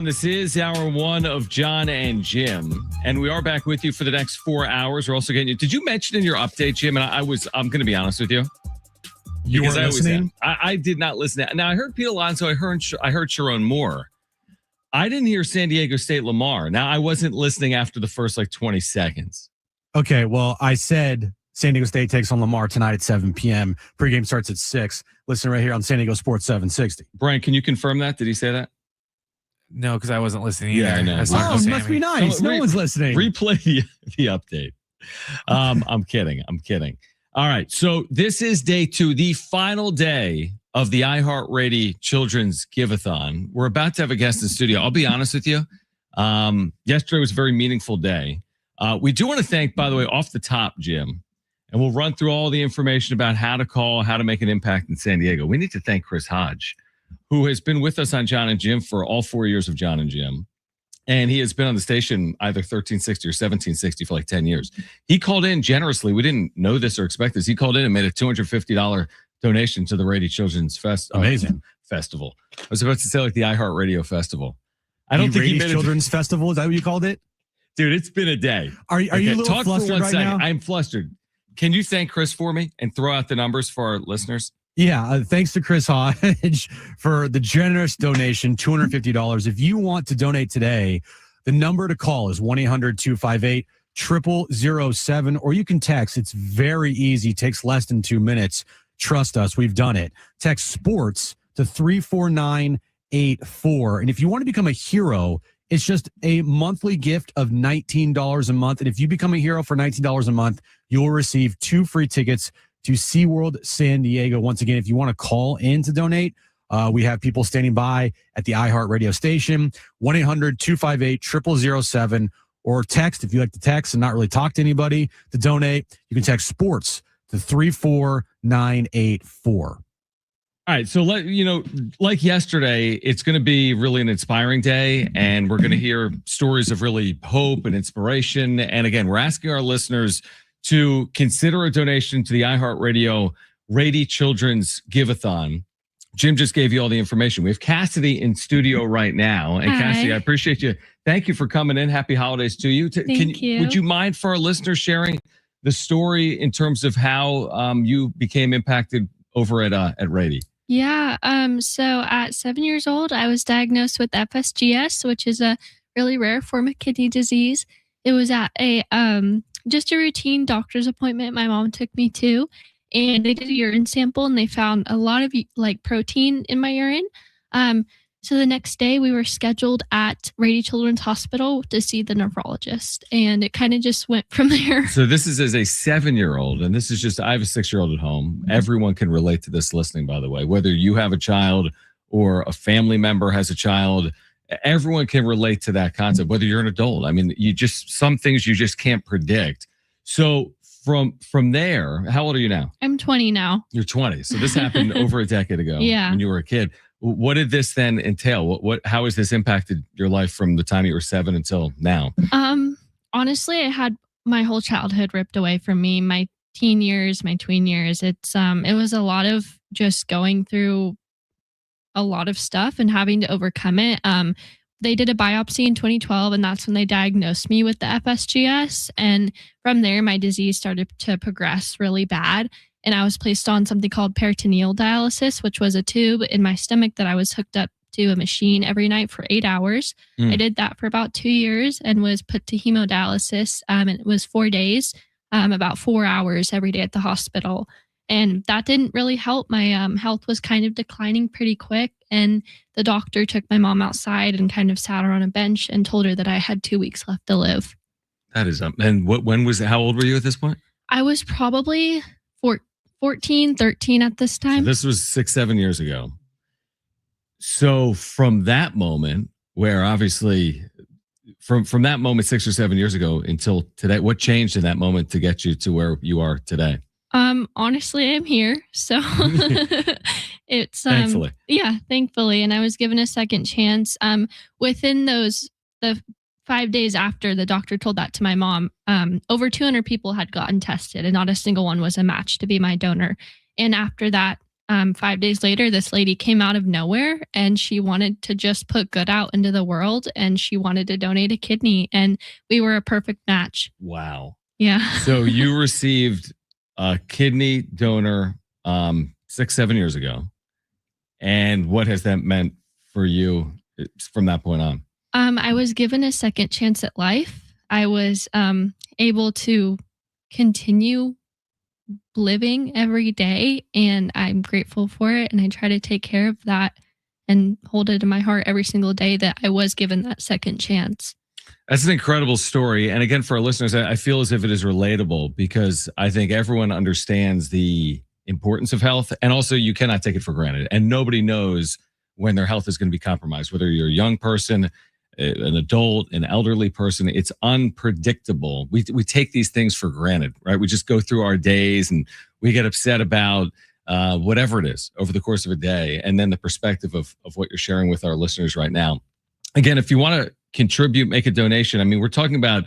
This is hour one of John and Jim, and we are back with you for the next 4 hours. We're also getting you. Did you mention in your update, Jim? And I'm going to be honest with you. You weren't listening? I did not listen. Now I heard Pete Alonso. I heard Sharon Moore. I didn't hear San Diego State Lamar. Now I wasn't listening after the first 20 seconds. Okay, well, I said San Diego State takes on Lamar tonight at 7 p.m. Pregame starts at 6. Listen right here on San Diego Sports 760. Brian, can you confirm that? Did he say that? No, because I wasn't listening either. Yeah, I know. Must be nice. No one's listening. Replay the update. I'm kidding. All right. So this is day 2, the final day of the iHeartRadio Children's Give-a-thon. We're about to have a guest in the studio. I'll be honest with you. Yesterday was a very meaningful day. We do want to thank, by the way, off the top, Jim, and we'll run through all the information about how to call, how to make an impact in San Diego. We need to thank Chris Hodge, who has been with us on John and Jim for all 4 years of John and Jim. And he has been on the station either 1360 or 1760 for 10 years. He called in generously. We didn't know this or expect this. He called in and made a $250 donation to the Radio Children's Festival. I was about to say the iHeartRadio Festival. I don't think he made Children's Festival. Is that what you called it? Dude, it's been a day. Are you a little talk flustered for one right second. now? I'm flustered. Can you thank Chris for me and throw out the numbers for our listeners? Yeah, thanks to Chris Hodge for the generous donation, $250. If you want to donate today, the number to call is 1-800-258-0007, or you can text. It's very easy. Takes less than 2 minutes. Trust us, we've done it. Text SPORTS to 34984. And if you want to become a hero, it's just a monthly gift of $19 a month. And if you become a hero for $19 a month, you'll receive 2 free tickets to SeaWorld San Diego. Once again, if you want to call in to donate, we have people standing by at the iHeartRadio station, 1-800-258-0007, or text, if you like to text and not really talk to anybody to donate, you can text SPORTS to 34984. All right, so like yesterday, it's going to be really an inspiring day, and we're going to hear stories of really hope and inspiration. And again, we're asking our listeners to consider a donation to the iHeartRadio Radio Children's Give-a-thon. Jim just gave you all the information. We have Cassidy in studio right now. And Hi. Cassidy, I appreciate you. Thank you for coming in. Happy holidays to you. Thank you. Would you mind for our listeners sharing the story in terms of how you became impacted over at Rady? Yeah. So at 7 years old, I was diagnosed with FSGS, which is a really rare form of kidney disease. It was at just a routine doctor's appointment my mom took me to, and they did a urine sample and they found a lot of protein in my urine. So the next day we were scheduled at Rady Children's Hospital to see the nephrologist, and it kind of just went from there. So this is as a 7-year-old, and this is just, I have a 6-year-old at home. Everyone can relate to this listening, by the way, whether you have a child or a family member has a child. Everyone can relate to that concept, whether you're an adult. I mean, some things you just can't predict. So from there, how old are you now? I'm 20 now. You're 20. So this happened over a decade ago. Yeah. When you were a kid. What did this then entail? How has this impacted your life from the time you were 7 until now? Honestly, I had my whole childhood ripped away from me. My teen years, my tween years. It was a lot of just going through a lot of stuff and having to overcome it. They did a biopsy in 2012, and that's when they diagnosed me with the FSGS. And from there, my disease started to progress really bad. And I was placed on something called peritoneal dialysis, which was a tube in my stomach that I was hooked up to a machine every night for 8 hours. I did that for about 2 years and was put to hemodialysis. And it was 4 days, about 4 hours every day at the hospital. And that didn't really help. My health was kind of declining pretty quick. And the doctor took my mom outside and kind of sat her on a bench and told her that I had 2 weeks left to live. That is, and how old were you at this point? I was probably 14, 13 at this time. So this was 6, 7 years ago. So from that moment, where obviously from that moment 6 or 7 years ago until today, what changed in that moment to get you to where you are today? Honestly, I'm here. So it's thankfully. Yeah, thankfully. And I was given a second chance. Within the 5 days after the doctor told that to my mom, over 200 people had gotten tested and not a single one was a match to be my donor. And after that, 5 days later, this lady came out of nowhere and she wanted to just put good out into the world and she wanted to donate a kidney. And we were a perfect match. Wow. Yeah. So you received a kidney donor 6, 7 years ago. And what has that meant for you from that point on? I was given a second chance at life. I was able to continue living every day, and I'm grateful for it. And I try to take care of that and hold it in my heart every single day that I was given that second chance. That's an incredible story. And again, for our listeners, I feel as if it is relatable because I think everyone understands the importance of health. And also, you cannot take it for granted. And nobody knows when their health is going to be compromised, whether you're a young person, an adult, an elderly person. It's unpredictable. We take these things for granted, right? We just go through our days and we get upset about whatever it is over the course of a day. And then the perspective of what you're sharing with our listeners right now. Again, if you want to contribute, make a donation. I mean, we're talking about,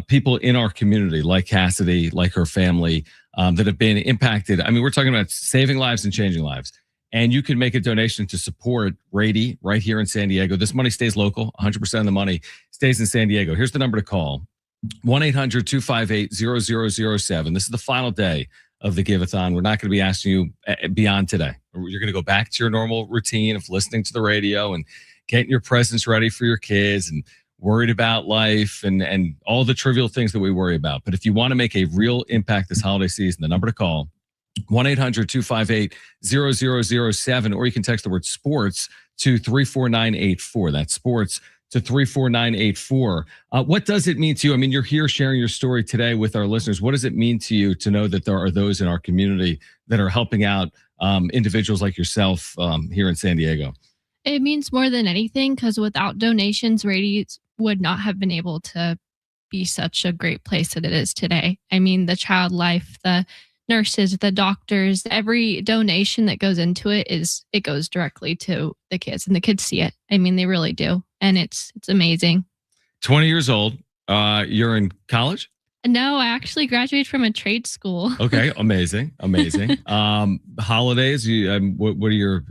people in our community like Cassidy, like her family, that have been impacted. I mean, we're talking about saving lives and changing lives. And you can make a donation to support Rady right here in San Diego. This money stays local. 100% of the money stays in San Diego. Here's the number to call. 1-800-258-0007. This is the final day of the Give-a-thon. We're not going to be asking you beyond today. You're going to go back to your normal routine of listening to the radio and getting your presents ready for your kids and worried about life and all the trivial things that we worry about. But if you want to make a real impact this holiday season, the number to call, 1-800-258-0007, or you can text the word sports to 34984. That's sports to 34984. What does it mean to you? I mean, you're here sharing your story today with our listeners. What does it mean to you to know that there are those in our community that are helping out individuals like yourself here in San Diego? It means more than anything because without donations, Radies would not have been able to be such a great place that it is today. I mean, the child life, the nurses, the doctors, every donation that goes into it goes directly to the kids, and the kids see it. I mean, they really do, and it's amazing. 20 years old. You're in college? No, I actually graduated from a trade school. Okay, amazing. Holidays. What are you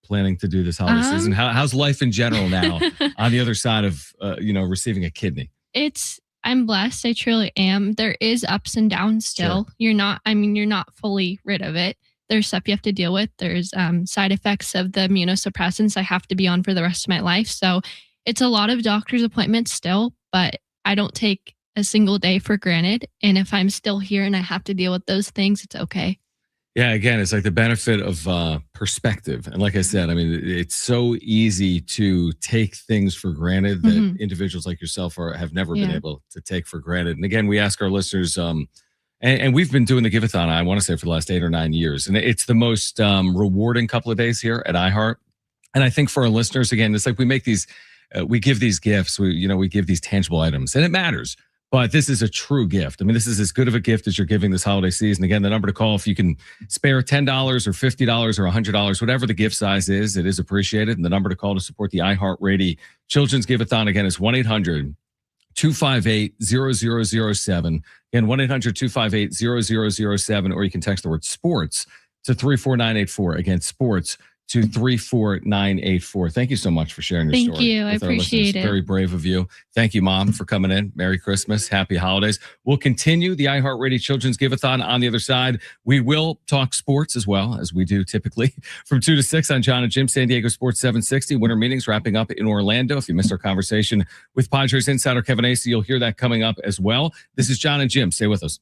planning to do this holiday season? How's life in general now on the other side of receiving a kidney? I'm blessed. I truly am. There is ups and downs still. Sure. You're not fully rid of it. There's stuff you have to deal with. There's side effects of the immunosuppressants I have to be on for the rest of my life. So it's a lot of doctor's appointments still, but I don't take a single day for granted. And if I'm still here and I have to deal with those things, it's okay. Yeah, again, it's like the benefit of perspective. And like I said, I mean, it's so easy to take things for granted that individuals like yourself have never been able to take for granted. And again, we ask our listeners, and we've been doing the Give-a-thon, I want to say, for the last 8 or 9 years. And it's the most rewarding couple of days here at iHeart. And I think for our listeners, again, it's like we make these, we give these gifts, we give these tangible items, and it matters. But this is a true gift. I mean, this is as good of a gift as you're giving this holiday season. Again, the number to call, if you can spare $10 or $50 or $100, whatever the gift size is, it is appreciated. And the number to call to support the iHeart Radio Children's Give-a-thon, again, is 1-800-258-0007. Again, 1-800-258-0007, or you can text the word sports to 34984. Again, sports to 34984. Thank you so much for sharing your story. Thank you. I appreciate it. Very brave of you. Thank you, Mom, for coming in. Merry Christmas. Happy holidays. We'll continue the iHeartRadio Children's Give-a-thon on the other side. We will talk sports as well, as we do typically from 2 to 6 on John and Jim, San Diego Sports 760. Winter meetings wrapping up in Orlando. If you missed our conversation with Padres insider Kevin Acee, you'll hear that coming up as well. This is John and Jim. Stay with us.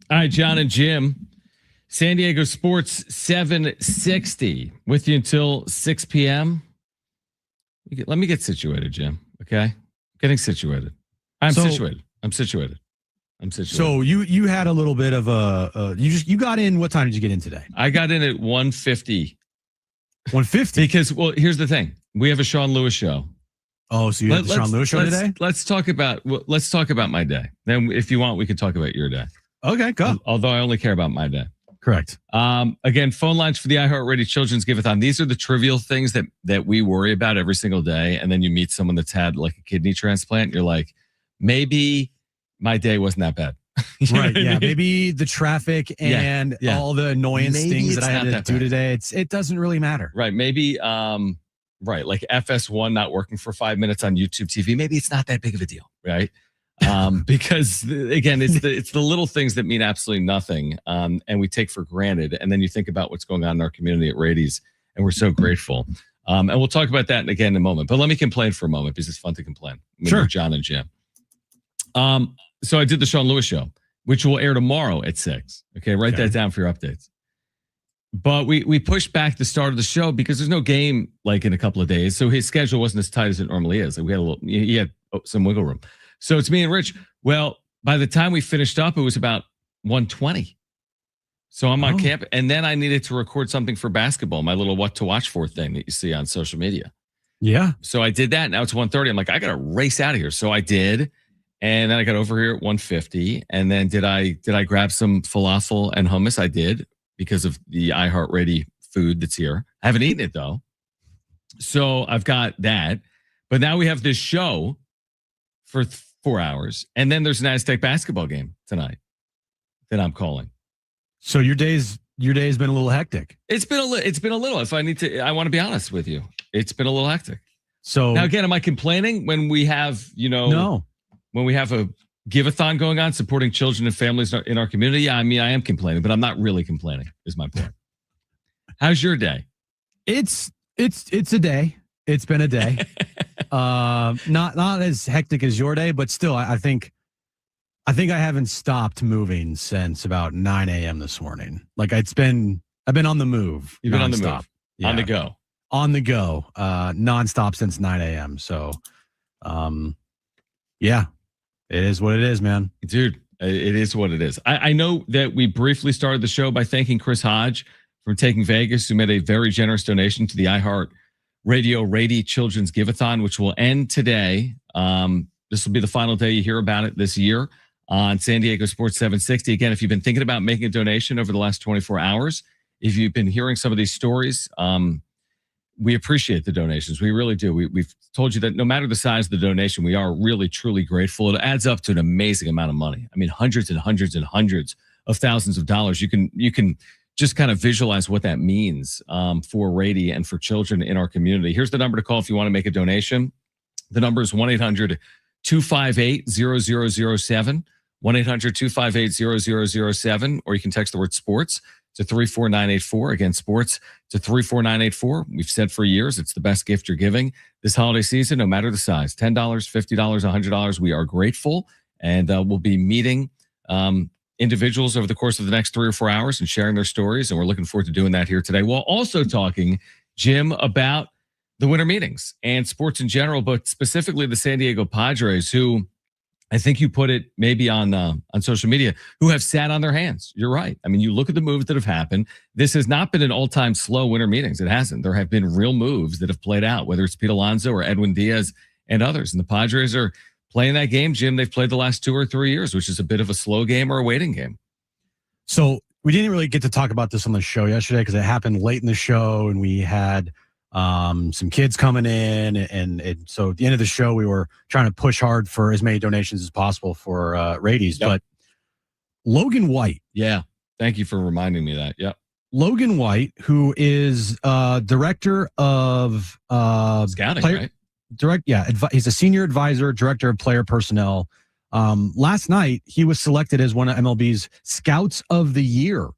All right, John and Jim, San Diego Sports 760 with you until 6 p.m. Let me get situated, Jim. Okay, getting situated. I'm situated. So you had a little bit of you got in. What time did you get in today? I got in at 1:50. 1:50. Because here's the thing: we have a Sean Lewis show. Oh, so you have the Sean Lewis show today? Let's talk about my day. Then, if you want, we can talk about your day. Okay, go. Although I only care about my day. Correct. Again, phone lines for the iHeartRadio Children's Giveathon. These are the trivial things that we worry about every single day. And then you meet someone that's had like a kidney transplant. You're like, maybe my day wasn't that bad. Right. Yeah. I mean? Maybe the traffic and all the annoyance things that I had to do today. It doesn't really matter. Right. Maybe, right. Like FS1 not working for 5 minutes on YouTube TV. Maybe it's not that big of a deal. Right. Because again, it's the little things that mean absolutely nothing. And we take for granted. And then you think about what's going on in our community at Rady's, and we're so grateful. And we'll talk about that again in a moment, but let me complain for a moment because it's fun to complain. Sure. John and Jim. So I did the Sean Lewis show, which will air tomorrow at 6. Okay. Write that down for your updates. But we pushed back the start of the show because there's no game like in a couple of days. So his schedule wasn't as tight as it normally is. Like he had some wiggle room. So it's me and Rich. Well, by the time we finished up, it was about 1:20. So I'm on camp, and then I needed to record something for basketball, my little what to watch for thing that you see on social media. Yeah. So I did that. Now it's 1:30. I'm like, I got to race out of here. So I did. And then I got over here at 1:50. And then did I grab some falafel and hummus? I did because of the iHeartRadio food that's here. I haven't eaten it though. So I've got that. But now we have this show for 4 hours. And then there's an Aztec basketball game tonight that I'm calling. So your day's been a little hectic. It's been a little. If I want to be honest with you, it's been a little hectic. So now again, am I complaining when we have, no. When we have a give-a-thon going on, supporting children and families in our community? Yeah, I mean, I am complaining, but I'm not really complaining, is my point. How's your day? It's a day. It's been a day. Not as hectic as your day, but still, I think I haven't stopped moving since about 9 a.m. this morning. Like I've been on the move. You've been on the move. Yeah. On the go. On the go. Nonstop since 9 a.m. So, yeah. It is what it is, man. Dude, it is what it is. I know that we briefly started the show by thanking Chris Hodge from Taking Vegas, who made a very generous donation to the iHeartRadio Rady Children's Giveathon, which will end today. This will be the final day you hear about it this year on San Diego Sports 760. Again, if you've been thinking about making a donation over the last 24 hours, if you've been hearing some of these stories, we appreciate the donations. We really do. We've told you that no matter the size of the donation, we are really, truly grateful. It adds up to an amazing amount of money. I mean, hundreds and hundreds and hundreds of thousands of dollars. You can just kind of visualize what that means for Rady and for children in our community. Here's the number to call if you want to make a donation. The number is 1-800-258-0007, 1-800-258-0007, or you can text the word sports to 34984. Again, sports to 34984. We've said for years, it's the best gift you're giving this holiday season, no matter the size, $10, $50, $100. We are grateful, and we'll be meeting individuals over the course of the next 3 or 4 hours and sharing their stories. And we're looking forward to doing that here today. While also talking, Jim, about the winter meetings and sports in general, but specifically the San Diego Padres, who I think you put it maybe on social media, who have sat on their hands. You're right. I mean, you look at the moves that have happened. This has not been an all-time slow winter meetings. It hasn't. There have been real moves that have played out, whether it's Pete Alonso or Edwin Diaz and others. And the Padres are playing that game, Jim, they've played the last 2 or 3 years, which is a bit of a slow game or a waiting game. So we didn't really get to talk about this on the show yesterday because it happened late in the show, and we had some kids coming in, and so at the end of the show, we were trying to push hard for as many donations as possible for Rady's. Yep. But Logan White. Yeah. Thank you for reminding me of that. Yep. Logan White, who is director of scouting, right? He's a senior advisor, director of player personnel. Last night, he was selected as one of MLB's Scouts of the Year.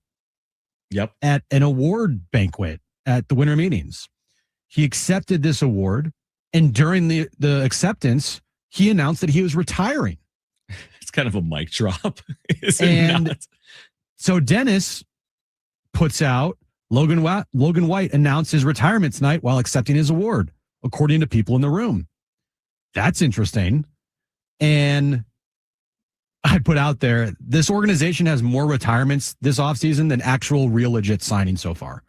Yep. At an award banquet at the winter meetings. He accepted this award, and during the acceptance, he announced that he was retiring. It's kind of a mic drop, and So Dennis puts out Logan White announced his retirement tonight while accepting his award, according to people in the room. That's interesting. And I put out there, this organization has more retirements this offseason than actual real legit signings so far.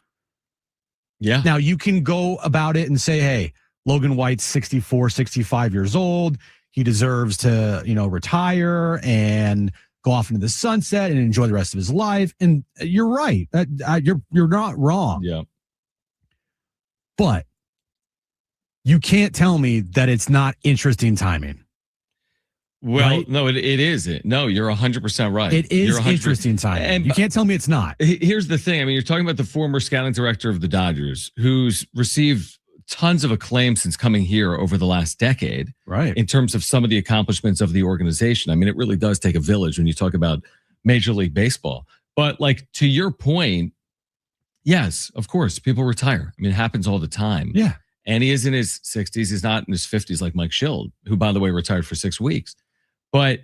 Yeah. Now, you can go about it and say, hey, Logan White's 64, 65 years old. He deserves to, retire and go off into the sunset and enjoy the rest of his life. And you're right. You're not wrong. Yeah. But you can't tell me that it's not interesting timing. Well, right? no, it isn't. No, you're 100% right. It is You're 100%. interesting timing. And you can't tell me it's not. Here's the thing. I mean, you're talking about the former scouting director of the Dodgers, who's received tons of acclaim since coming here over the last decade. Right. In terms of some of the accomplishments of the organization. I mean, it really does take a village when you talk about Major League Baseball. But like, to your point, yes, of course, people retire. I mean, it happens all the time. Yeah. And he is in his 60s. He's not in his 50s like Mike Schild, who, by the way, retired for 6 weeks. But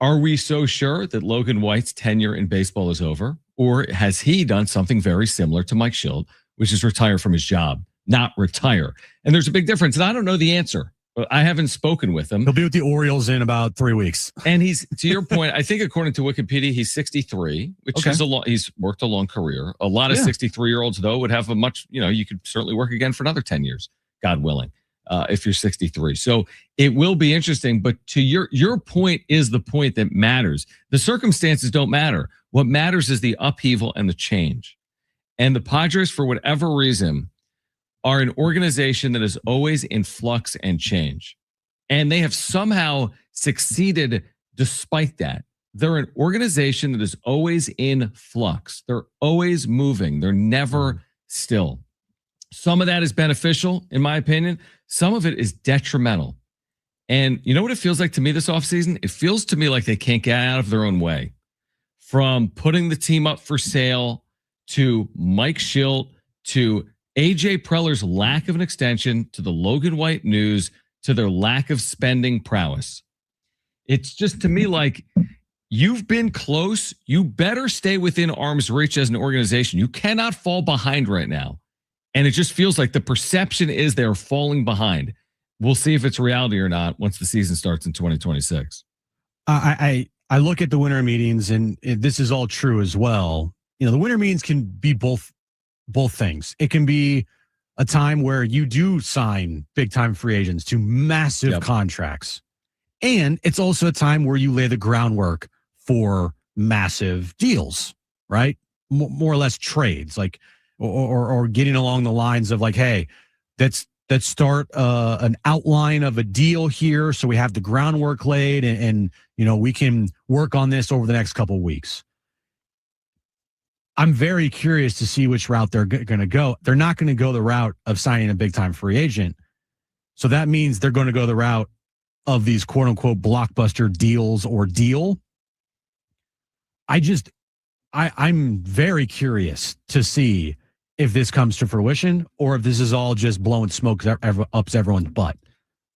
are we so sure that Logan White's tenure in baseball is over? Or has he done something very similar to Mike Schild, which is retire from his job, not retire? And there's a big difference. And I don't know the answer. I haven't spoken with him. He'll be with the Orioles in about 3 weeks. And he's, to your point, I think according to Wikipedia, he's 63, which is he's worked a long career. A lot of 63-year-olds, though, would have a much, you could certainly work again for another 10 years, God willing, if you're 63. So it will be interesting. But to your point is the point that matters. The circumstances don't matter. What matters is the upheaval and the change. And the Padres, for whatever reason, are an organization that is always in flux and change. And they have somehow succeeded despite that. They're an organization that is always in flux. They're always moving. They're never still. Some of that is beneficial, in my opinion. Some of it is detrimental. And you know what it feels like to me this offseason? It feels to me like they can't get out of their own way. From putting the team up for sale to Mike Schild to AJ Preller's lack of an extension to the Logan White news to their lack of spending prowess. It's just to me like you've been close. You better stay within arm's reach as an organization. You cannot fall behind right now. And it just feels like the perception is they're falling behind. We'll see if it's reality or not once the season starts in 2026. I look at the winter meetings, and this is all true as well. The winter meetings can be both things. It can be a time where you do sign big time free agents to massive contracts. And it's also a time where you lay the groundwork for massive deals, right? More or less trades, like, or getting along the lines of like, hey, let's start an outline of a deal here. So we have the groundwork laid and we can work on this over the next couple of weeks. I'm very curious to see which route they're going to go. They're not going to go the route of signing a big-time free agent. So that means they're going to go the route of these quote-unquote blockbuster deals or deal. I'm very curious to see if this comes to fruition or if this is all just blowing smoke up everyone's butt.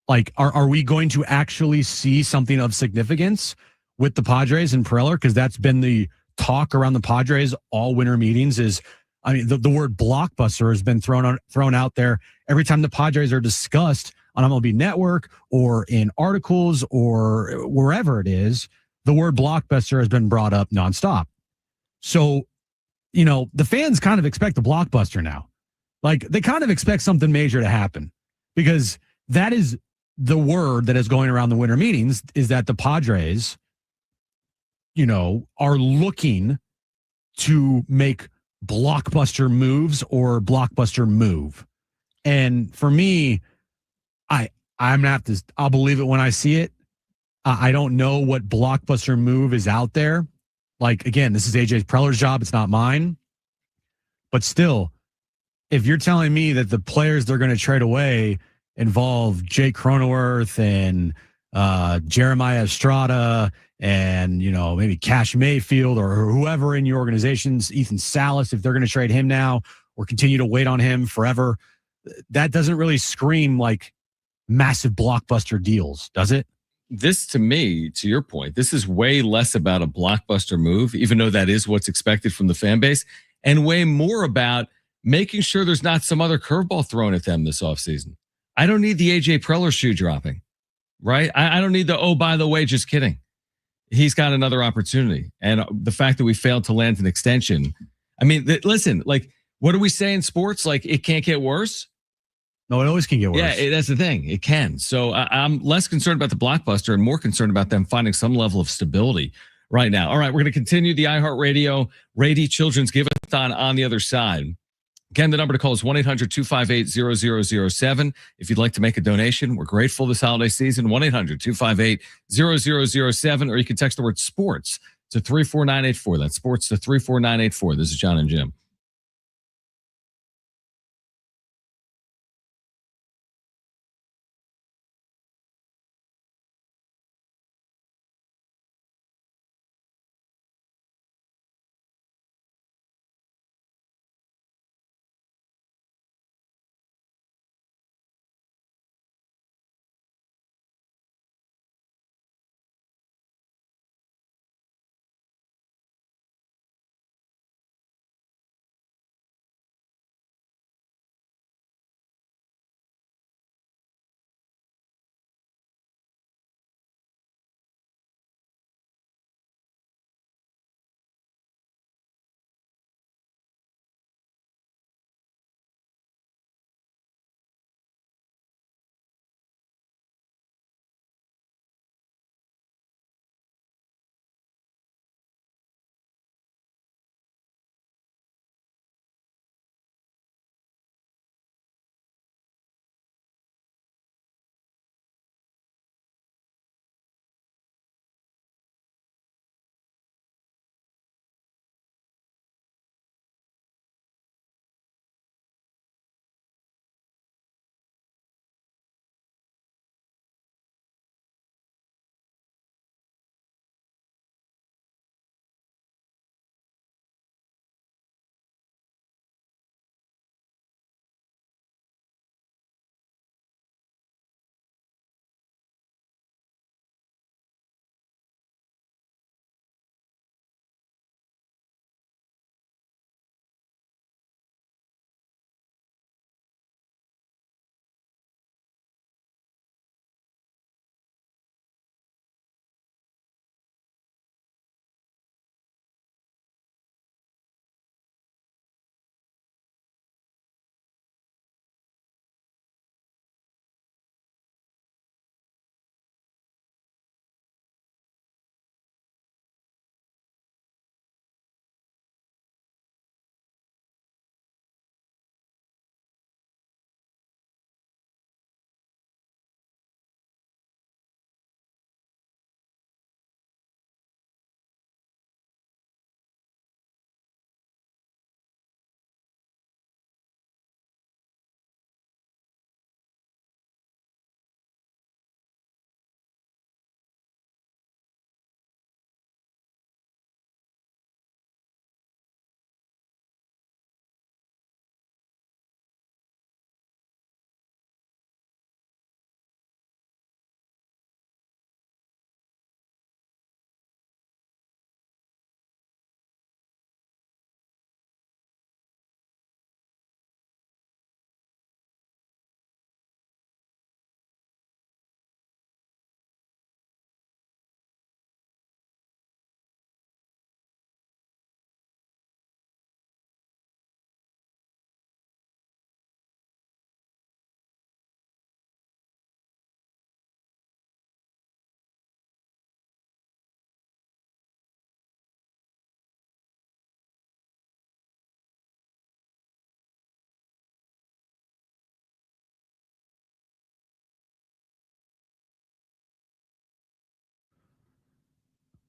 Like, are we going to actually see something of significance with the Padres and Preller? Because that's been the talk around the Padres all winter meetings is, the word blockbuster has been thrown out there every time the Padres are discussed on MLB Network or in articles or wherever it is. The word blockbuster has been brought up nonstop. So, the fans kind of expect a blockbuster now. Like, they kind of expect something major to happen because that is the word that is going around the winter meetings is that the Padres are looking to make blockbuster moves or blockbuster move. And for me, I'm gonna have to, I'll believe it when I see it. I don't know what blockbuster move is out there. Like, again, this is AJ Preller's job. It's not mine. But still, if you're telling me that the players they're going to trade away involve Jake Cronenworth and Jeremiah Estrada and, maybe Cash Mayfield or whoever in your organizations, Ethan Salas, if they're going to trade him now or continue to wait on him forever, that doesn't really scream like massive blockbuster deals, does it? this to me, to your point, this is way less about a blockbuster move, even though that is what's expected from the fan base, and way more about making sure there's not some other curveball thrown at them this offseason. I don't need the AJ Preller shoe dropping, right? I don't need the, oh, by the way, just kidding. He's got another opportunity. And the fact that we failed to land an extension. I mean, listen, like, what do we say in sports? Like, it can't get worse. No, it always can get worse. Yeah, that's the thing. It can. So I'm less concerned about the blockbuster and more concerned about them finding some level of stability right now. All right, we're going to continue the iHeartRadio Rady Children's Give-A-Thon on the other side. Again, the number to call is 1-800-258-0007. If you'd like to make a donation, we're grateful this holiday season. 1-800-258-0007, or you can text the word sports to 34984. That's sports to 34984. This is John and Jim.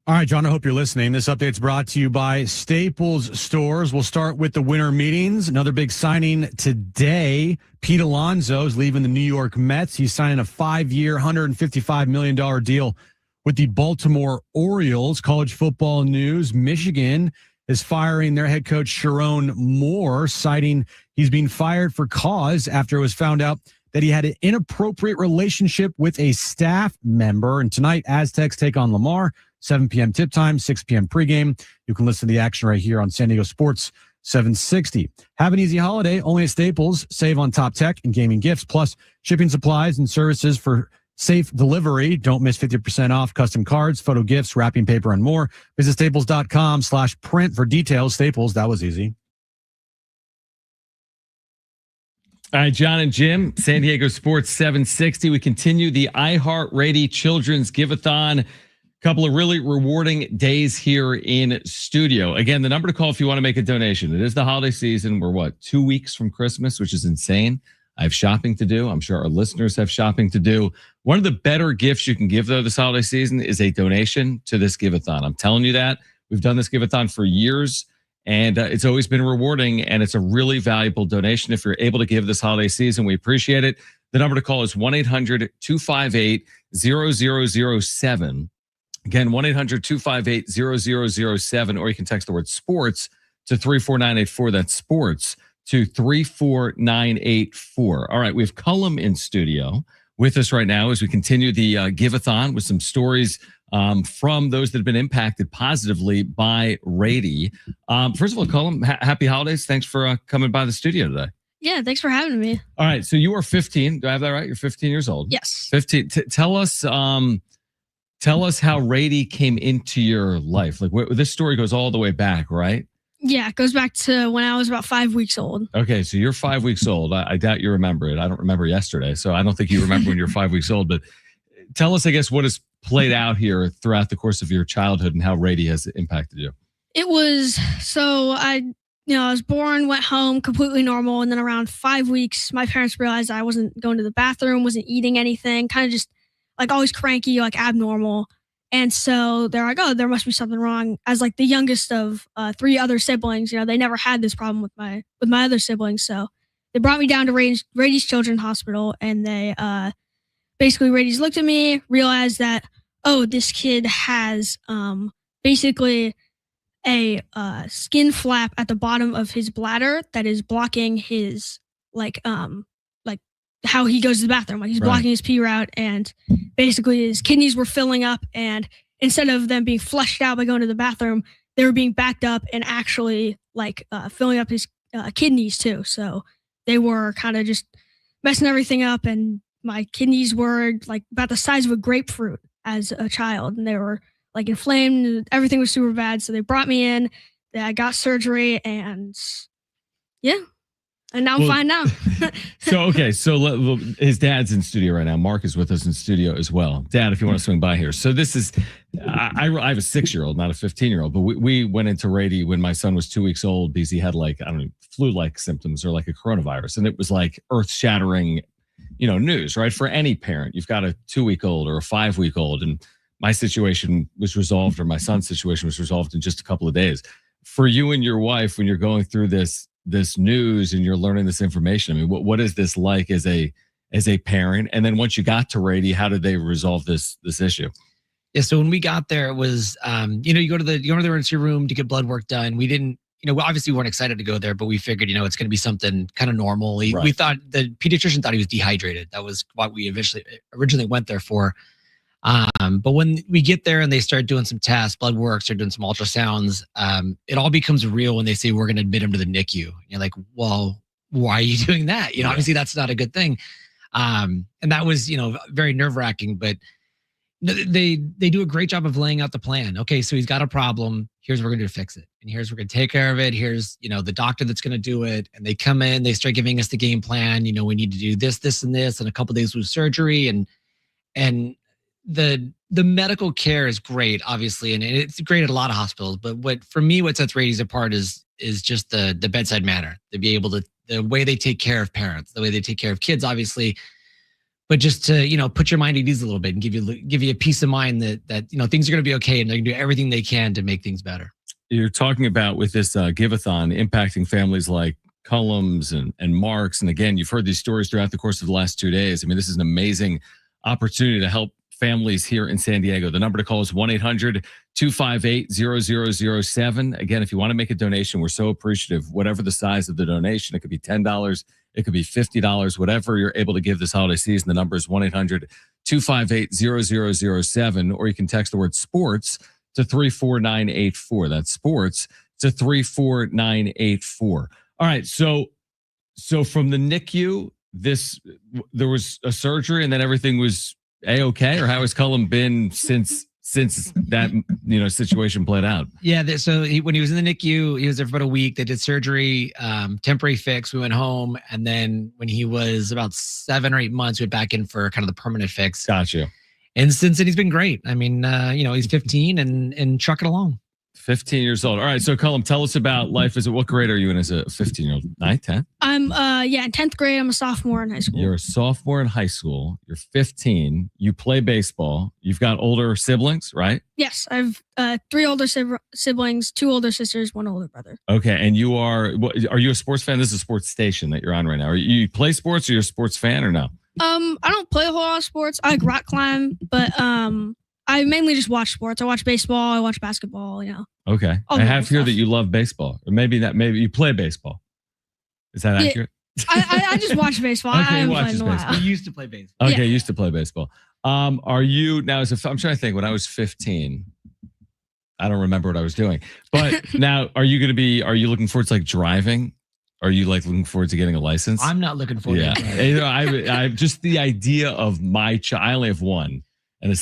All right, John, I hope you're listening. This update's brought to you by Staples Stores. We'll start with the winter meetings. Another big signing today. Pete Alonso is leaving the New York Mets. He's signing a 5-year, $155 million deal with the Baltimore Orioles. College football news. Michigan is firing their head coach, Sharon Moore, citing he's being fired for cause after it was found out that he had an inappropriate relationship with a staff member. And tonight, Aztecs take on Lamar, 7 p.m. tip time, 6 p.m. pregame. You can listen to the action right here on San Diego Sports 760. Have an easy holiday. Only at Staples. Save on top tech and gaming gifts, plus shipping supplies and services for safe delivery. Don't miss 50% off custom cards, photo gifts, wrapping paper, and more. Visit staples.com/print for details. Staples, that was easy. All right, John and Jim, San Diego Sports 760. We continue the iHeartRadio Children's Give-a-thon. Couple of really rewarding days here in studio. Again, the number to call if you want to make a donation. It is the holiday season. We're 2 weeks from Christmas, which is insane. I have shopping to do. I'm sure our listeners have shopping to do. One of the better gifts you can give, though, this holiday season is a donation to this give-a-thon. I'm telling you that. We've done this give-a-thon for years, and it's always been rewarding, and it's a really valuable donation. If you're able to give this holiday season, we appreciate it. The number to call is 1-800-258-0007. Again, 1-800-258-0007, or you can text the word sports to 34984. That's sports to 34984. All right, we have Cullum in studio with us right now as we continue the give-a-thon with some stories from those that have been impacted positively by Rady. First of all, Cullum, happy holidays. Thanks for coming by the studio today. Yeah, thanks for having me. All right, so you are 15. Do I have that right? You're 15 years old. Yes. 15. Tell us how Rady came into your life. Like this story goes all the way back, right? Yeah, it goes back to when I was about 5 weeks old. Okay, so you're 5 weeks old. I doubt you remember it. I don't remember yesterday, so I don't think you remember when you're 5 weeks old. But tell us, I guess, what has played out here throughout the course of your childhood and how Rady has impacted you. It was, so I was born, went home completely normal. And then around 5 weeks, my parents realized I wasn't going to the bathroom, wasn't eating anything, kind of just like always cranky, like abnormal. And so they're like, oh, there must be something wrong. As like the youngest of 3 other siblings, they never had this problem with my other siblings. So they brought me down to Rady's Children's Hospital, and they basically Rady's looked at me, realized that, oh, this kid has basically a skin flap at the bottom of his bladder that is blocking his like how he goes to the bathroom. Like he's blocking his pee route, and basically his kidneys were filling up, and instead of them being flushed out by going to the bathroom, they were being backed up and actually filling up his kidneys too. So they were kind of just messing everything up, and my kidneys were like about the size of a grapefruit as a child, and they were like inflamed. Everything was super bad. So they brought me in, I got surgery, and yeah. And now I'm fine now. So his dad's in studio right now. Mark is with us in studio as well. Dad, if you want to swing by here. So this is, I have a 6-year-old, not a 15-year-old, but we went into Rady when my son was 2 weeks old because he had flu-like symptoms or like a coronavirus. And it was like earth-shattering, news, right? For any parent, you've got a 2-week-old or a 5-week-old. And my situation was resolved, or my son's situation was resolved in just a couple of days. For you and your wife, when you're going through this news and you're learning this information, I mean, what is this like as a parent? And then once you got to Rady, how did they resolve this issue? Yeah, so when we got there, it was you go to the emergency room to get blood work done. We didn't, obviously we weren't excited to go there, but we figured, it's going to be something kind of normal. We thought the pediatrician thought he was dehydrated. That was what we originally went there for. But when we get there and they start doing some tests, blood work, start doing some ultrasounds, it all becomes real when they say we're going to admit him to the NICU. You're like, well, why are you doing that? Obviously that's not a good thing. And that was, very nerve-wracking, but they do a great job of laying out the plan. Okay, so he's got a problem. Here's what we're going to do to fix it. And here's what we're going to take care of it. Here's, the doctor that's going to do it. And they come in, they start giving us the game plan. We need to do this, this, and this, and a couple of days with surgery. And the medical care is great, obviously, and it's great at a lot of hospitals. But what sets Rady's apart is just the bedside manner, to be able to, the way they take care of parents, the way they take care of kids, obviously, but just to put your mind at ease a little bit and give you a peace of mind that things are going to be okay, and they're going to do everything they can to make things better. You're talking about with this give-a-thon impacting families like Cullum's and Mark's, and again, you've heard these stories throughout the course of the last 2 days. I mean, this is an amazing opportunity to help families here in San Diego. The number to call is 258-0007. Again, if you want to make a donation, we're so appreciative. Whatever the size of the donation, it could be $10, it could be $50, whatever you're able to give this holiday season. The number is 1-800-258-0007, or you can text the word sports to 34984. That's sports to 34984. All right, so from the NICU, there was a surgery and then everything was A-okay, or how has Cullum been since that situation played out? Yeah, when he was in the NICU, he was there for about a week. They did surgery, temporary fix. We went home, and then when he was about 7 or 8 months, we went back in for kind of the permanent fix. Gotcha. And since then, he's been great. I mean, he's 15 and trucking along. 15 years old. All right, so Cullum, tell us about life. What grade are you in as a 15-year-old? 9th, 10th? I'm in 10th grade. I'm a sophomore in high school. You're a sophomore in high school. You're 15. You play baseball. You've got older siblings, right? Yes, I have 3 older siblings, 2 older sisters, 1 older brother. Okay, and are you a sports fan? This is a sports station that you're on right now. You play sports, or you're a sports fan, or no? I don't play a whole lot of sports. I like rock climb, but I mainly just watch sports. I watch baseball. I watch basketball. Okay. I have here that you love baseball, or maybe you play baseball. Is that accurate? I just watch baseball. Okay, I haven't watch played in a baseball. while. He used to play baseball. Okay, Yeah. used to play baseball. Are you now? I'm trying to think. When I was 15, I don't remember what I was doing. But now, are you looking forward to driving? Are you looking forward to getting a license? I'm not looking forward to it. I just the idea of my child. I only have one. And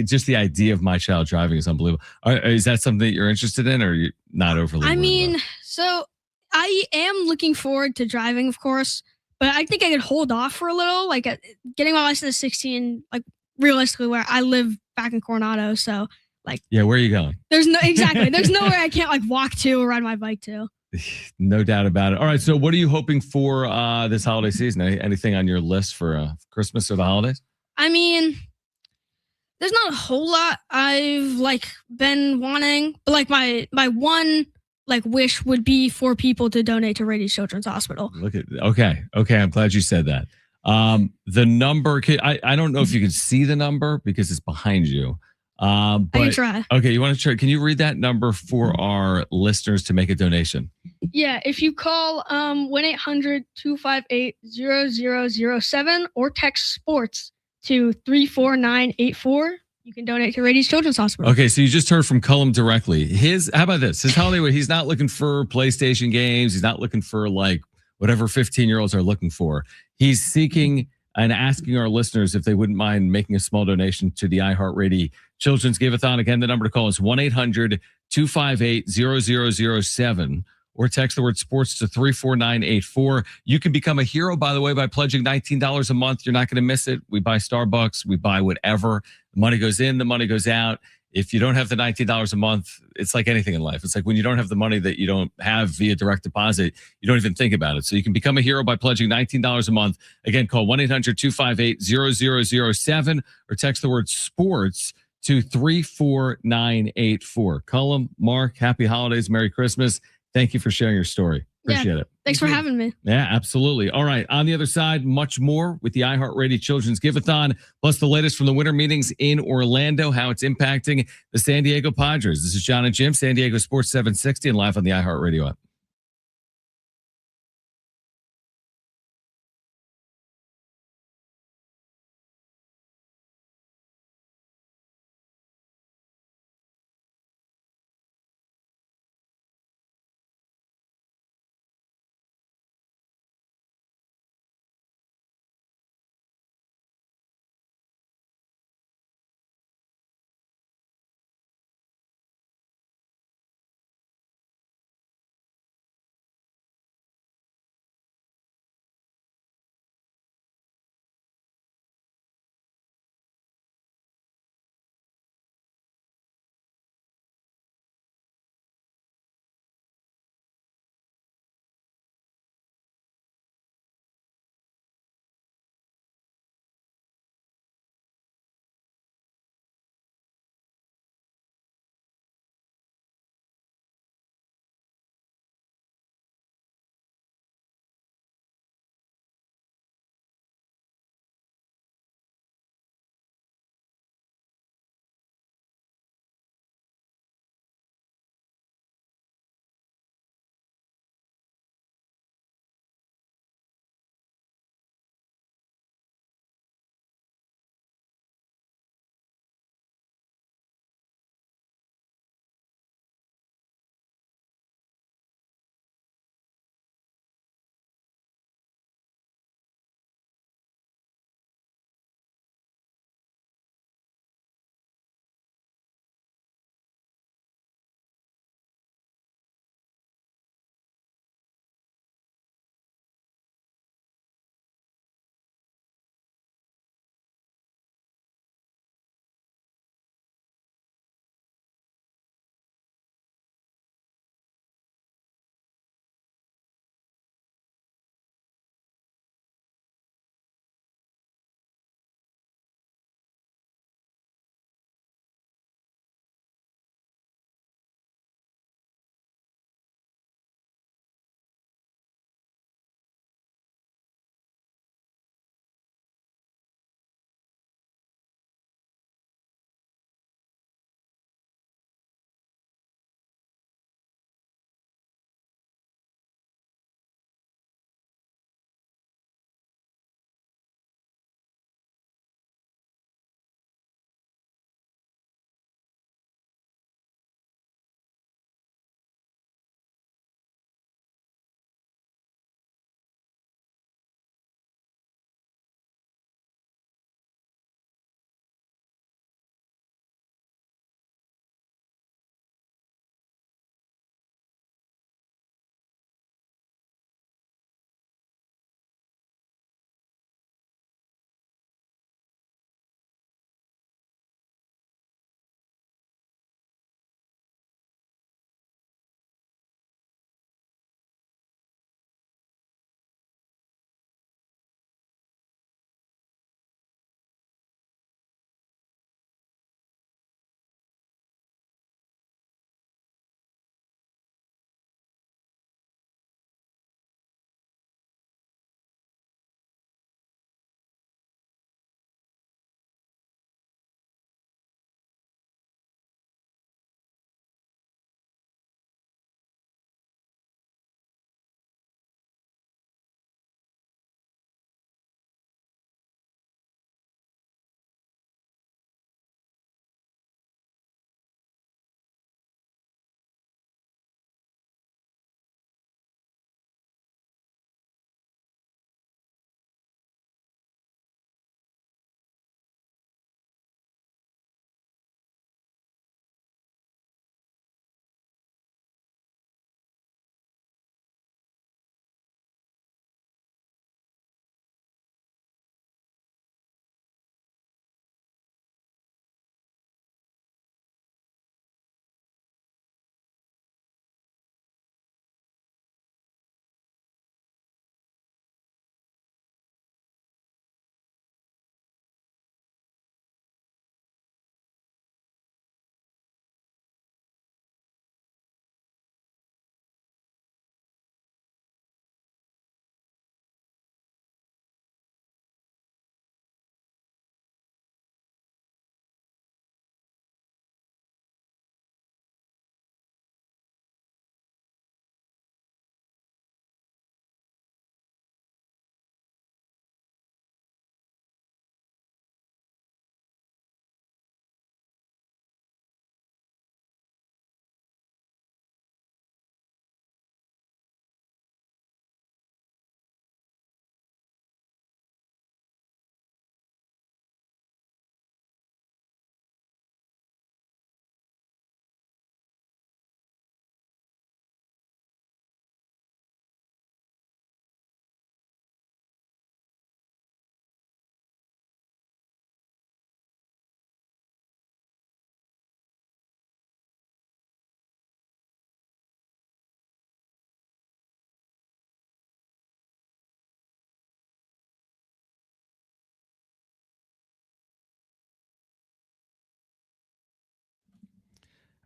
just the idea of my child driving is unbelievable. Is that something that you're interested in, or you're not overly? I mean, so I am looking forward to driving, of course, but I think I could hold off for a little. Getting my license at 16, realistically, where I live back in Coronado, so yeah, where are you going? There's nowhere I can't walk to or ride my bike to. No doubt about it. All right, so what are you hoping for this holiday season? Anything on your list for Christmas or the holidays? I mean, there's not a whole lot I've been wanting, but my one wish would be for people to donate to Rady Children's Hospital. Okay. I'm glad you said that. The number, I don't know if you can see the number because it's behind you. I can try. Okay, you want to try? Can you read that number for our listeners to make a donation? Yeah, if you call 1-800-258-0007 or text sports to 34984, you can donate to Rady Children's Hospital. Okay, so you just heard from Cullum directly. How about this? His holiday, he's not looking for PlayStation games. He's not looking for whatever 15-year-olds are looking for. He's seeking and asking our listeners if they wouldn't mind making a small donation to the iHeartRadio Children's Give-a-thon. Again, the number to call is 1-800-258-0007 or text the word sports to 34984. You can become a hero, by the way, by pledging $19 a month. You're not going to miss it. We buy Starbucks. We buy whatever. The money goes in, the money goes out. If you don't have the $19 a month, it's like anything in life. It's like when you don't have the money that you don't have via direct deposit, you don't even think about it. So you can become a hero by pledging $19 a month. Again, call 1-800-258-0007 or text the word sports to 34984. Cullum, Mark, happy holidays. Merry Christmas. Thank you for sharing your story. Appreciate it. Thanks for having me. Yeah, absolutely. All right. On the other side, much more with the iHeartRadio Children's Give-a-thon, plus the latest from the winter meetings in Orlando, how it's impacting the San Diego Padres. This is John and Jim, San Diego Sports 760, and live on the iHeartRadio app.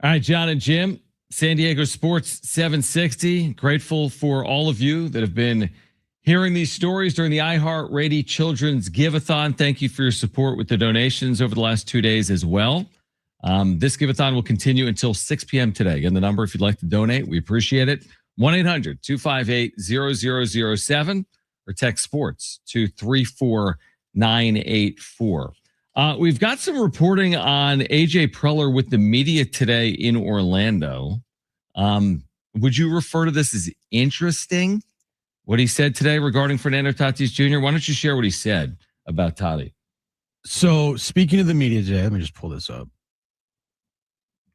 All right, John and Jim, San Diego Sports 760. Grateful for all of you that have been hearing these stories during the iHeartRadio Children's Give-a-thon. Thank you for your support with the donations over the last 2 days as well. This Give-a-thon will continue until 6 p.m. today. Again, the number if you'd like to donate, we appreciate it. 1-800-258-0007 or text sports to 34984. We've got some reporting on AJ Preller with the media today in Orlando. Would you refer to this as interesting? What he said today regarding Fernando Tatis Jr.? Why don't you share what he said about Tati? So speaking of the media today, let me just pull this up.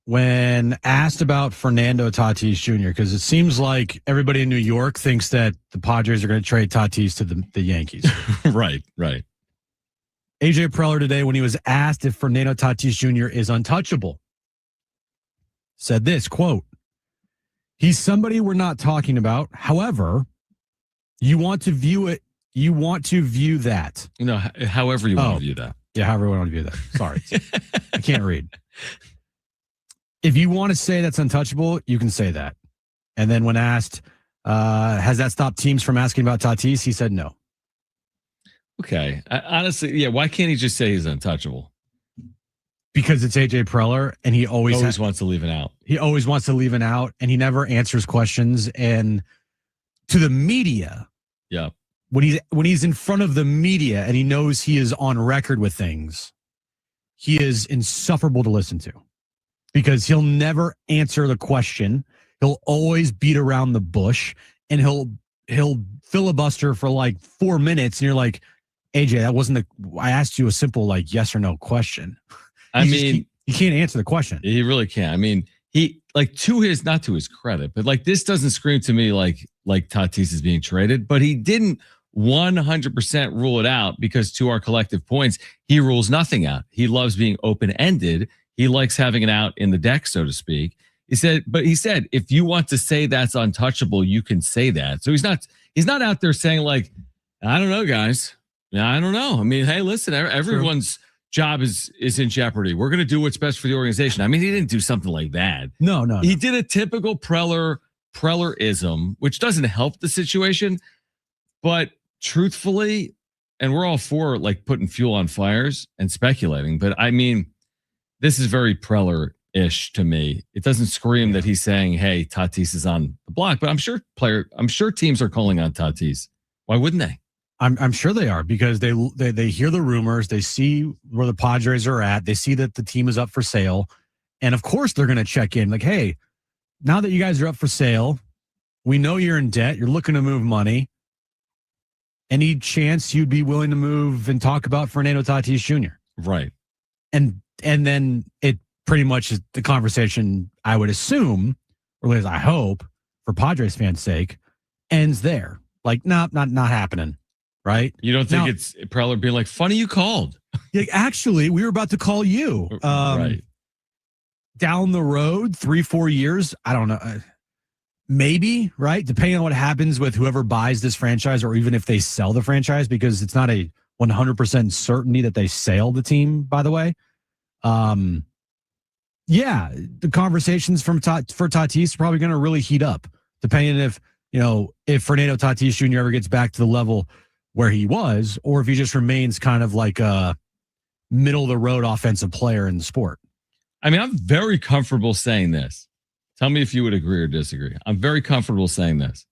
When asked about Fernando Tatis Jr., because it seems like everybody in New York thinks that the Padres are going to trade Tatis to the Yankees. Right. AJ Preller today, when he was asked if Fernando Tatis Jr. is untouchable, said this, quote, "He's somebody we're not talking about. However, you want to view it. You want to view that. However you want to view that. Yeah, however you want to view that. Sorry. I can't read. If you want to say that's untouchable, you can say that." And then when asked, has that stopped teams from asking about Tatis? He said no. Okay. Honestly, yeah, why can't he just say he's untouchable? Because it's AJ Preller, and he always wants to leave it out. He always wants to leave it out, and he never answers questions. And to the media, yeah, when he's in front of the media and he knows he is on record with things, he is insufferable to listen to because he'll never answer the question. He'll always beat around the bush, and he'll filibuster for like 4 minutes, and you're like, AJ, that wasn't I asked you a simple like yes or no question. He can't answer the question. He really can't. I mean, he like not to his credit, but like this doesn't scream to me like Tatis is being traded, but he didn't 100% rule it out because to our collective points, he rules nothing out. He loves being open-ended. He likes having it out in the deck, so to speak. He said, if you want to say that's untouchable, you can say that. So he's not out there saying like, I don't know, guys. I don't know. I mean, hey, listen, everyone's job is in jeopardy. We're going to do what's best for the organization. I mean, he didn't do something like that. No. He did a typical Preller-ism, which doesn't help the situation. But truthfully, and we're all for like putting fuel on fires and speculating, but I mean, this is very Preller-ish to me. It doesn't scream that he's saying, hey, Tatis is on the block, but I'm sure teams are calling on Tatis. Why wouldn't they? I'm sure they are because they hear the rumors, they see where the Padres are at, they see that the team is up for sale, and of course they're going to check in like, hey, now that you guys are up for sale, we know you're in debt, you're looking to move money. Any chance you'd be willing to move and talk about Fernando Tatis Jr.? Right. And then it pretty much is the conversation, I would assume, or at least I hope, for Padres fans' sake, ends there. Like, not happening. Right? You don't think it's Preller being like, funny you called? Like, actually, we were about to call you. Right. Down the road, 3-4 years, I don't know. Maybe, right? Depending on what happens with whoever buys this franchise or even if they sell the franchise, because it's not a 100% certainty that they sell the team, by the way. Yeah, the conversations for Tatis are probably going to really heat up, depending if Fernando Tatis Jr. ever gets back to the level where he was, or if he just remains kind of like a middle of the road offensive player in the sport. I mean, I'm very comfortable saying this. Tell me if you would agree or disagree. I'm very comfortable saying this.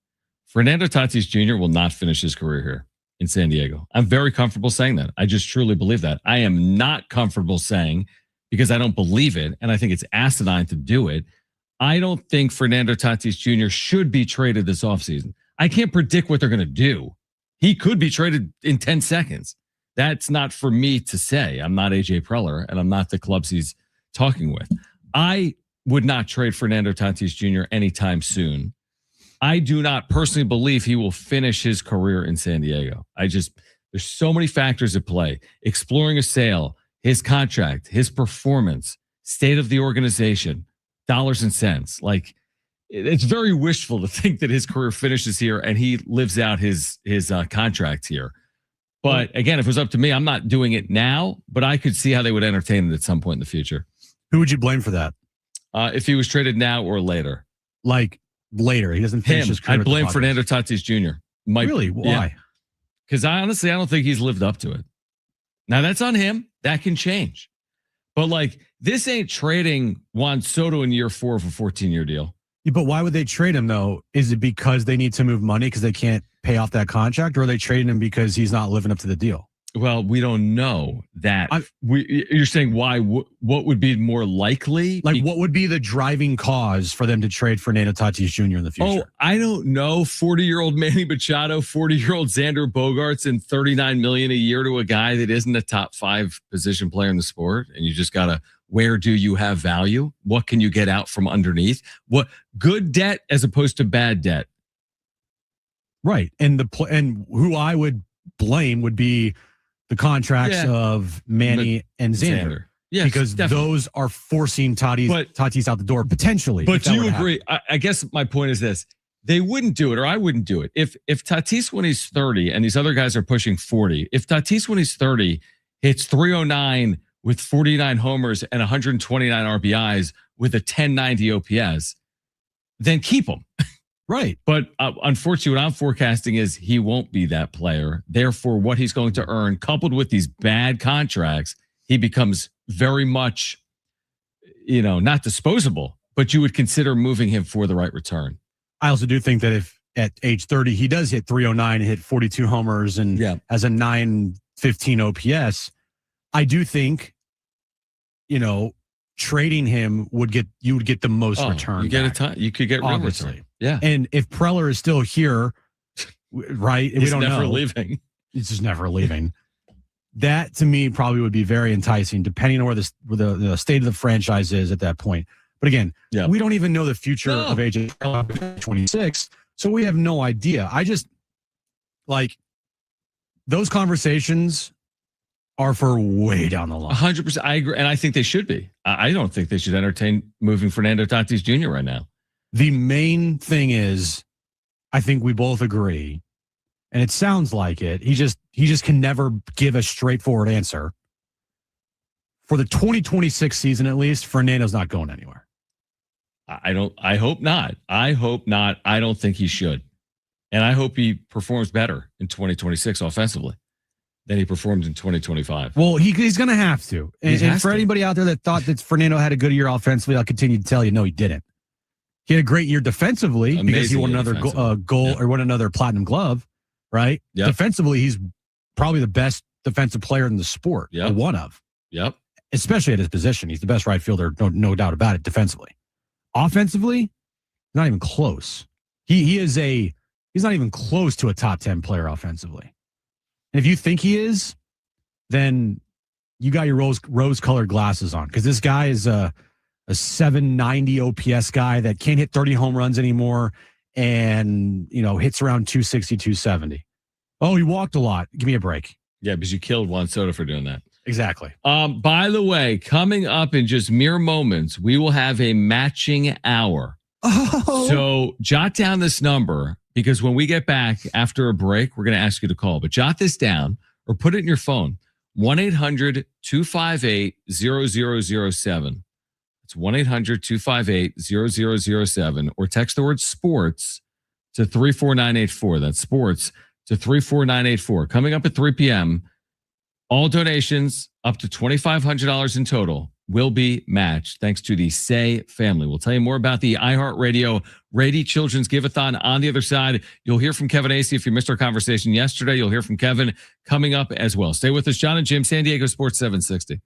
Fernando Tatis Jr. will not finish his career here in San Diego. I'm very comfortable saying that. I just truly believe that. I am not comfortable saying, because I don't believe it, and I think it's asinine to do it, I don't think Fernando Tatis Jr. should be traded this offseason. I can't predict what they're going to do. He could be traded in 10 seconds. That's not for me to say. I'm not AJ Preller, and I'm not the clubs he's talking with. I would not trade Fernando Tatis Jr. anytime soon. I do not personally believe he will finish his career in San Diego. There's so many factors at play. Exploring a sale, his contract, his performance, state of the organization, dollars and cents. Like, it's very wishful to think that his career finishes here and he lives out his contract here. But again, if it was up to me, I'm not doing it now, but I could see how they would entertain it at some point in the future. Who would you blame for that? if he was traded now or later. Like later, he doesn't finish his career. I with the blame Padres. Fernando Tatis Jr. Really? Why? Because I don't think he's lived up to it. Now that's on him. That can change. But like this ain't trading Juan Soto in year 4 of a 14-year deal. Yeah, but why would they trade him though? Is it because they need to move money because they can't pay off that contract, or are they trading him because he's not living up to the deal? Well, we don't know that. You're saying why? What would be more likely? Like, what would be the driving cause for them to trade Fernando Tatis Jr. in the future? Oh, I don't know. 40-year-old Manny Machado, 40-year-old Xander Bogaerts, and $39 million a year to a guy that isn't a top 5 position player in the sport, and you just gotta. Where do you have value? What can you get out from underneath? What good debt as opposed to bad debt? Right, and who I would blame would be the contracts of Manny and Xander. Yes, because definitely. those are forcing Tatis out the door potentially. But do you agree? I guess my point is this. They wouldn't do it, or I wouldn't do it. If Tatis, when he's 30, and these other guys are pushing 40, if Tatis, when he's 30, hits 309 with 49 homers and 129 RBIs with a 1090 OPS, then keep him. Right. But unfortunately, what I'm forecasting is he won't be that player. Therefore, what he's going to earn, coupled with these bad contracts, he becomes very much, not disposable, but you would consider moving him for the right return. I also do think that if at age 30, he does hit 309 and hit 42 homers and has a 915 OPS, I do think, trading him would get the most return. You get a ton. You could get real obviously. Return. Yeah. And if Preller is still here, right? He's we don't never know. leaving. He's just never leaving. That to me probably would be very enticing, depending on where the state of the franchise is at that point. But again, we don't even know the future of AJ Preller 26, so we have no idea. I just like those conversations are for way down the line. 100%. I agree. And I think they should be. I don't think they should entertain moving Fernando Tatis Jr. right now. The main thing is, I think we both agree, and it sounds like it. He just can never give a straightforward answer. For the 2026 season, at least, Fernando's not going anywhere. I hope not. I hope not. I don't think he should. And I hope he performs better in 2026 offensively than he performed in 2025. Well, he's going to have to. And for anybody out there that thought that Fernando had a good year offensively, I'll continue to tell you, no, he didn't. He had a great year defensively because he won another goal or won another platinum glove, right? Yep. Defensively, he's probably the best defensive player in the sport, or one of. Yep. Especially at his position. He's the best right fielder, no doubt about it, defensively. Offensively, not even close. He's not even close to a top 10 player offensively. And if you think he is, then you got your rose-colored glasses on, because this guy is a 790 OPS guy that can't hit 30 home runs anymore and, hits around 260, 270. Oh, he walked a lot. Give me a break. Yeah, because you killed Juan Soto for doing that. Exactly. By the way, coming up in just mere moments, we will have a matching hour. Oh. So jot down this number, because when we get back after a break, we're going to ask you to call. But jot this down or put it in your phone. 1-800-258-0007. It's 1-800-258-0007. Or text the word sports to 34984. That's sports to 34984. Coming up at 3 p.m., all donations up to $2,500 in total will be matched thanks to the Say family. We'll tell you more about the iHeartRadio Rady Children's Give-a-thon on the other side. You'll hear from Kevin Acey. If you missed our conversation yesterday, you'll hear from Kevin coming up as well. Stay with us, John and Jim, San Diego Sports 760.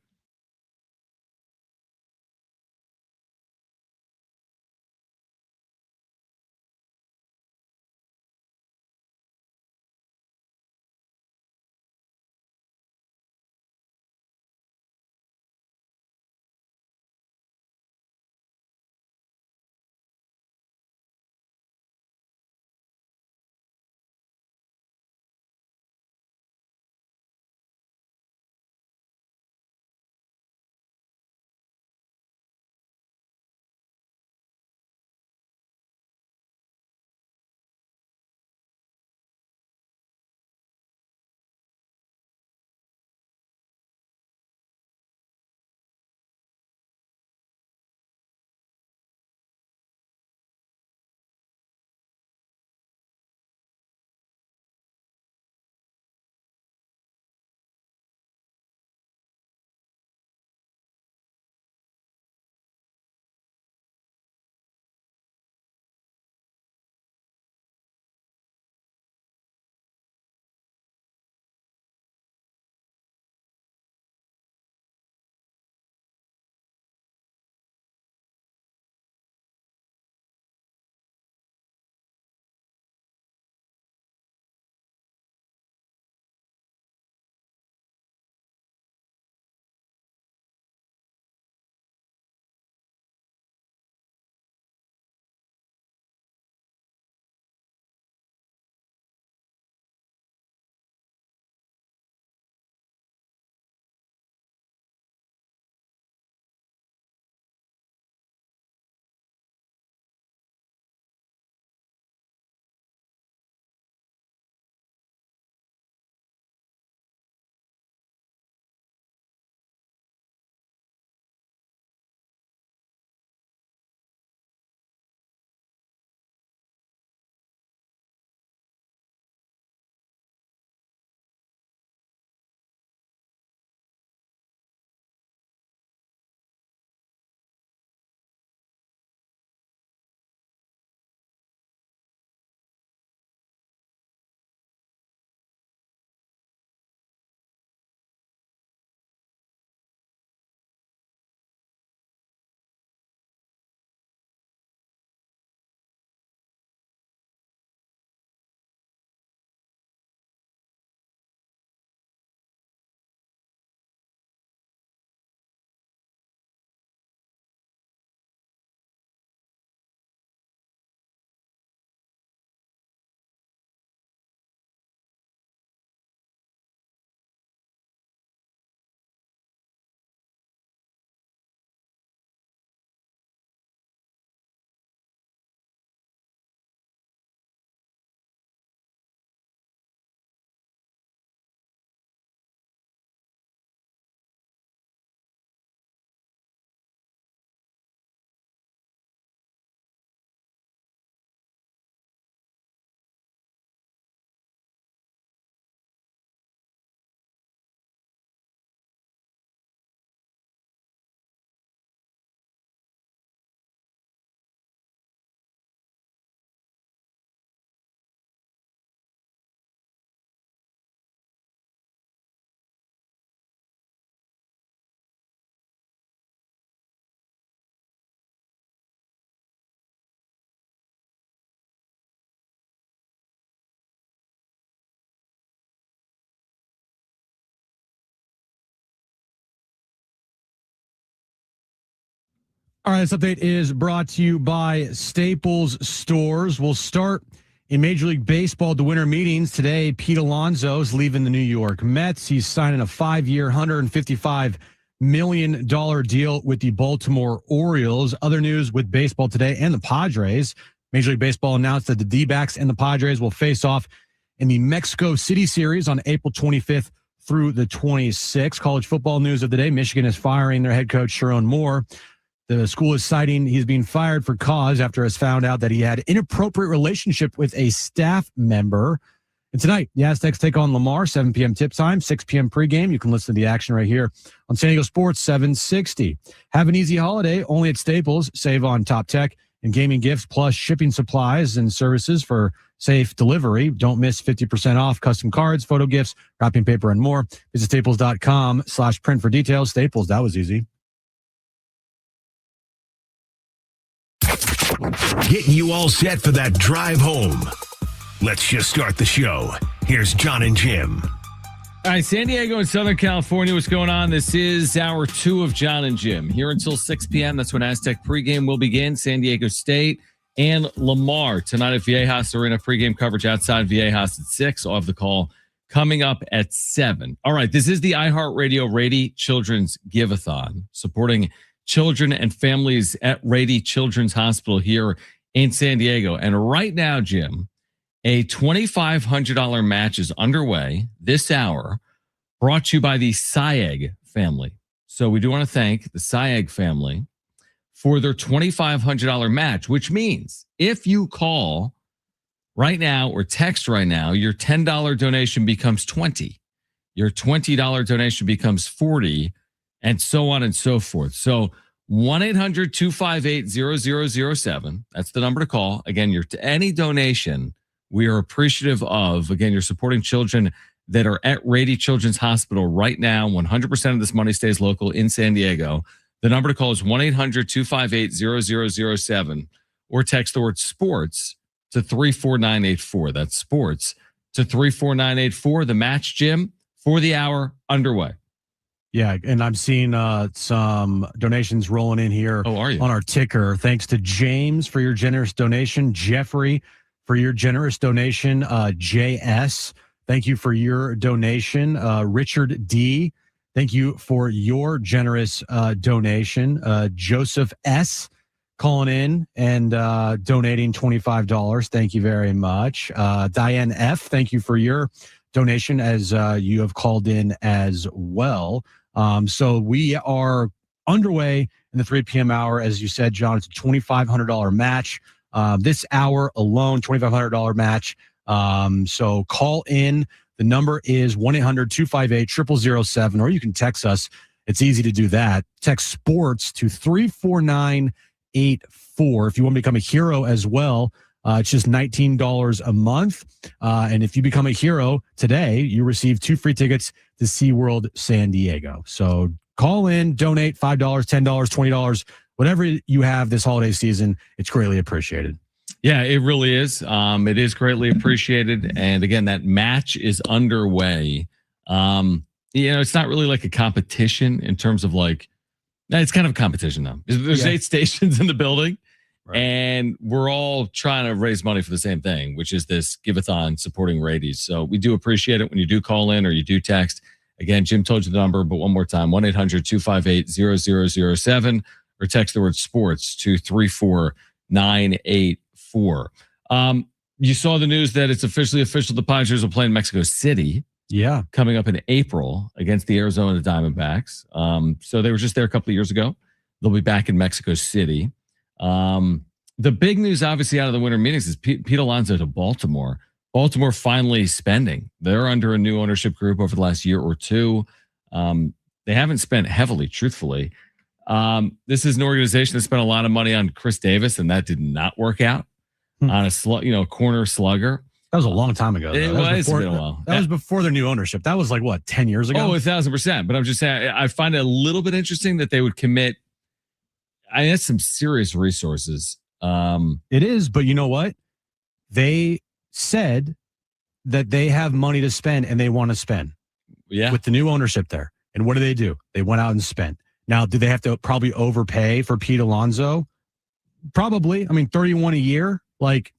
All right, this update is brought to you by Staples Stores. We'll start in Major League Baseball, the winter meetings. Today, Pete Alonso is leaving the New York Mets. He's signing a 5-year, $155 million deal with the Baltimore Orioles. Other news with baseball today and the Padres. Major League Baseball announced that the D-backs and the Padres will face off in the Mexico City series on April 25th through the 26th. College football news of the day. Michigan is firing their head coach, Sharon Moore. The school is citing he's being fired for cause after it's found out that he had inappropriate relationship with a staff member. And tonight, the Aztecs take on Lamar, 7 p.m. tip time, 6 p.m. pregame. You can listen to the action right here on San Diego Sports 760. Have an easy holiday only at Staples. Save on top tech and gaming gifts, plus shipping supplies and services for safe delivery. Don't miss 50% off custom cards, photo gifts, wrapping paper, and more. Visit staples.com/print for details. Staples, that was easy. Getting you all set for that drive home. Let's just start the show. Here's John and Jim. All right, San Diego and Southern California, what's going on? This is hour 2 of John and Jim. Here until 6 p.m. That's when Aztec pregame will begin. San Diego State and Lamar tonight at Viejas Arena. Pregame coverage outside Viejas at 6. I'll have the call coming up at 7. All right, this is the iHeartRadio Rady Children's Give-a-thon, supporting children and families at Rady Children's Hospital here in San Diego. And right now, Jim, a $2,500 match is underway this hour, brought to you by the Syag family. So we do want to thank the Syag family for their $2,500 match, which means if you call right now or text right now, your $10 donation becomes $20. Your $20 donation becomes $40, and so on and so forth. So 1-800-258-0007. That's the number to call. Again, any donation we are appreciative of. Again, you're supporting children that are at Rady Children's Hospital right now. 100% of this money stays local in San Diego. The number to call is 1-800-258-0007 or text the word sports to 34984. That's sports to 34984. The match, Jim, for the hour underway. Yeah, and I'm seeing some donations rolling in here on our ticker. Thanks to James for your generous donation. Jeffrey for your generous donation. JS, thank you for your donation. Richard D, thank you for your generous donation. Joseph S, calling in and donating $25. Thank you very much. Diane F, thank you for your donation as you have called in as well. So we are underway in the 3 p.m. hour. As you said, John, it's a $2,500 match. This hour alone, $2,500 match. So call in. The number is 1-800-258-0007, or you can text us. It's easy to do that. Text sports to 34984. If you want to become a hero as well, it's just $19 a month. And if you become a hero today, you receive 2 free tickets to SeaWorld San Diego. So call in, donate $5, $10, $20, whatever you have this holiday season. It's greatly appreciated. Yeah, it really is. It is greatly appreciated. And again, that match is underway. It's not really like a competition in terms of it's kind of a competition though. There's 8 stations in the building. Right. And we're all trying to raise money for the same thing, which is this give-a-thon supporting Radies. So we do appreciate it when you do call in or you do text. Again, Jim told you the number, but one more time, 1-800-258-0007 or text the word sports to 34984. You saw the news that it's official. The Padres will play in Mexico City. Yeah. Coming up in April against the Arizona Diamondbacks. So they were just there a couple of years ago. They'll be back in Mexico City. The big news, obviously, out of the winter meetings is Pete Alonso to Baltimore. Baltimore finally spending. They're under a new ownership group over the last year or two. They haven't spent heavily, truthfully. This is an organization that spent a lot of money on Chris Davis, and that did not work out on a corner slugger. That was a long time ago. It was been a while. That was before their new ownership. That was 10 years ago? Oh, 1,000%. But I'm just saying, I find it a little bit interesting that they would commit. That's some serious resources. It is, but you know what? They said that they have money to spend and they want to spend. Yeah. With the new ownership there. And what do? They went out and spent. Now, do they have to probably overpay for Pete Alonso? Probably. I mean, 31 a year. Like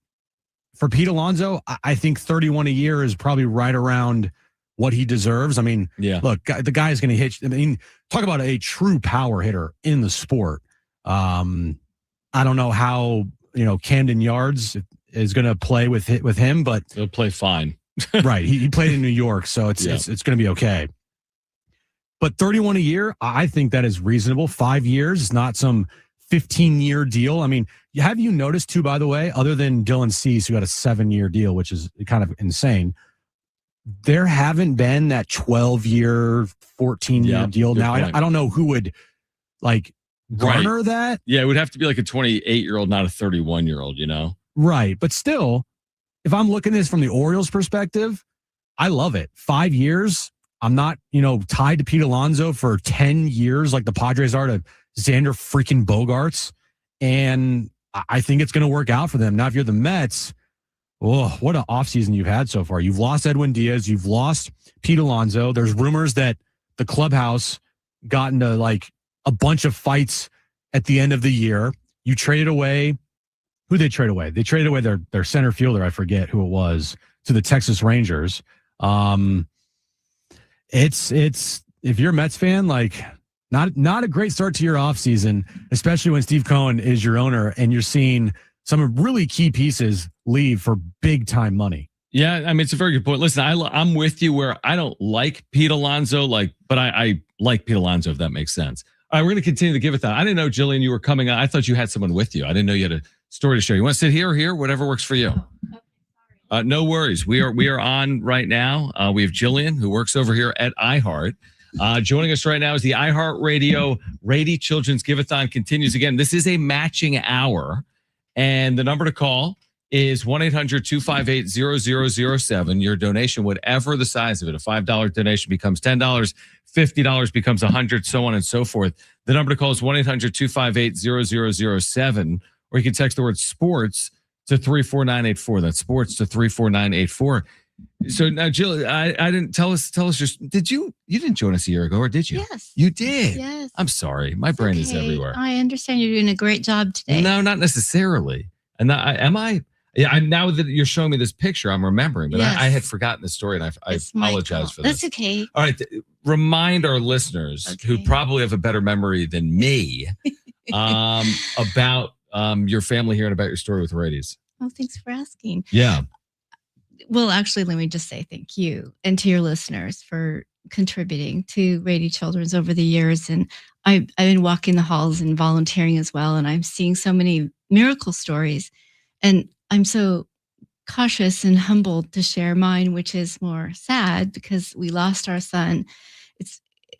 for Pete Alonso, I think 31 a year is probably right around what he deserves. I mean, look, the guy is going to hit. I mean, talk about a true power hitter in the sport. I don't know how, Camden Yards is going to play with him, but he'll play fine. Right. He played in New York, so it's going to be okay. But 31 a year, I think that is reasonable. 5 years is not some 15-year deal. I mean, have you noticed too, by the way, other than Dylan Cease, who got a 7-year deal, which is kind of insane, there haven't been that 12-year, 14-year deal. Now, I don't know who would garner that. Yeah, it would have to be like a 28-year-old, not a 31-year-old, Right. But still, if I'm looking at this from the Orioles' perspective, I love it. 5 years. I'm not, tied to Pete Alonso for 10 years like the Padres are to Xander freaking Bogaerts. And I think it's going to work out for them. Now, if you're the Mets, what an offseason you've had so far. You've lost Edwin Diaz. You've lost Pete Alonso. There's rumors that the clubhouse got into a bunch of fights at the end of the year. You traded away. Who they trade away? They traded away their center fielder. I forget who it was, to the Texas Rangers. It's if you're a Mets fan, not a great start to your offseason, especially when Steve Cohen is your owner and you're seeing some really key pieces leave for big time money. Yeah, I mean, it's a very good point. Listen, I'm with you where I don't like Pete Alonso, but I like Pete Alonso, if that makes sense. All right, we're going to continue the give-a-thon. I didn't know, Jillian, you were coming on. I thought you had someone with you. I didn't know you had a story to share. You want to sit here or here? Whatever works for you. No worries. We are on right now. We have Jillian, who works over here at iHeart. Joining us right now is the iHeart Radio Rady Children's Give-a-thon continues again. This is a matching hour, and the number to call is 1-800-258-0007. Your donation, whatever the size of it, a $5 donation becomes $10, $50 becomes $100, so on and so forth. The number to call is 1-800-258-0007, or you can text the word sports to 34984. That's sports to 34984. So now, Jill, I didn't tell us just, you didn't join us a year ago, or did you? Yes. You did? Yes. I'm sorry. My brain is everywhere. I understand you're doing a great job today. No, not necessarily. And am I? Yeah, now that you're showing me this picture, I'm remembering, but Yes. I had forgotten the story, and I apologize for this. That's okay. All right. Remind our listeners who probably have a better memory than me about your family here and about your story with Rady's. Oh, thanks for asking. Yeah. Well, actually, let me just say thank you and to your listeners for contributing to Rady Children's over the years. And I've been walking the halls and volunteering as well. And I'm seeing so many miracle stories. And I'm so cautious and humbled to share mine, which is more sad because we lost our son.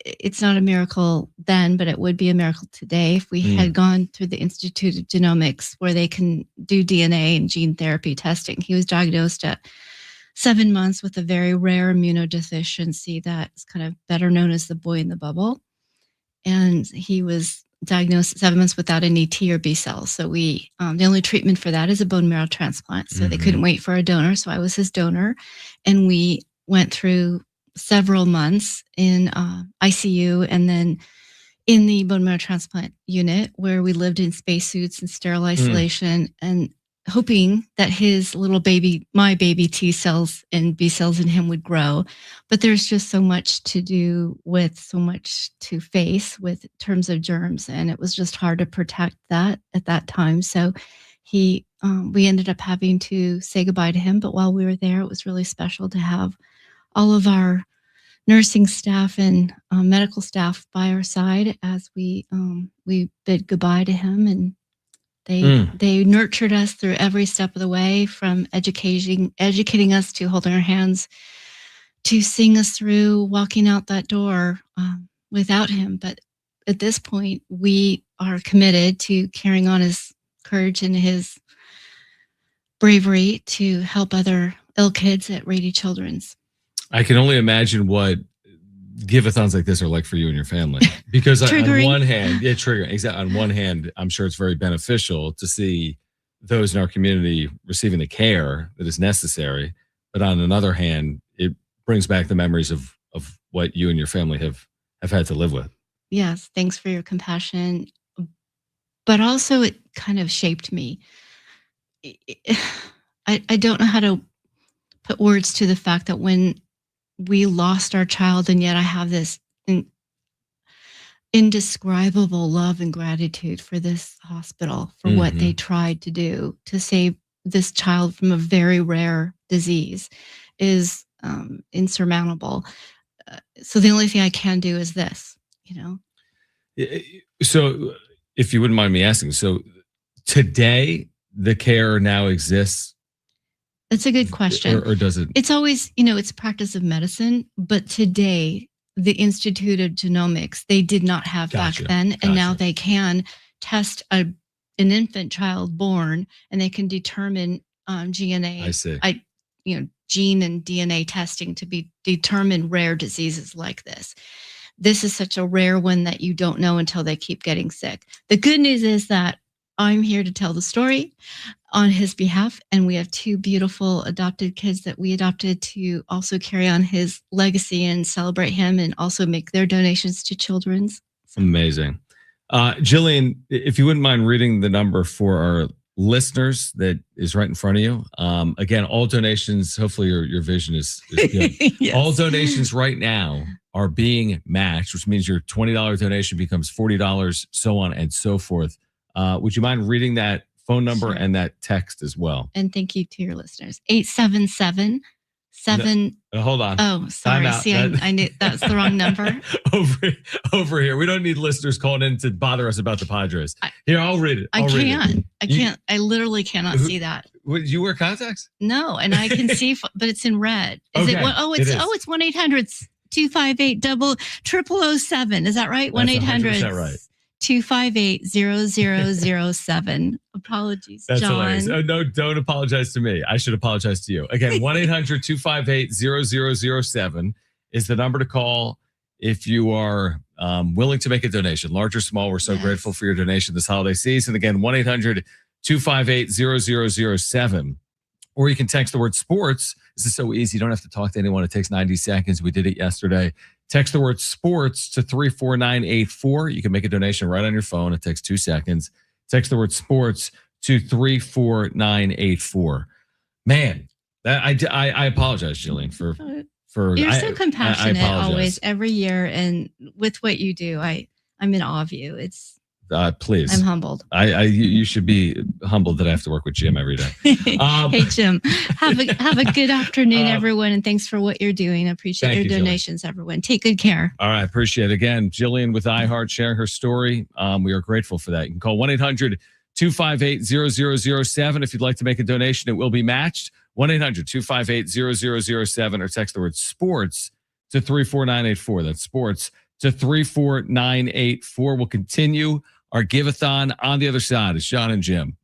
It's not a miracle then, but it would be a miracle today if we had gone through the Institute of Genomics, where they can do DNA and gene therapy testing. He was diagnosed at 7 months with a very rare immunodeficiency that's kind of better known as the boy in the bubble. And he was diagnosed at 7 months without any T or B cells. So the only treatment for that is a bone marrow transplant. So they couldn't wait for a donor. So I was his donor. And we went through several months in ICU and then in the bone marrow transplant unit, where we lived in spacesuits and sterile isolation and hoping that his little baby, my baby T cells and B cells in him would grow. But there's just so much to do with, so much to face with terms of germs. And it was just hard to protect that at that time. So we ended up having to say goodbye to him. But while we were there, it was really special to have all of our nursing staff and medical staff by our side as we bid goodbye to him. And they nurtured us through every step of the way, from educating us to holding our hands, to seeing us through walking out that door without him. But at this point, we are committed to carrying on his courage and his bravery to help other ill kids at Rady Children's. I can only imagine what give-a-thons like this are like for you and your family. Because on one hand, triggering. Exactly. On one hand, I'm sure it's very beneficial to see those in our community receiving the care that is necessary. But on another hand, it brings back the memories of what you and your family have had to live with. yes, thanks for your compassion. But also, it kind of shaped me. I I don't know how to put words to the fact that when we lost our child, and yet I have this indescribable love and gratitude for this hospital for what they tried to do to save this child from a very rare disease is insurmountable. So the only thing I can do is this, you know. So, if you wouldn't mind me asking, so today the care now exists, That's a good question. or does it? It's always, it's practice of medicine, but today the Institute of Genomics, they did not have Gotcha. back then, and now Gotcha. they can test an infant child born, and they can determine GNA. I see. Gene and DNA testing to determine rare diseases like this. This is such a rare one that you don't know until they keep getting sick. The good news is that I'm here to tell the story on his behalf, and we have two beautiful adopted kids that we adopted to also carry on his legacy and celebrate him, and also make their donations to children's. Amazing. Jillian, if you wouldn't mind reading the number for our listeners that is right in front of you. Again, all donations, hopefully your vision is good. Yes. All donations right now are being matched, which means your $20 donation becomes $40, so on and so forth. Would you mind reading that phone number Sure. and that text as well? And thank you to your listeners. 877 Hold on. Oh, sorry. Time out. See, I knew that's the wrong number. over here. We don't need listeners calling in to bother us about the Padres. Here, I'll read it. I can't. I literally cannot see that. Would you wear contacts? No, and I can see, but it's in red. Is Okay, it? Oh, it's it is. it's 1-800-258-0007. Is that right? That's 1-800 100% right. 258-0007. Apologies, That's John. hilarious. Oh, no, don't apologize to me. I should apologize to you. Again, 1-800-258-0007 is the number to call if you are willing to make a donation, large or small. We're so grateful for your donation this holiday season. Again, 1-800-258-0007. Or you can text the word sports. This is so easy. You don't have to talk to anyone. It takes 90 seconds. We did it yesterday. Text the word sports to 34984. You can make a donation right on your phone. It takes 2 seconds. Text the word sports to 34984. Man, I apologize, Jillian, for You're so compassionate apologize. always, every year, and with what you do, I'm in awe of you. Please. I'm humbled. You should be humbled that I have to work with Jim every day. Hey, Jim, have a good afternoon, everyone, and thanks for what you're doing. I appreciate your donations, everyone. Take good care. All right, appreciate it. Again, Jillian with iHeart sharing her story. We are grateful for that. You can call 1-800-258-0007 if you'd like to make a donation. It will be matched. 1-800-258-0007 or text the word sports to 34984. That's sports to 34984. We'll continue our give-a-thon on the other side. It's John and Jim.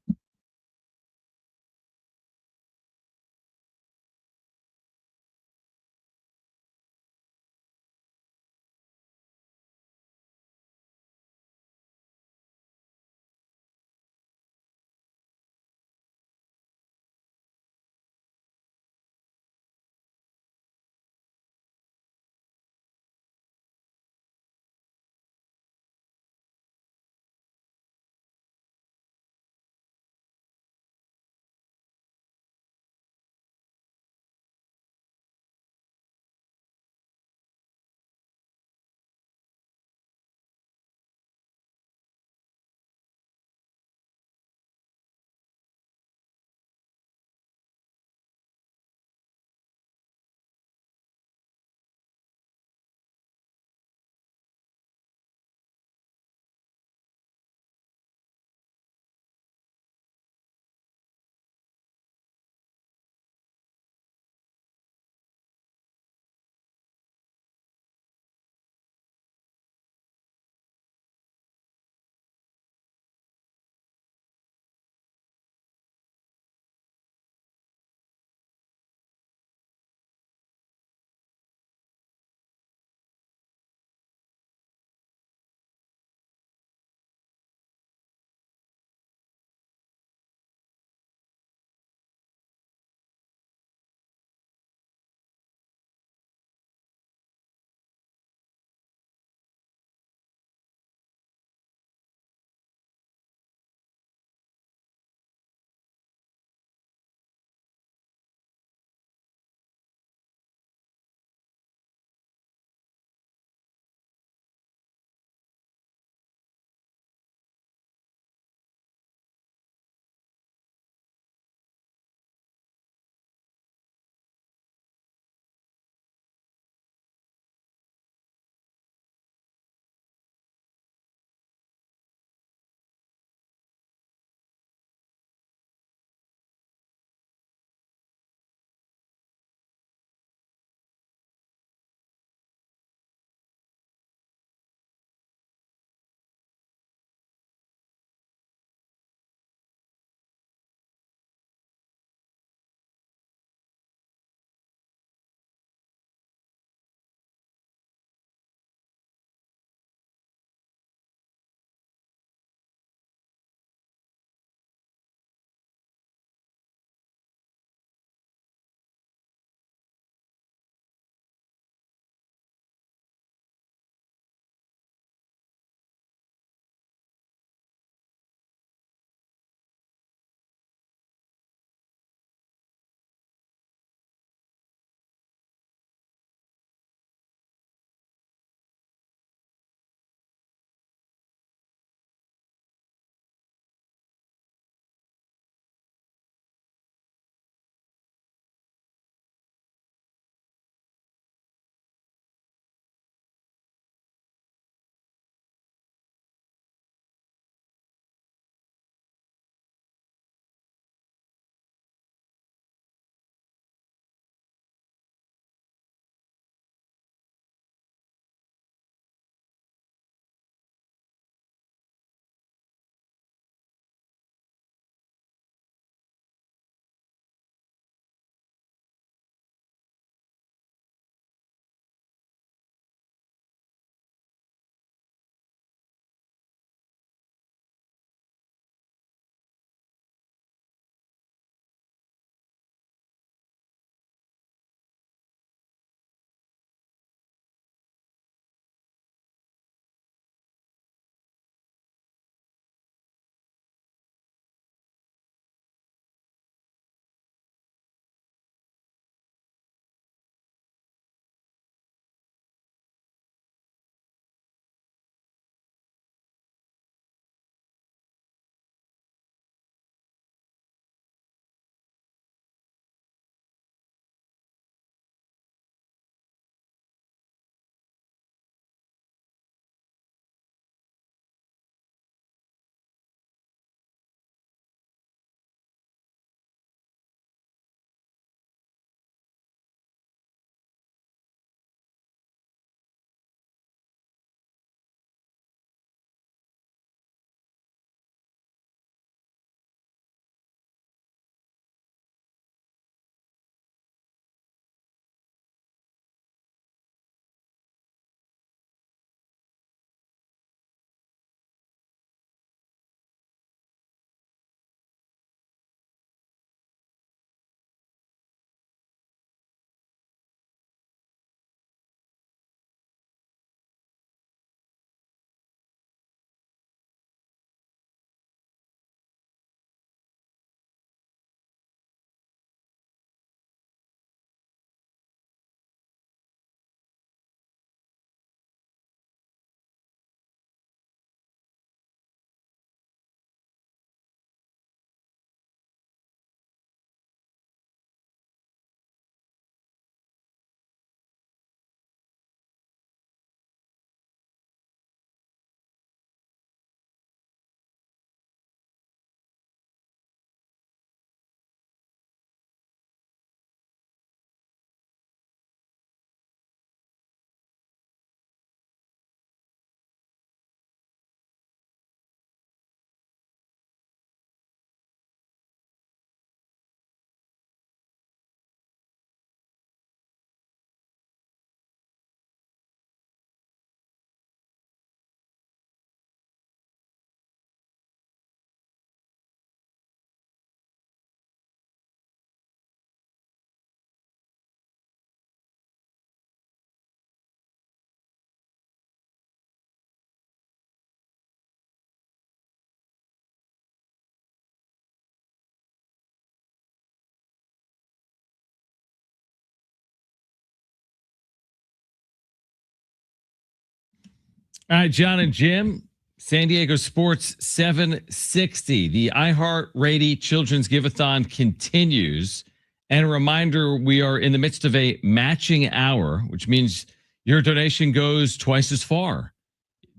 All right, John and Jim, San Diego Sports 760. The iHeart Radio Children's Give-a-thon continues. And a reminder, we are in the midst of a matching hour, which means your donation goes twice as far.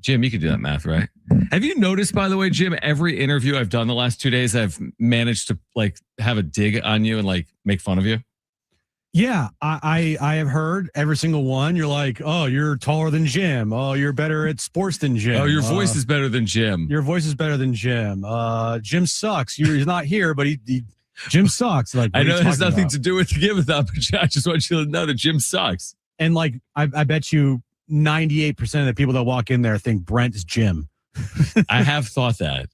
Jim, you can do that math, right? Have you noticed, by the way, Jim, every interview I've done the last 2 days, I've managed to like have a dig on you and like make fun of you? Yeah, I have heard every single one. You're like, oh, you're taller than Jim. Oh, you're better at sports than Jim. Oh, your voice is better than Jim. Your voice is better than Jim. Jim sucks. He's not here, but Jim sucks. Like, I know it has nothing to do with the give-a-thon, but I just want you to know that Jim sucks. And like, I bet you 98% of the people that walk in there think Brent is Jim. I have thought that.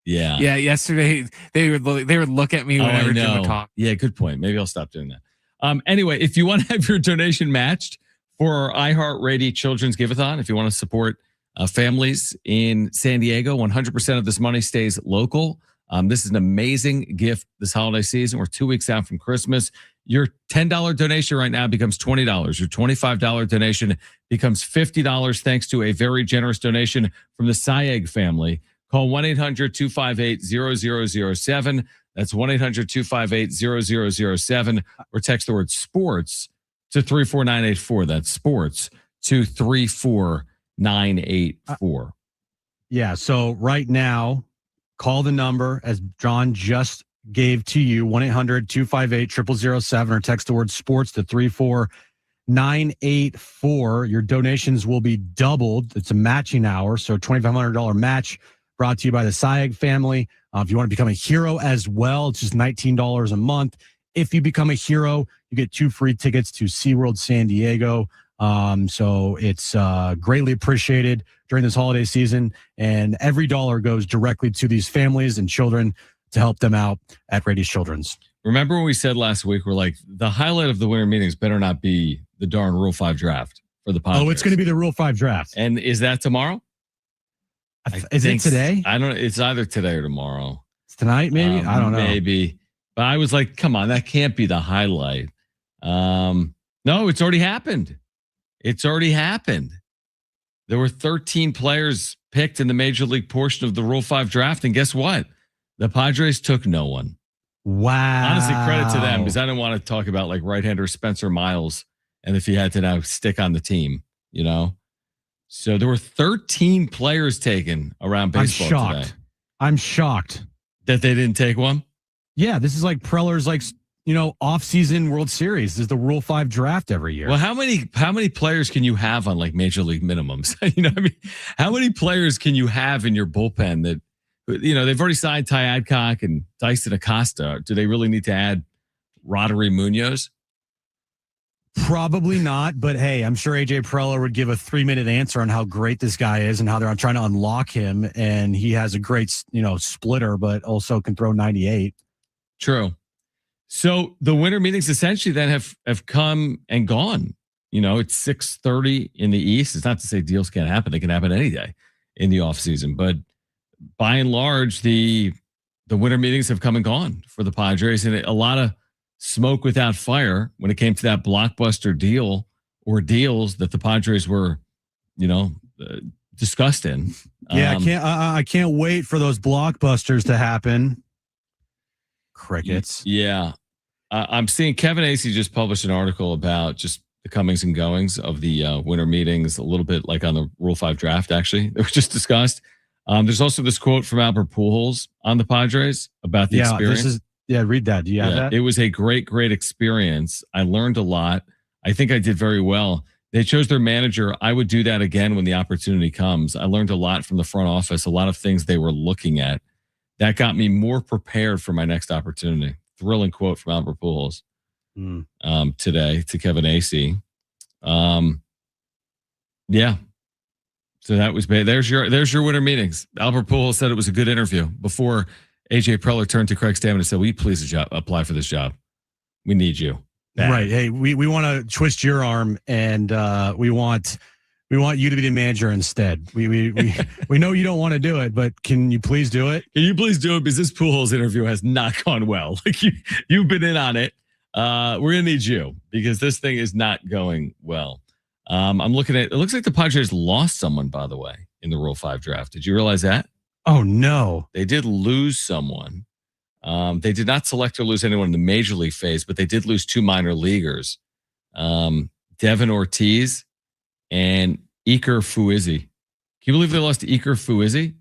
Yeah. Yeah. Yesterday they would look at me whenever Jim would talk. Yeah. Good point. Maybe I'll stop doing that. Anyway, if you want to have your donation matched for our iHeart Radio Children's Give-a-thon, if you want to support families in San Diego, 100% of this money stays local. This is an amazing gift this holiday season. We're 2 weeks out from Christmas. Your $10 donation right now becomes $20. Your $25 donation becomes $50 thanks to a very generous donation from the Sayeg family. Call 1-800-258-0007. That's 1-800-258-0007 or text the word sports to 34984. That's sports to 34984. Yeah. So right now, call the number as John just gave to you, 1-800-258-0007 or text the word sports to 34984. Your donations will be doubled. It's a matching hour. So $2,500 match brought to you by the Sayeg family. If you want to become a hero as well, it's just $19 a month. If you become a hero, you get 2 free tickets to SeaWorld San Diego. So it's greatly appreciated during this holiday season. And every dollar goes directly to these families and children to help them out at Rady's Children's. Remember when we said last week, we're like, the highlight of the winter meetings better not be the darn Rule 5 draft for the Padres. Oh, it's going to be the Rule 5 draft. And is that tomorrow? Is it today? I don't know. It's either today or tomorrow. It's tonight, maybe? I don't know. Maybe. But I was like, come on, that can't be the highlight. No, it's already happened. There were 13 players picked in the major league portion of the Rule 5 draft. And guess what? The Padres took no one. Wow. Honestly, credit to them because I didn't want to talk about like right-hander Spencer Miles and if he had to now stick on the team, you know? So there were 13 players taken around baseball today. I'm shocked. That they didn't take one? Yeah, this is like Preller's off-season World Series. This is the Rule 5 draft every year. Well, how many players can you have on like major league minimums? You know what I mean? How many players can you have in your bullpen that, you know, they've already signed Ty Adcock and Dyson Acosta. Do they really need to add Roddery Munoz? Probably not, but hey, I'm sure AJ Preller would give a 3-minute answer on how great this guy is and how they're trying to unlock him. And he has a great, splitter, but also can throw 98. True. So the winter meetings essentially then have come and gone. You know, it's 6:30 in the East. It's not to say deals can't happen. They can happen any day in the offseason. But by and large, the winter meetings have come and gone for the Padres. And a lot of smoke without fire when it came to that blockbuster deal or deals that the Padres were, discussed in. Yeah, I can't wait for those blockbusters to happen. Crickets. Yeah. I'm seeing Kevin Acey just published an article about just the comings and goings of the winter meetings, a little bit like on the Rule 5 draft, actually, that was just discussed. There's also this quote from Albert Pujols on the Padres about the experience. Read that. Do you have that? It was a great, great experience. I learned a lot. I think I did very well. They chose their manager. I would do that again when the opportunity comes. I learned a lot from the front office, a lot of things they were looking at. That got me more prepared for my next opportunity. Thrilling quote from Albert Pujols today to Kevin Acey. Yeah. So that was there's your winter meetings. Albert Pujols said it was a good interview before AJ Preller turned to Craig Stammen and said, "Will you please apply for this job? We need you." Bad. Right. Hey, we want to twist your arm and we want you to be the manager instead. We know you don't want to do it, but can you please do it? Can you please do it? Because this Pujols interview has not gone well. Like you've been in on it. We're gonna need you because this thing is not going well. I'm looking at it. Looks like the Padres lost someone, by the way, in the Rule 5 draft. Did you realize that? Oh, no. They did lose someone. They did not select or lose anyone in the major league phase, but they did lose 2 minor leaguers, Devin Ortiz and Iker Fuizzi. Can you believe they lost to Iker Fuizzi?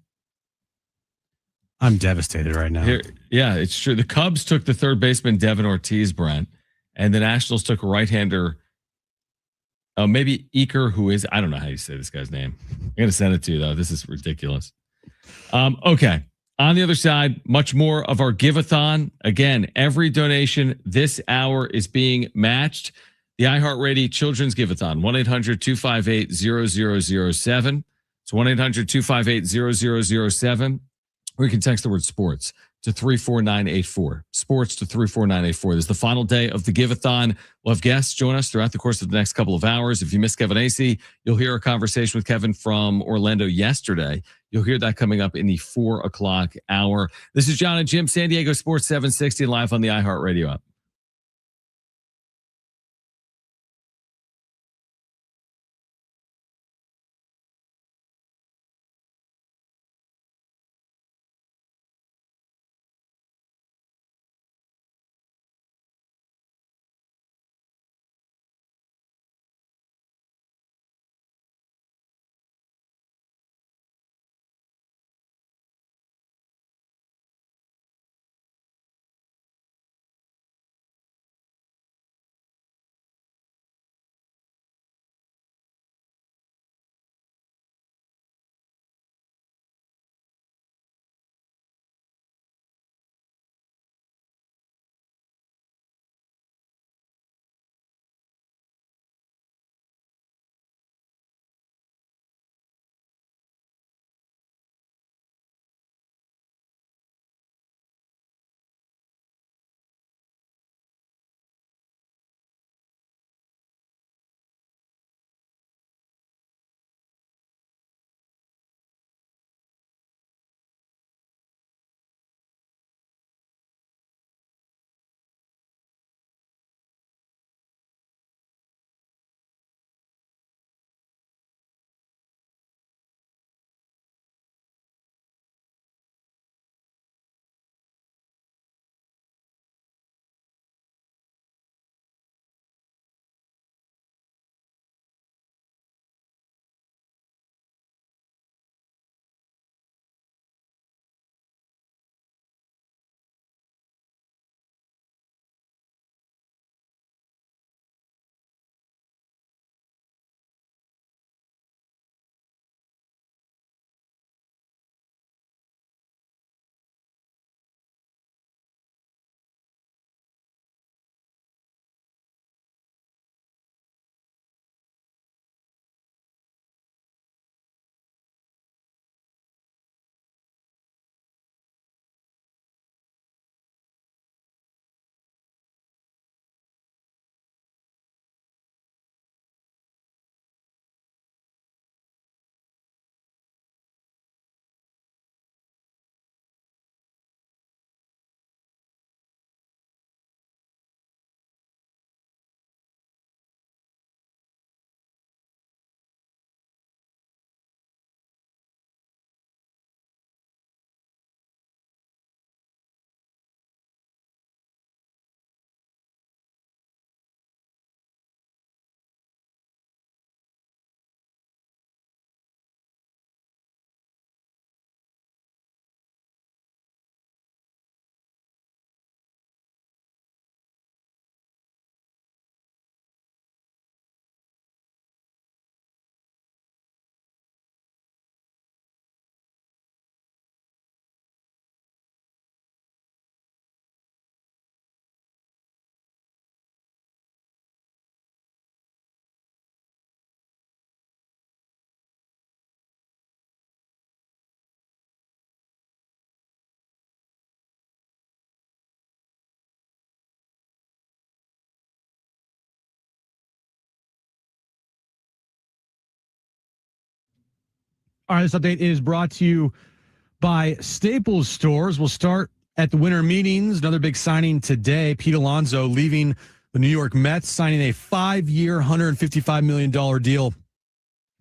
I'm devastated right now. Yeah, it's true. The Cubs took the third baseman, Devin Ortiz, Brent, and the Nationals took a right-hander, maybe Iker, who is, I don't know how you say this guy's name. I'm going to send it to you, though. This is ridiculous. Okay. On the other side, much more of our give-a-thon. Again, every donation this hour is being matched. The iHeartRadio Children's Give-a-thon, 1-800-258-0007. It's 1-800-258-0007. Or you can text the word sports to 34984. Sports to 34984. This is the final day of the Give-a-thon. We'll have guests join us throughout the course of the next couple of hours. If you missed Kevin Acey, you'll hear a conversation with Kevin from Orlando yesterday. You'll hear that coming up in the 4 o'clock hour. This is John and Jim, San Diego Sports 760, live on the iHeartRadio app. All right, this update is brought to you by Staples Stores. We'll start at the winter meetings. Another big signing today. Pete Alonso leaving The New York Mets signing a 5-year, $155 million deal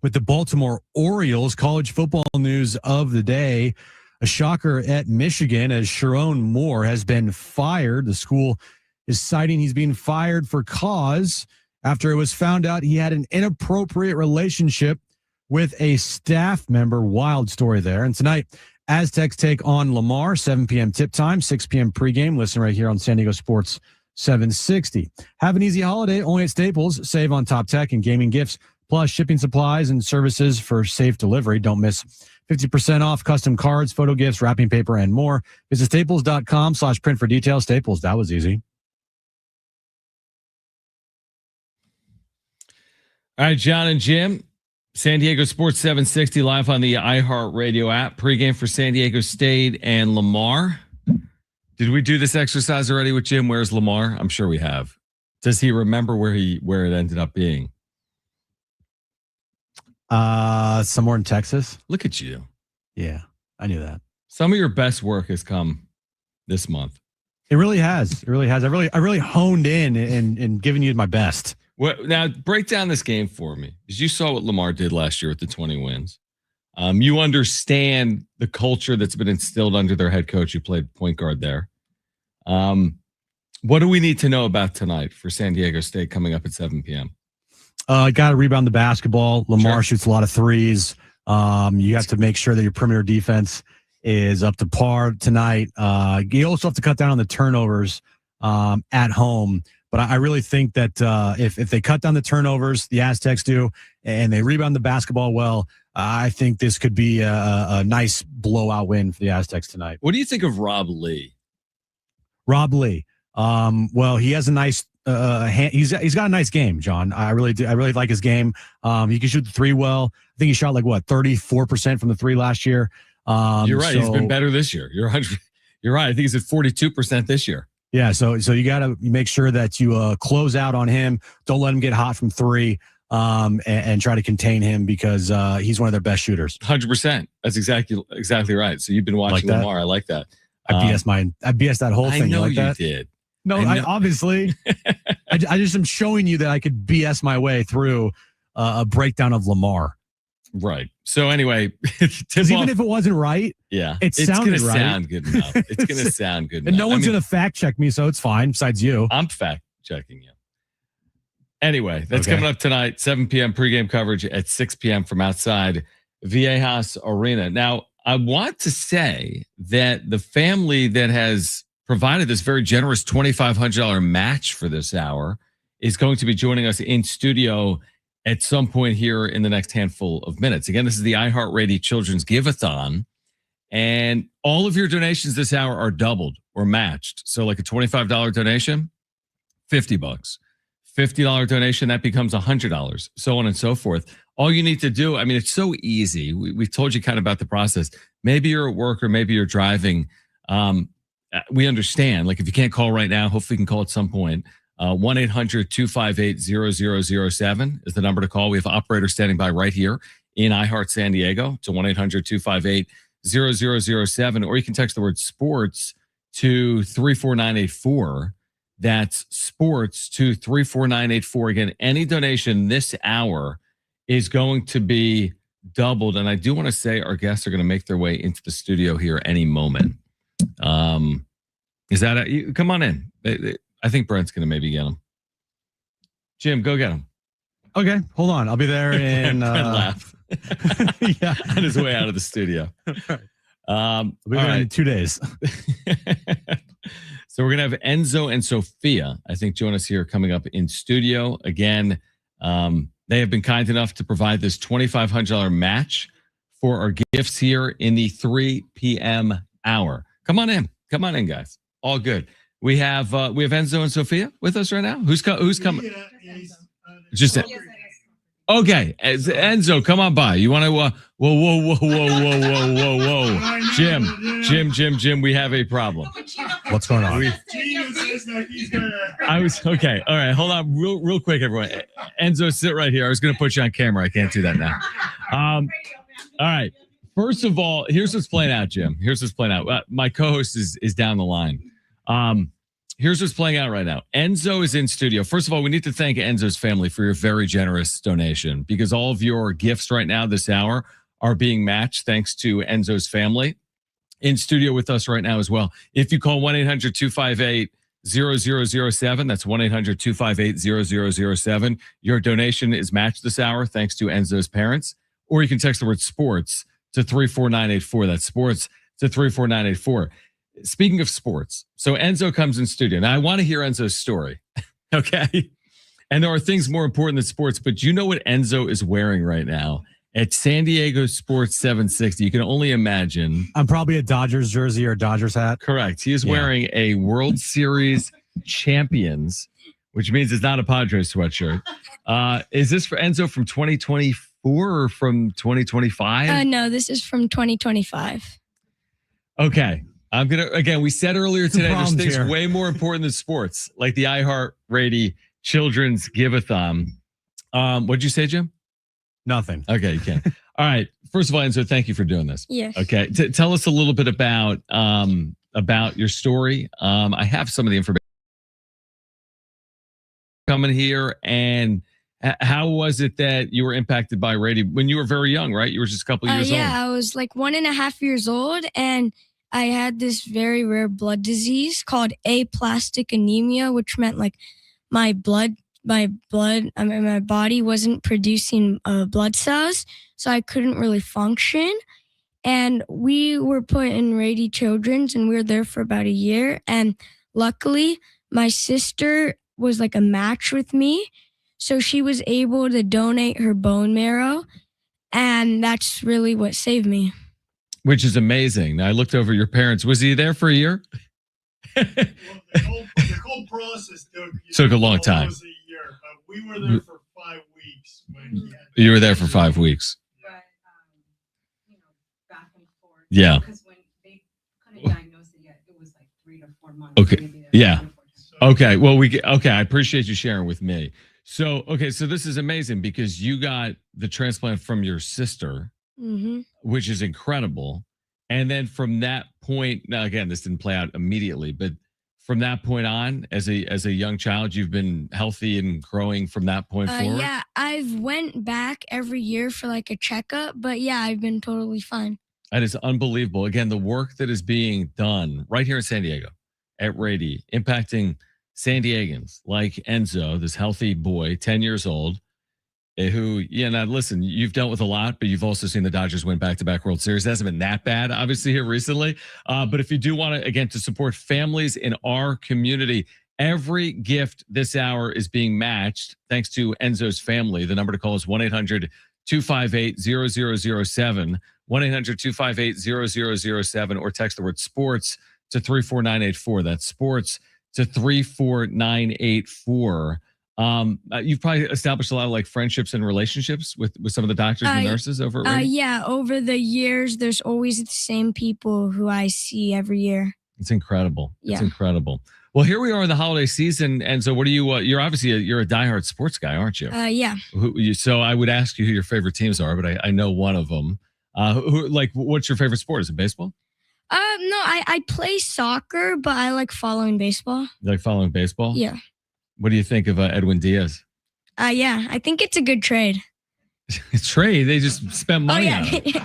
with the Baltimore Orioles. College football news of the day. A shocker at Michigan as Sharon Moore has been fired. The school is citing he's being fired for cause after it was found out he had an inappropriate relationship with a staff member. Wild story there. And tonight, Aztecs take on Lamar, 7 p.m. tip time, 6 p.m. pregame. Listen right here on San Diego Sports 760. Have an easy holiday only at Staples. Save on top tech and gaming gifts, plus shipping supplies and services for safe delivery. Don't miss 50% off custom cards, photo gifts, wrapping paper, and more. Visit staples.com/print for details. Staples, that was easy. All right, John and Jim, San Diego Sports 760 live on the iHeartRadio app. Pregame for San Diego State and Lamar. Did we do this exercise already with Jim? Where's Lamar? I'm sure we have. Does he remember where it ended up being? Somewhere in Texas. Look at you. Yeah, I knew that. Some of your best work has come this month. It really has. It really has. I really honed in and given you my best. Well, now break down this game for me, because you saw what Lamar did last year with the 20 wins. You understand the culture that's been instilled under their head coach who played point guard there. What do we need to know about tonight for San Diego State coming up at 7 p.m.? Got to rebound the basketball. Lamar shoots a lot of threes. You have to make sure that your perimeter defense is up to par tonight. You also have to cut down on the turnovers at home. But I really think that if they cut down the turnovers, the Aztecs do, and they rebound the basketball well, I think this could be a nice blowout win for the Aztecs tonight. What do you think of Rob Lee? Rob Lee. Well, he has a nice he's got a nice game, John. I really do. I really like his game. He can shoot the three well. I think he shot 34% from the three last year. You're right. He's been better this year. You're right. I think he's at 42% this year. Yeah. So you got to make sure that you close out on him. Don't let him get hot from three. And try to contain him because he's one of their best shooters. 100%. That's exactly right. So you've been watching Lamar. I like that. I BS that whole thing. I know you did. No, I obviously. I just am showing you that I could BS my way through a breakdown of Lamar. Right. So anyway, even if it wasn't right, it's going to right. sound good enough. It's going to sound good enough. And no one's going to fact check me, so it's fine. Besides you, I'm fact checking you. Anyway, that's coming up tonight, 7 p.m. pregame coverage at 6 p.m. from outside Viejas Arena. Now, I want to that the family that has provided this very generous $2,500 match for this hour is going to be joining us in studio at some point here in the next handful of minutes. Again, this is the iHeartRadio Children's Give-a-thon, and all of your donations this hour are doubled or matched. So like a $25 donation, $50. $50 donation, that becomes $100, so on and so forth. All you need to do, it's so easy. We've told you kind of about the process. Maybe you're at work or maybe you're driving. We understand. Like if you can't call right now, hopefully you can call at some point. 1-800-258-0007 is the number to call. We have operators standing by right here in iHeart San Diego to 1-800-258-0007, or you can text the word sports to 34984. That's sports to 34984. Again, any donation this hour is going to be doubled. And I do want to say our guests are going to make their way into the studio here any moment. Is that come on in. I think Brent's going to maybe get them. Jim, go get them. Okay, hold on. I'll be there in... Brent laughed. Yeah. On his way out of the studio. I'll be there in 2 days. So we're going to have Enzo and Sophia, I think, join us here coming up in studio. Again, they have been kind enough to provide this $2,500 match for our gifts here in the 3 p.m. hour. Come on in, guys. All good. We have Enzo and Sophia with us right now. Who's coming? Just okay, Enzo, come on by. You want to? Whoa! Jim, we have a problem. What's going on? I was okay. All right, hold on, real quick, everyone. Enzo, sit right here. I was going to put you on camera. I can't do that now. All right. First of all, here's what's playing out, Jim. Here's what's playing out. My co-host is down the line. here's what's playing out right now. Enzo is in studio. First of all, we need to thank Enzo's family for your very generous donation because all of your gifts right now this hour are being matched thanks to Enzo's family in studio with us right now as well. If you call 1-800-258-0007, that's 1-800-258-0007, your donation is matched this hour thanks to Enzo's parents. Or you can text the word sports to 34984. That's sports to 34984. Speaking of sports, so Enzo comes in studio. Now, I want to hear Enzo's story, okay? And there are things more important than sports, but you know what Enzo is wearing right now at San Diego Sports 760? You can only imagine. I'm probably a Dodgers jersey or a Dodgers hat. Correct. He is wearing a World Series champions, which means it's not a Padres sweatshirt. Is this for Enzo from 2024 or from 2025? No, this is from 2025. Okay. I'm going to, again, we said earlier today, there's things here. way more important than sports, like the iHeartRadio Children's Give-a-thon. What'd you say, Jim? Nothing. Okay, you can. All right. First of all, Enzo, thank you for doing this. Yes. Okay. Tell us a little bit about your story. I have some of the information coming here. And how was it that you were impacted by radio when you were very young, right? You were just a couple years old. Yeah, I was like 1.5 years old, and I had this very rare blood disease called aplastic anemia, which meant like my body wasn't producing blood cells, so I couldn't really function. And we were put in Rady Children's, and we were there for about a year. And luckily, my sister was like a match with me, so she was able to donate her bone marrow, and that's really what saved me. Which is amazing. Now, I looked over your parents. Was he there for a year? Well, the whole process took a long time. Was a year. We were there for 5 weeks. You were there for 5 weeks. But, back and forth. Yeah. Because when they couldn't diagnose it yet, it was like 3 to 4 months. Okay. Yeah. Okay. Well, I appreciate you sharing with me. So this is amazing because you got the transplant from your sister, which is incredible. And then from that point, now again, this didn't play out immediately, but from that point on, as a young child, you've been healthy and growing from that point forward? Yeah, I've went back every year for like a checkup, but yeah, I've been totally fine. That is unbelievable. Again, the work that is being done right here in San Diego at Rady, impacting San Diegans like Enzo, this healthy boy, 10 years old, who, now listen, you've dealt with a lot, but you've also seen the Dodgers win back-to-back World Series. It hasn't been that bad, obviously, here recently. But if you do want to, again, to support families in our community, every gift this hour is being matched thanks to Enzo's family. The number to call is 1-800-258-0007, 1-800-258-0007, or text the word sports to 34984. That's sports to 34984. You've probably established a lot of like friendships and relationships with some of the doctors and nurses over at Rady? Yeah, over the years, there's always the same people who I see every year. It's incredible. Yeah. It's incredible. Well, here we are in the holiday season, and so what do you? You're obviously you're a diehard sports guy, aren't you? Yeah. So I would ask you who your favorite teams are, but I know one of them. What's your favorite sport? Is it baseball? No, I play soccer, but I like following baseball. You like following baseball? Yeah. What do you think of Edwin Diaz? Yeah, I think it's a good trade. Trade? They just spent money on it.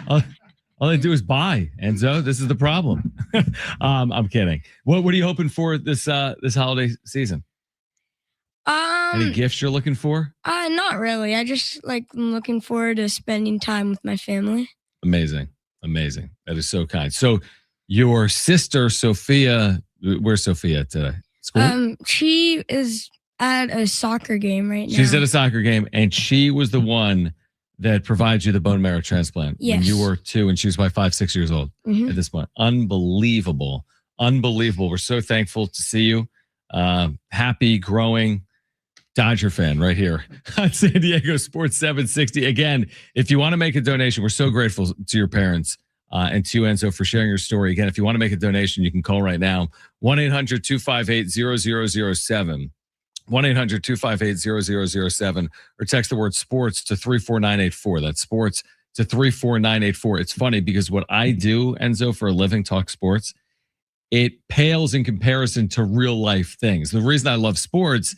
All they do is buy, Enzo. This is the problem. I'm kidding. What are you hoping for this holiday season? Any gifts you're looking for? Not really. I just I'm looking forward to spending time with my family. Amazing. That is so kind. So your sister Sophia, where's Sophia today? School? She is at a soccer game right now. She's at a soccer game, and she was the one that provides you the bone marrow transplant when you were 2, and she was by 5-6 years old at this point. Unbelievable. We're so thankful to see you. Happy, growing Dodger fan right here on San Diego Sports 760. Again, if you want to make a donation, we're so grateful to your parents and to Enzo for sharing your story. Again, if you want to make a donation, you can call right now, 1-800-258-0007. 1-800-258-0007, or text the word sports to 34984. That's sports to 34984. It's funny because what I do, Enzo, for a living, talk sports, it pales in comparison to real life things. The reason I love sports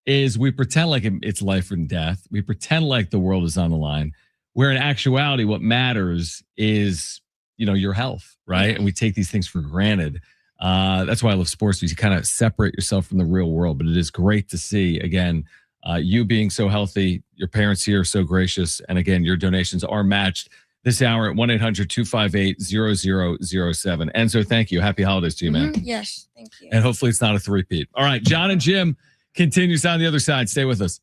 is we pretend like it's life and death. We pretend like the world is on the line, where in actuality, what matters is, your health, right? And we take these things for granted. That's why I love sports, because you kind of separate yourself from the real world. But it is great to see, again, you being so healthy, your parents here are so gracious. And again, your donations are matched this hour at 1-800-258-0007. Enzo, thank you. Happy holidays to you, man. Yes, thank you. And hopefully it's not a three-peat. All right, John and Jim continues on the other side. Stay with us.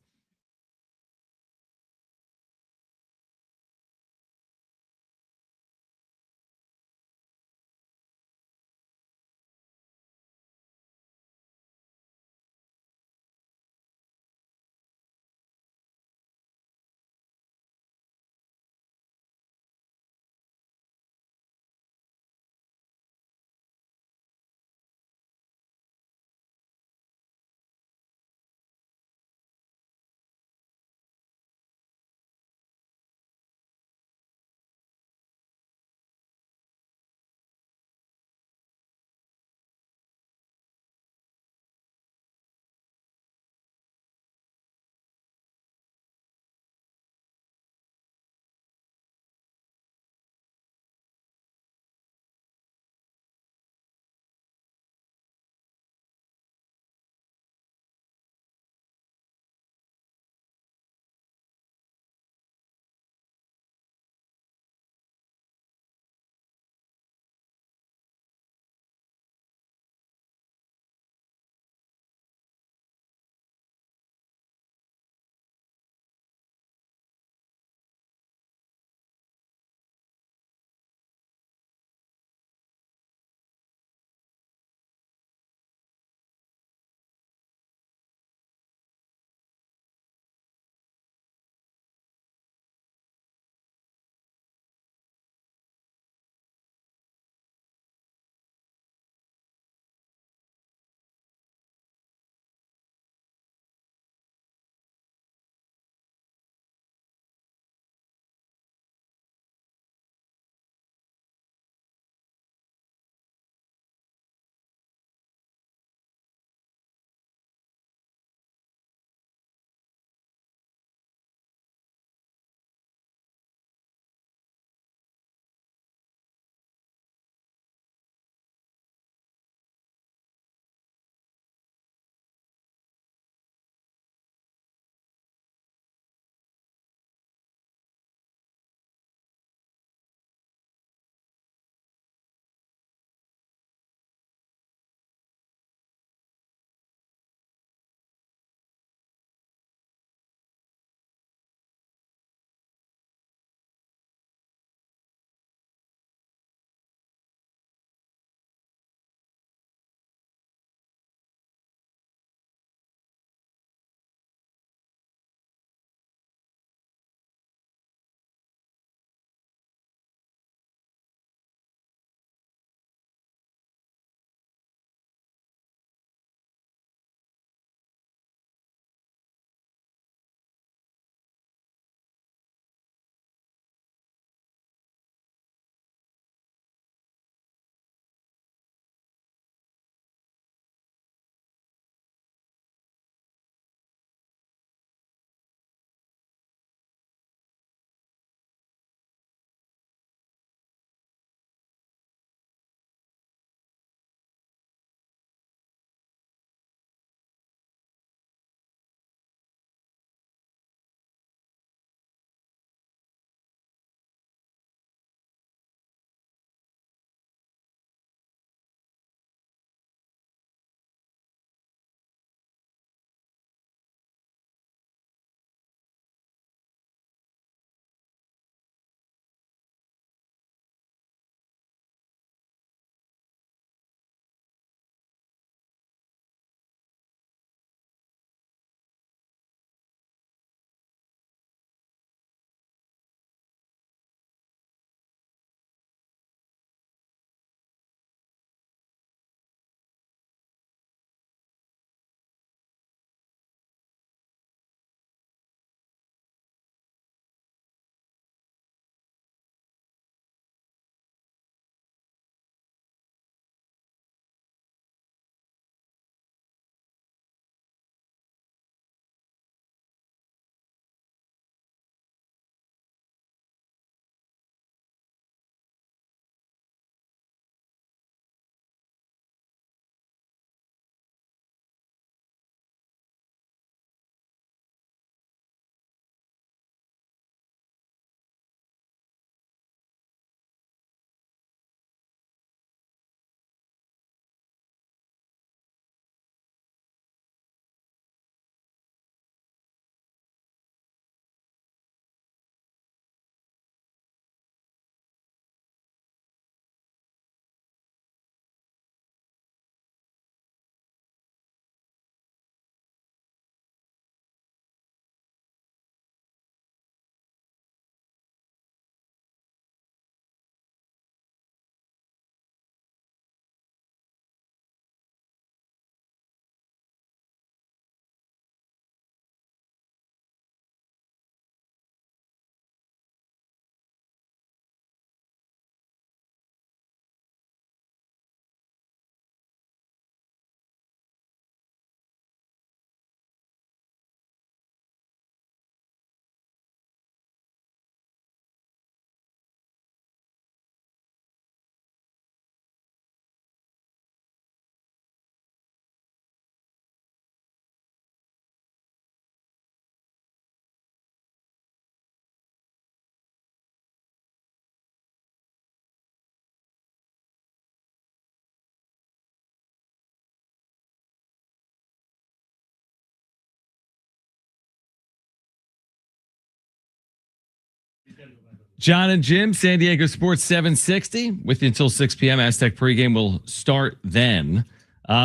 John and Jim, San Diego Sports 760, with you until 6 p.m. Aztec pregame will start then.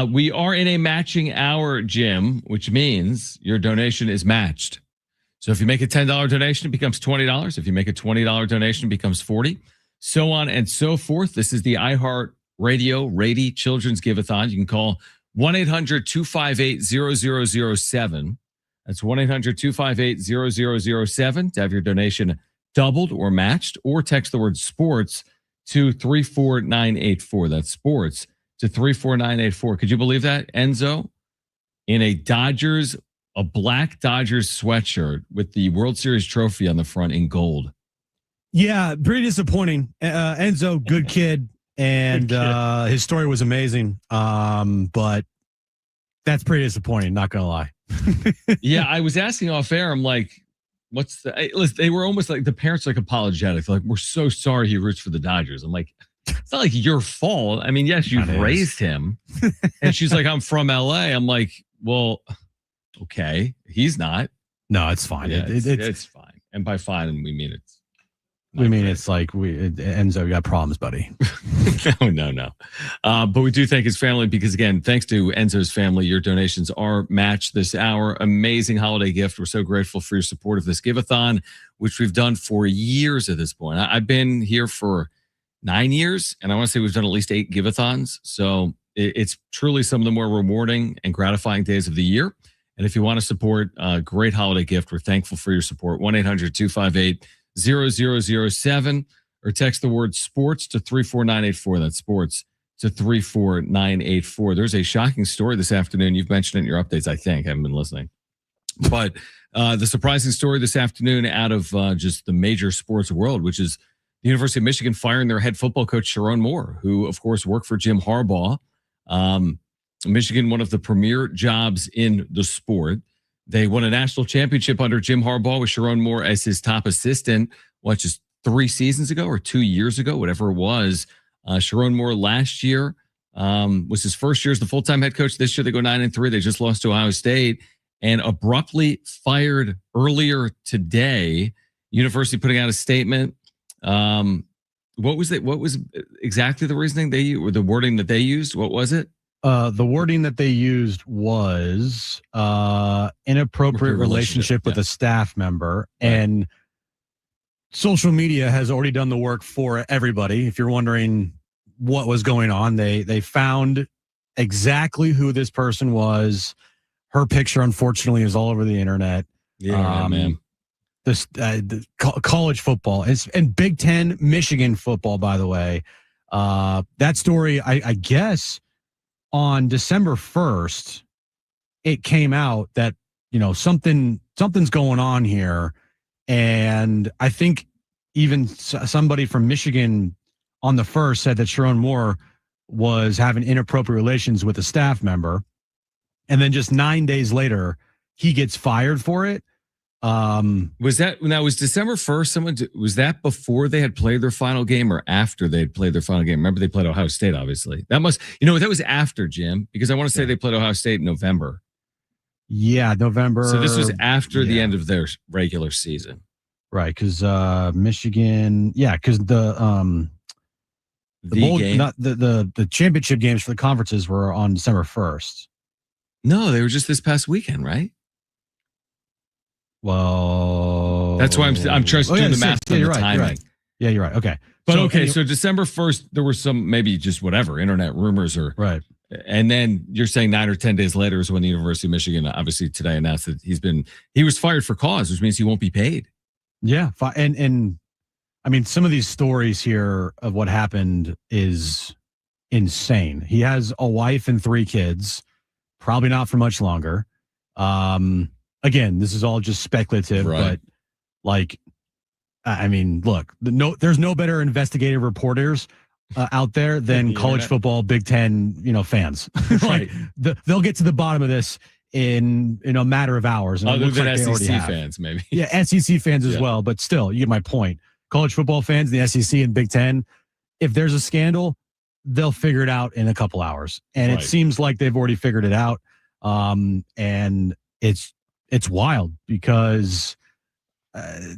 We are in a matching hour, Jim, which means your donation is matched. So if you make a $10 donation, it becomes $20. If you make a $20 donation, it becomes $40. So on and so forth. This is the iHeart Radio Rady Children's Give-A-Thon. You can call 1-800-258-0007. That's 1-800-258-0007 to have your donation doubled or matched, or text the word sports to 34984. That's sports to 34984. Could you believe that, Enzo? In a black Dodgers sweatshirt with the World Series trophy on the front in gold. Yeah, pretty disappointing. Enzo, good kid, and his story was amazing. But that's pretty disappointing, not gonna lie. Yeah, I was asking off air, I'm like, they were almost like, the parents like apologetic. Like, we're so sorry he roots for the Dodgers. I'm like, it's not like your fault. I mean, yes, you've raised him. And she's like, I'm from LA. I'm like, well, okay. He's not. No, it's fine. Yeah, it's fine. And by fine, we mean it's. It's like Enzo, you got problems, buddy. No. But we do thank his family because, again, thanks to Enzo's family, your donations are matched this hour. Amazing holiday gift. We're so grateful for your support of this give-a-thon, which we've done for years at this point. I've been here for 9 years, and I want to say we've done at least 8 give-a-thons. So it's truly some of the more rewarding and gratifying days of the year. And if you want to support a great holiday gift, we're thankful for your support. 1-800-258-0007 or text the word sports to 34984. That's sports to 34984. There's a shocking story this afternoon. You've mentioned it in your updates, I think. I haven't been listening. But the surprising story this afternoon out of just the major sports world, which is the University of Michigan firing their head football coach, Sharon Moore, who, of course, worked for Jim Harbaugh. Michigan, one of the premier jobs in the sport. They won a national championship under Jim Harbaugh with Sharon Moore as his top assistant, just 3 seasons ago or 2 years ago, whatever it was. Sharon Moore last year was his first year as the full-time head coach. This year they go 9-3. They just lost to Ohio State and abruptly fired earlier today. University putting out a statement. What was it? What was exactly the reasoning or the wording that they used? What was it? The wording that they used was inappropriate relationship with a staff member. Right. And social media has already done the work for everybody. If you're wondering what was going on, they found exactly who this person was. Her picture, unfortunately, is all over the internet. Yeah, man. This college football and Big Ten Michigan football, by the way. That story, I guess, on December 1st, it came out that, something's going on here. And I think even somebody from Michigan on the 1st said that Sharon Moore was having inappropriate relations with a staff member. And then just 9 days later, he gets fired for it. Was December 1st? Was that before they had played their final game or after they had played their final game? Remember, they played Ohio State, obviously. That was after, Jim, because I want to say they played Ohio State in November. Yeah, November. So this was after the end of their regular season. Right, because Michigan, because the championship games for the conferences were on December 1st. No, they were just this past weekend, right? Well, that's why I'm just doing the math on the timing. You're right. Yeah, you're right. Okay. But so December 1st, there were some maybe just whatever, internet rumors or right. And then you're saying 9 or 10 days later is when the University of Michigan obviously today announced that he was fired for cause, which means he won't be paid. Yeah. And I mean, some of these stories here of what happened is insane. He has a wife and 3 kids, probably not for much longer. Again, this is all just speculative, right. But look, there's no better investigative reporters out there than college football, Big Ten, fans. Right. They'll get to the bottom of this in a matter of hours. And other than SEC fans, maybe. Yeah, SEC fans as well. But still, you get my point. College football fans, the SEC and Big Ten, if there's a scandal, they'll figure it out in a couple hours. And It seems like they've already figured it out. And it's wild because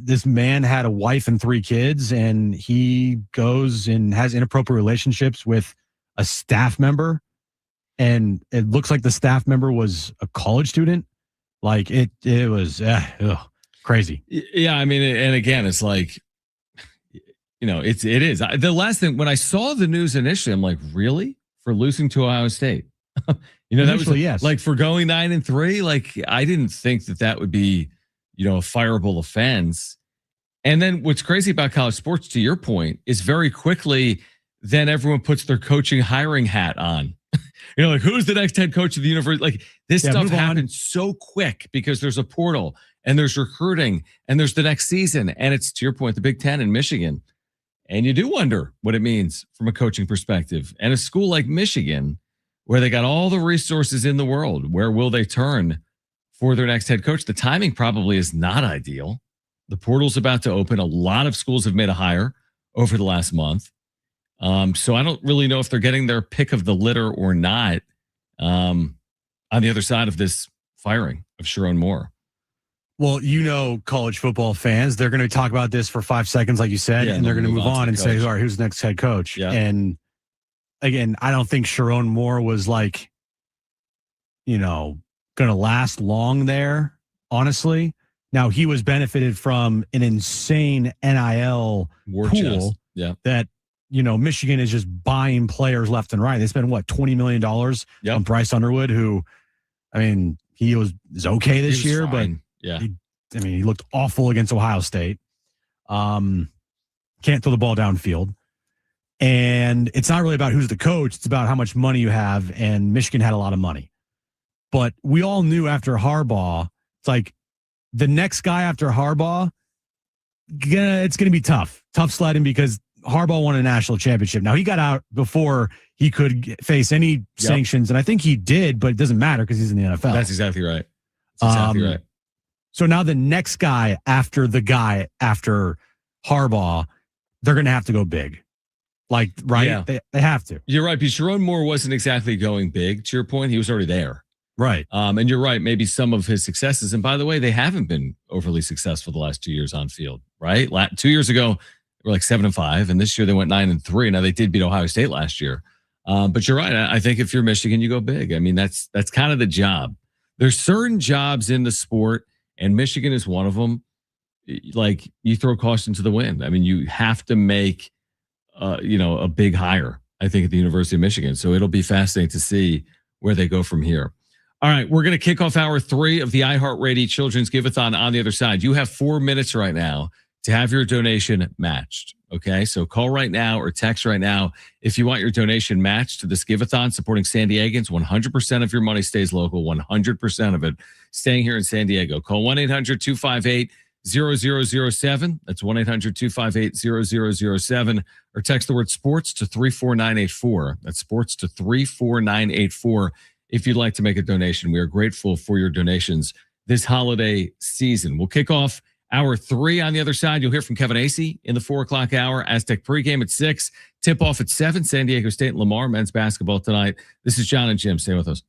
this man had a wife and 3 kids, and he goes and has inappropriate relationships with a staff member, and it looks like the staff member was a college student. Like it was crazy. Yeah, I mean, and again, it's like, it is. The last thing, when I saw the news initially, I'm like, really? For losing to Ohio State? That was yes. like for going 9-3. Like, I didn't think that would be, a fireable offense. And then what's crazy about college sports, to your point, is very quickly, then everyone puts their coaching hiring hat on. Like, who's the next head coach of the university? Like, this stuff happens so quick because there's a portal and there's recruiting and there's the next season. And it's, to your point, the Big Ten in Michigan. And you do wonder what it means from a coaching perspective. And a school like Michigan, where they got all the resources in the world, where will they turn for their next head coach? The timing probably is not ideal. The portal's about to open. A lot of schools have made a hire over the last month. So I don't really know if they're getting their pick of the litter or not on the other side of this firing of Sharon Moore. Well, college football fans, they're going to talk about this for 5 seconds, like you said, and they're going to move on and say, all right, who's the next head coach? Yeah. And again, I don't think Sharon Moore was like, going to last long there, honestly. Now, he was benefited from an insane NIL War pool chest. Yeah. that, Michigan is just buying players left and right. They spent, $20 million on Bryce Underwood, who, I mean, he was okay this year, fine. But he looked awful against Ohio State. Can't throw the ball downfield. And it's not really about who's the coach. It's about how much money you have. And Michigan had a lot of money. But we all knew after Harbaugh, it's like the next guy after Harbaugh, it's going to be tough sledding because Harbaugh won a national championship. Now, he got out before he could face any sanctions. And I think he did, but it doesn't matter because he's in the NFL. That's exactly right. Right. So now the next guy after Harbaugh, they're going to have to go big. Like, right? Yeah. They have to. You're right. Because Sharon Moore wasn't exactly going big. To your point, he was already there. Right. And you're right. Maybe some of his successes. And by the way, they haven't been overly successful the last 2 years on field, right? 2 years ago, they were like 7-5. And this year they went 9-3. Now they did beat Ohio State last year. But you're right. I think if you're Michigan, you go big. I mean, that's kind of the job. There's certain jobs in the sport, and Michigan is one of them. Like, you throw caution to the wind. I mean, you have to make, a big hire, I think, at the University of Michigan. So it'll be fascinating to see where they go from here. All right, we're going to kick off hour 3 of the iHeartRadio Children's Give-A-thon on the other side. You have 4 minutes right now to have your donation matched. Okay, so call right now or text right now if you want your donation matched to this Give-A-thon supporting San Diegans. 100% of your money stays local, 100% of it staying here in San Diego. Call 1-800-258-0007. That's 1-800-258-0007. Or text the word sports to 34984. That's sports to 34984. If you'd like to make a donation, we are grateful for your donations this holiday season. We'll kick off hour 3 on the other side. You'll hear from Kevin Acee in the 4 o'clock hour. Aztec pregame at 6. Tip off at 7. San Diego State and Lamar men's basketball tonight. This is John and Jim. Stay with us.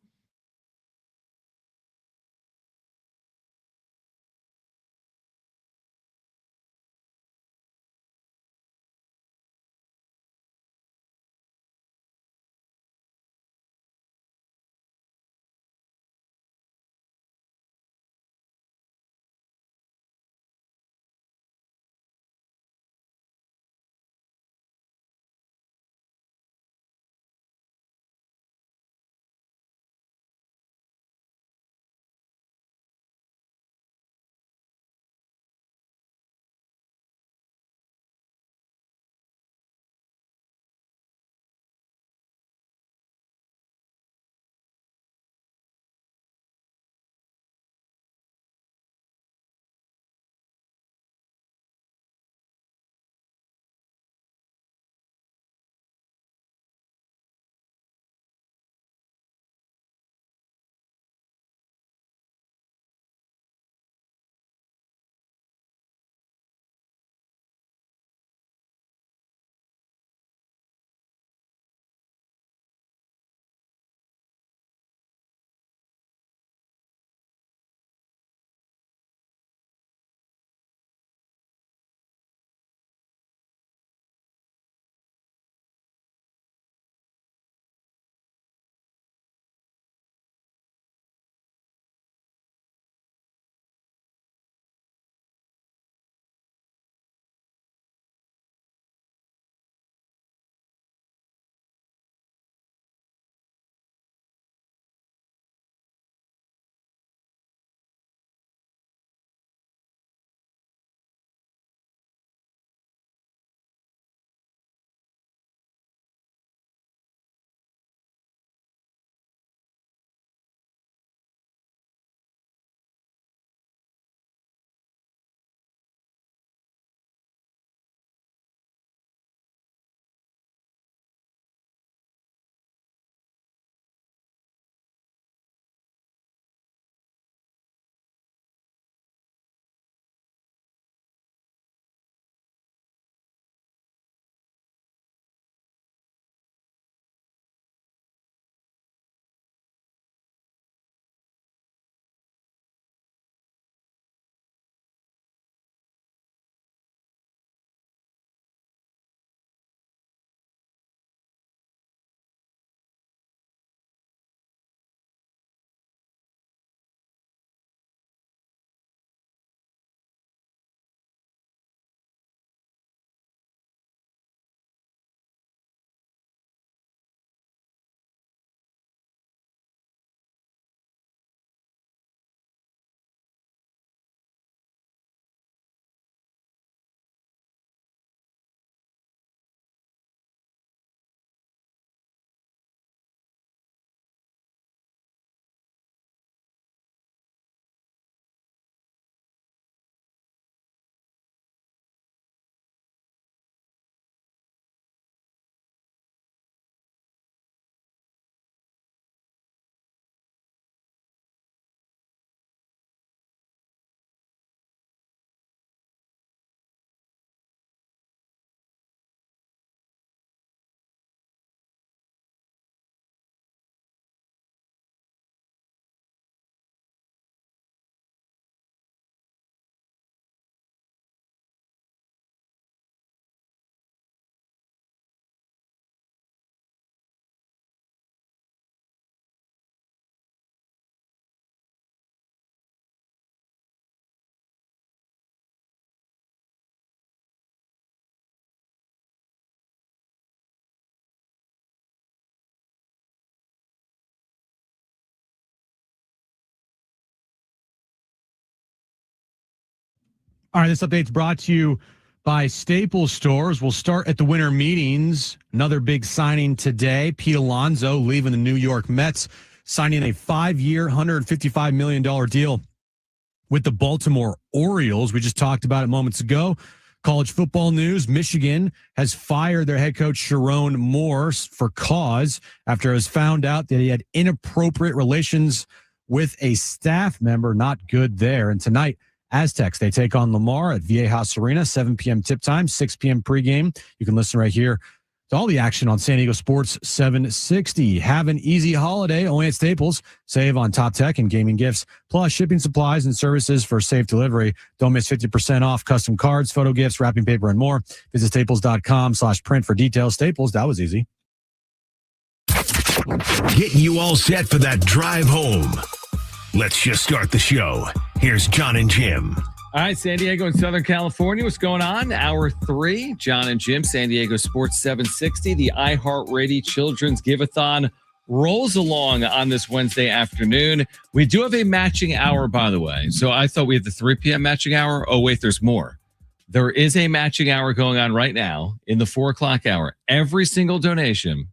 All right, this update's brought to you by Staples Stores. We'll start at the winter meetings. Another big signing today. Pete Alonso leaving the New York Mets, signing a 5-year, $155 million deal with the Baltimore Orioles. We just talked about it moments ago. College football news. Michigan has fired their head coach, Sharon Moore, for cause after it was found out that he had inappropriate relations with a staff member. Not good there. And tonight, Aztecs, they take on Lamar at Viejas Arena, 7 p.m. tip time, 6 p.m. pregame. You can listen right here to all the action on San Diego Sports 760. Have an easy holiday only at Staples. Save on top tech and gaming gifts, plus shipping supplies and services for safe delivery. Don't miss 50% off custom cards, photo gifts, wrapping paper, and more. Visit staples.com/print for details. Staples, that was easy. Getting you all set for that drive home. Let's just start the show. Here's John and Jim. All right, San Diego and Southern California, what's going on? Hour 3, John and Jim, San Diego Sports 760. The iHeartRadio Children's Give-A-Thon rolls along on this Wednesday afternoon. We do have a matching hour, by the way. So I thought we had the 3 p.m. matching hour. Oh, wait, there's more. There is a matching hour going on right now in the 4 o'clock hour. Every single donation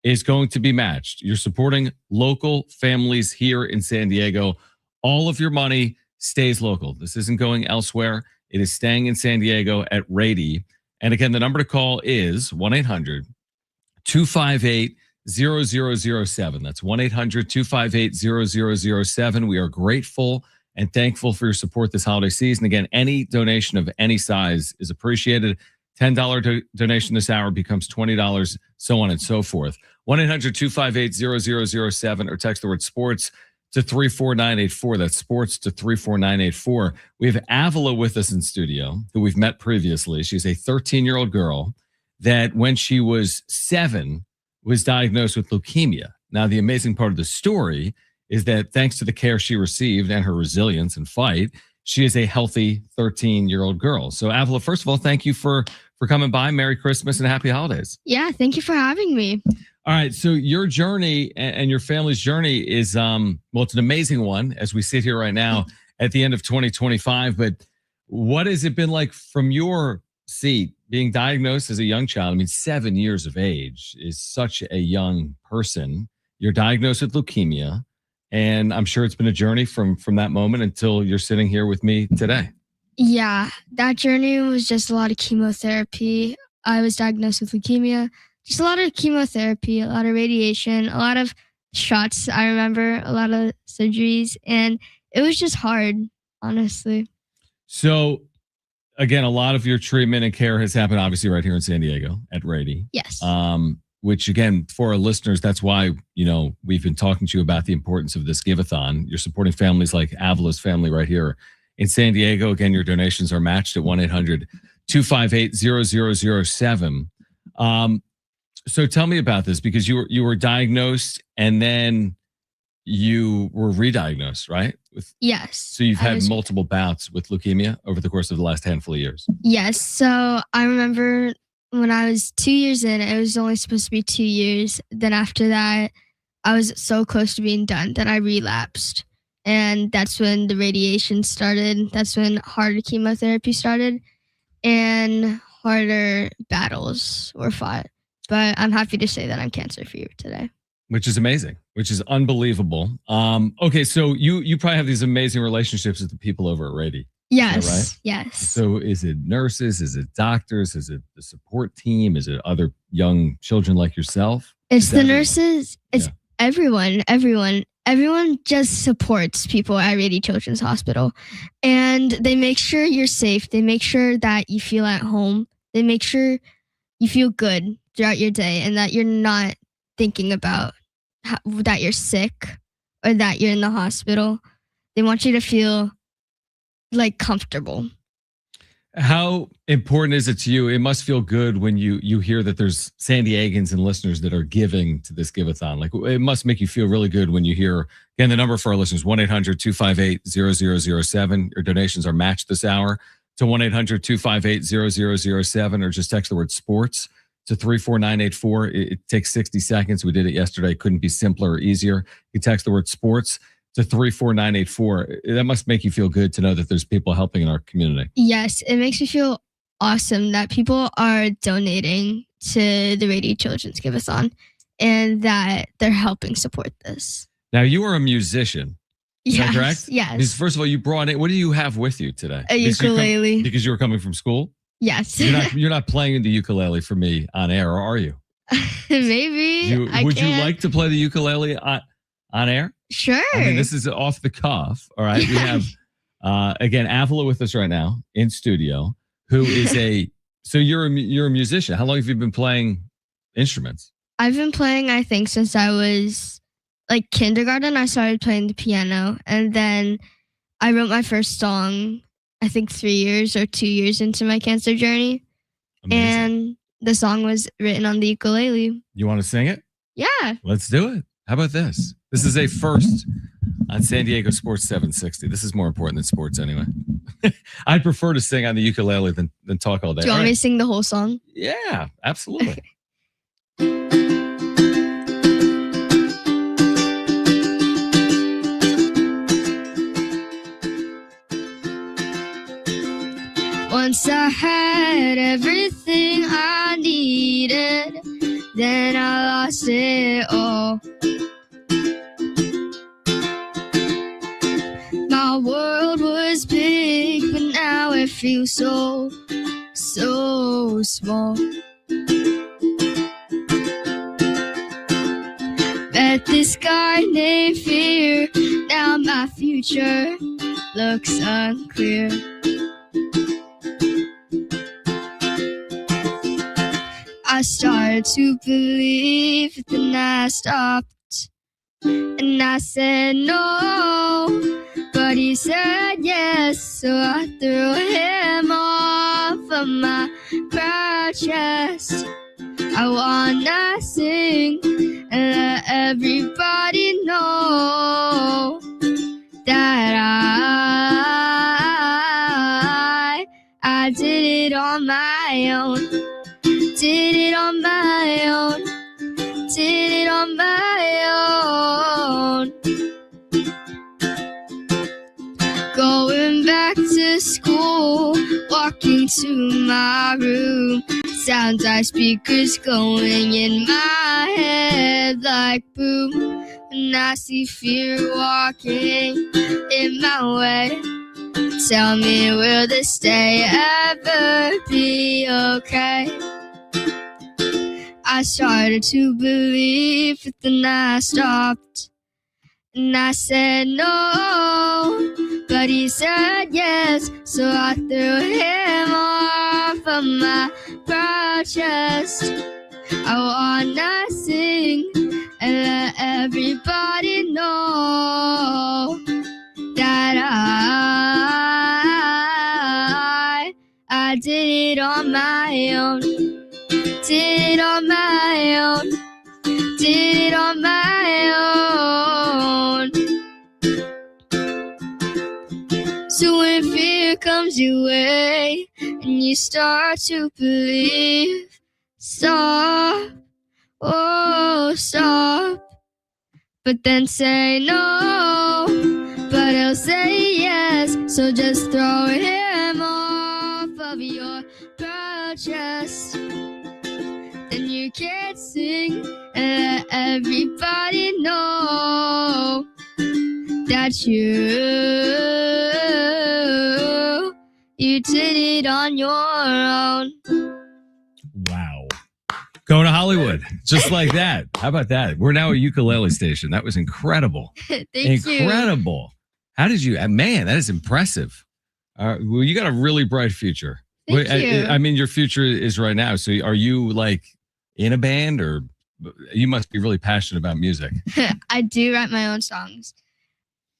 is going to be matched. You're supporting local families here in San Diego. All of your money stays local. This isn't going elsewhere. It is staying in San Diego at Rady. And again, the number to call is 1-800-258-0007. That's 1-800-258-0007. We are grateful and thankful for your support this holiday season. Again, any donation of any size is appreciated. $10 donation this hour becomes $20, so on and so forth. 1-800-258-0007 or text the word sports to 34984. That's sports to 34984. We have Avila with us in studio, who we've met previously. She's a 13-year-old girl that when she was 7 was diagnosed with leukemia. Now, the amazing part of the story is that thanks to the care she received and her resilience and fight, she is a healthy 13-year-old girl. So, Avila, first of all, thank you for coming by. Merry Christmas and happy holidays. Yeah, thank you for having me. All right, so your journey and your family's journey is, well, it's an amazing one as we sit here right now at the end of 2025. But what has it been like from your seat being diagnosed as a young child? I mean, 7 years of age is such a young person. You're diagnosed with leukemia, and I'm sure it's been a journey from that moment until you're sitting here with me today. Yeah, that journey was just a lot of chemotherapy. I was diagnosed with leukemia. Just a lot of chemotherapy, a lot of radiation, a lot of shots. I remember a lot of surgeries, and it was just hard, honestly. So, again, a lot of your treatment and care has happened, obviously, right here in San Diego at Rady. Yes. Which, again, for our listeners, that's why, we've been talking to you about the importance of this give-a-thon. You're supporting families like Avila's family right here in San Diego. Again, your donations are matched at 1-800-258-0007. So tell me about this, because you were diagnosed and then you were re-diagnosed, right? Yes. So you've had multiple bouts with leukemia over the course of the last handful of years. Yes. So I remember when I was 2 years in, it was only supposed to be 2 years. Then after that, I was so close to being done that I relapsed. And that's when the radiation started. That's when harder chemotherapy started and harder battles were fought. But I'm happy to say that I'm cancer-free today. Which is amazing, which is unbelievable. Okay, so you probably have these amazing relationships with the people over at Rady. Yes, right? yes. So is it nurses? Is it doctors? Is it the support team? Is it other young children like yourself? It's the nurses. It's everyone. Everyone just supports people at Rady Children's Hospital. And they make sure you're safe. They make sure that you feel at home. They make sure you feel good throughout your day and that you're not thinking about that you're sick or that you're in the hospital. They want you to feel comfortable. How important is it to you? It must feel good when you hear that there's San Diegans and listeners that are giving to this give-a-thon. It must make you feel really good when you hear, again, the number for our listeners, 1-800-258-0007. Your donations are matched this hour to 1-800-258-0007, or just text the word sports to 34984. It takes 60 seconds. We did it yesterday. Couldn't be simpler or easier. You text the word sports to 34984. That must make you feel good to know that there's people helping in our community. Yes, it makes me feel awesome that people are donating to the Rady Children's Give-A-thon and that they're helping support this. Now, you are a musician. Is that correct? Yes. Because first of all, you brought in, what do you have with you today? A ukulele. Because you were coming from school? Yes. You're not playing the ukulele for me on air, or are you? Maybe. Would you like to play the ukulele on air? Sure. I mean, this is off the cuff. All right. We have, again, Avila with us right now in studio, who is so you're a musician. How long have you been playing instruments? I've been playing, I think, since I was like kindergarten. I started playing the piano, and then I wrote my first song, I think 3 years or 2 years into my cancer journey. Amazing. And the song was written on the ukulele. You want to sing it? Yeah. Let's do it. How about this? This is a first on San Diego Sports 760. This is more important than sports anyway. I'd prefer to sing on the ukulele than talk all day. Do you want me to sing the whole song? Yeah, absolutely. Once I had everything I needed, then I lost it all. My world was big, but now it feels so small. Met this guy named Fear, now my future looks unclear. I started to believe, then I stopped. And I said no, but he said yes. So I threw him off of my proud chest. I wanna sing and let everybody know that I did it on my own. Did it on my own. Did it on my own. Going back to school, walking to my room. Sounds like speakers going in my head like boom. And I see fear walking in my way. Tell me, will this day ever be okay? I started to believe, but then I stopped. And I said no, but he said yes. So I threw him off of my proud chest. I wanna sing and let everybody know that I did it on my own. Did it on my own. Did it on my own. So when fear comes your way and you start to believe, stop, oh stop. But then say no, but he'll say yes. So just throw him off of your proud chest. Then you can't sing and let everybody know that you did it on your own. Wow. Going to Hollywood, just like that. How about that? We're now a ukulele station. That was incredible. Thank Incredible. How did you, man, that is impressive. Well, you got a really bright future. Thank you. I mean, your future is right now. So are you like in a band, or you must be really passionate about music? I do write my own songs.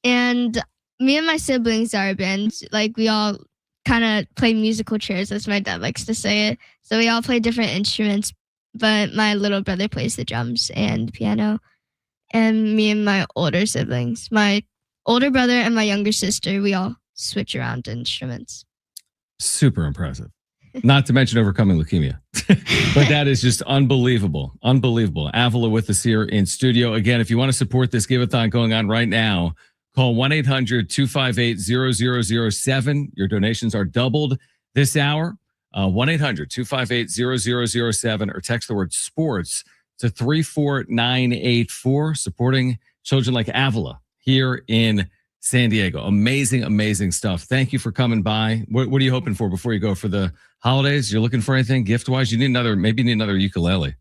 And me and my siblings are a band. Like, we all kind of play musical chairs, as my dad likes to say it. So we all play different instruments, but my little brother plays the drums and piano. And me and my older siblings, my older brother and my younger sister, we all switch around instruments. Super impressive. Not to mention overcoming leukemia. But that is just unbelievable. Unbelievable. Avila with us here in studio. Again, if you want to support this give-a-thon going on right now, Call 1-800-258-0007. Your donations are doubled this hour. 1-800-258-0007 or text the word sports to 34984, supporting children like Avila here in San Diego. Amazing, amazing stuff. Thank you for coming by. What are you hoping for before you go for the holidays? You're looking for anything gift-wise? Maybe you need another ukulele.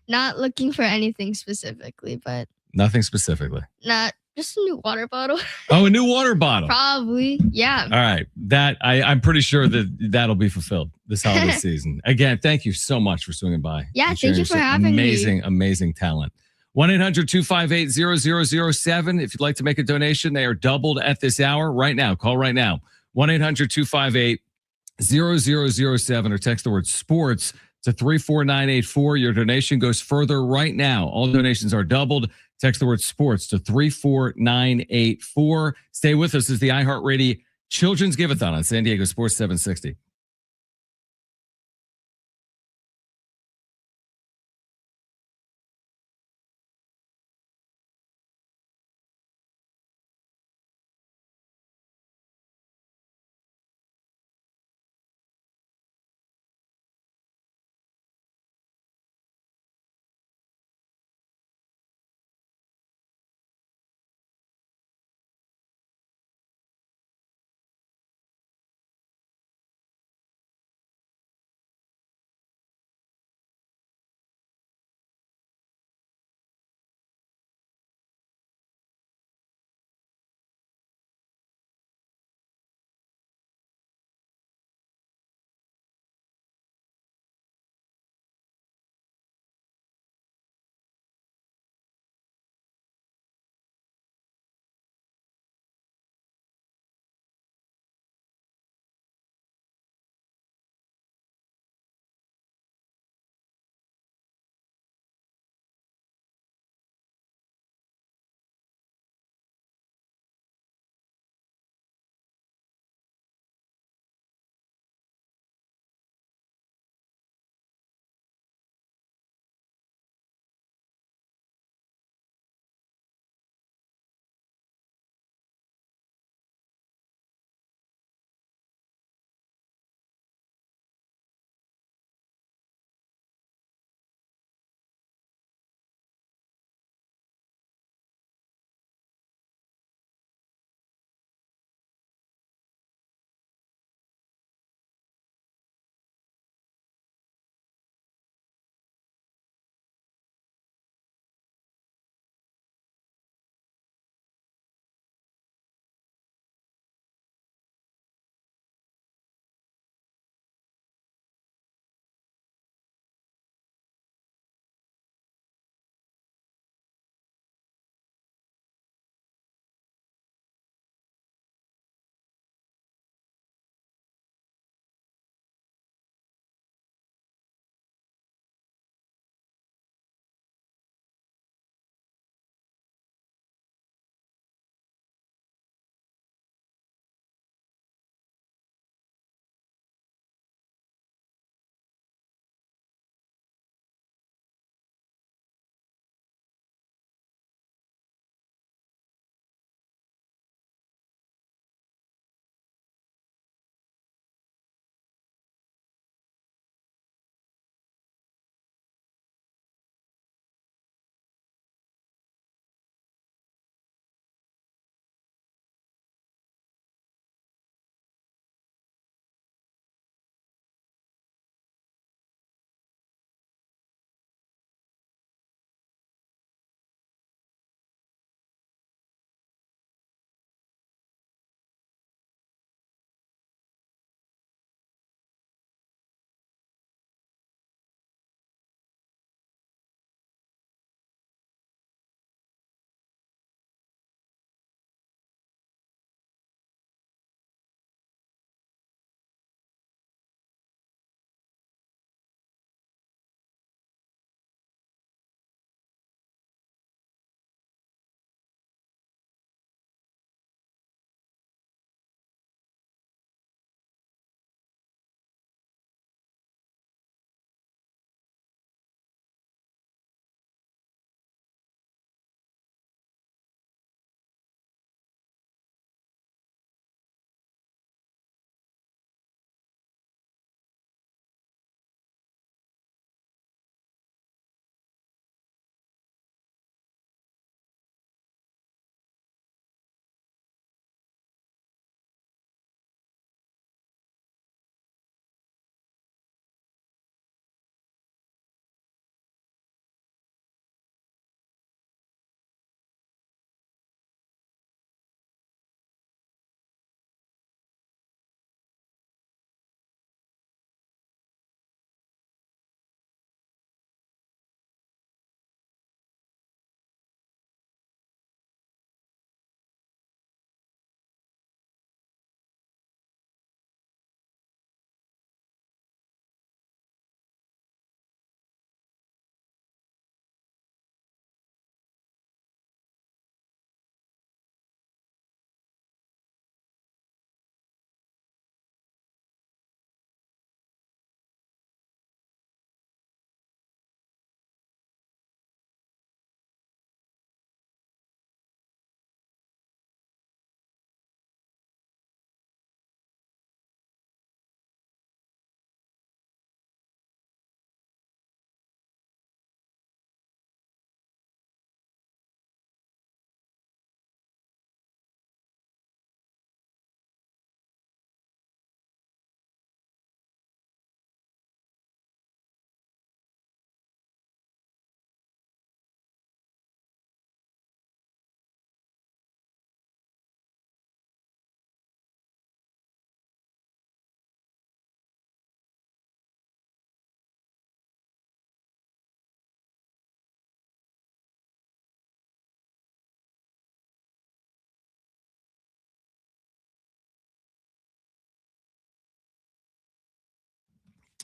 Not looking for anything specifically, but Nothing specifically. not just a new water bottle. Oh, a new water bottle. Probably. Yeah. All right. That I'm pretty sure that'll be fulfilled this holiday season. Again, thank you so much for swinging by. Yeah, and thank sharing you for your having me. amazing, amazing talent. 1-800-258-0007. If you'd like to make a donation, they are doubled at this hour right now. Call right now. 1-800-258-0007 or text the word sports to 34984. Your donation goes further right now. All donations are doubled. Text the word sports to 34984. Stay with us as the iHeartRadio Children's Giveathon on San Diego Sports 760.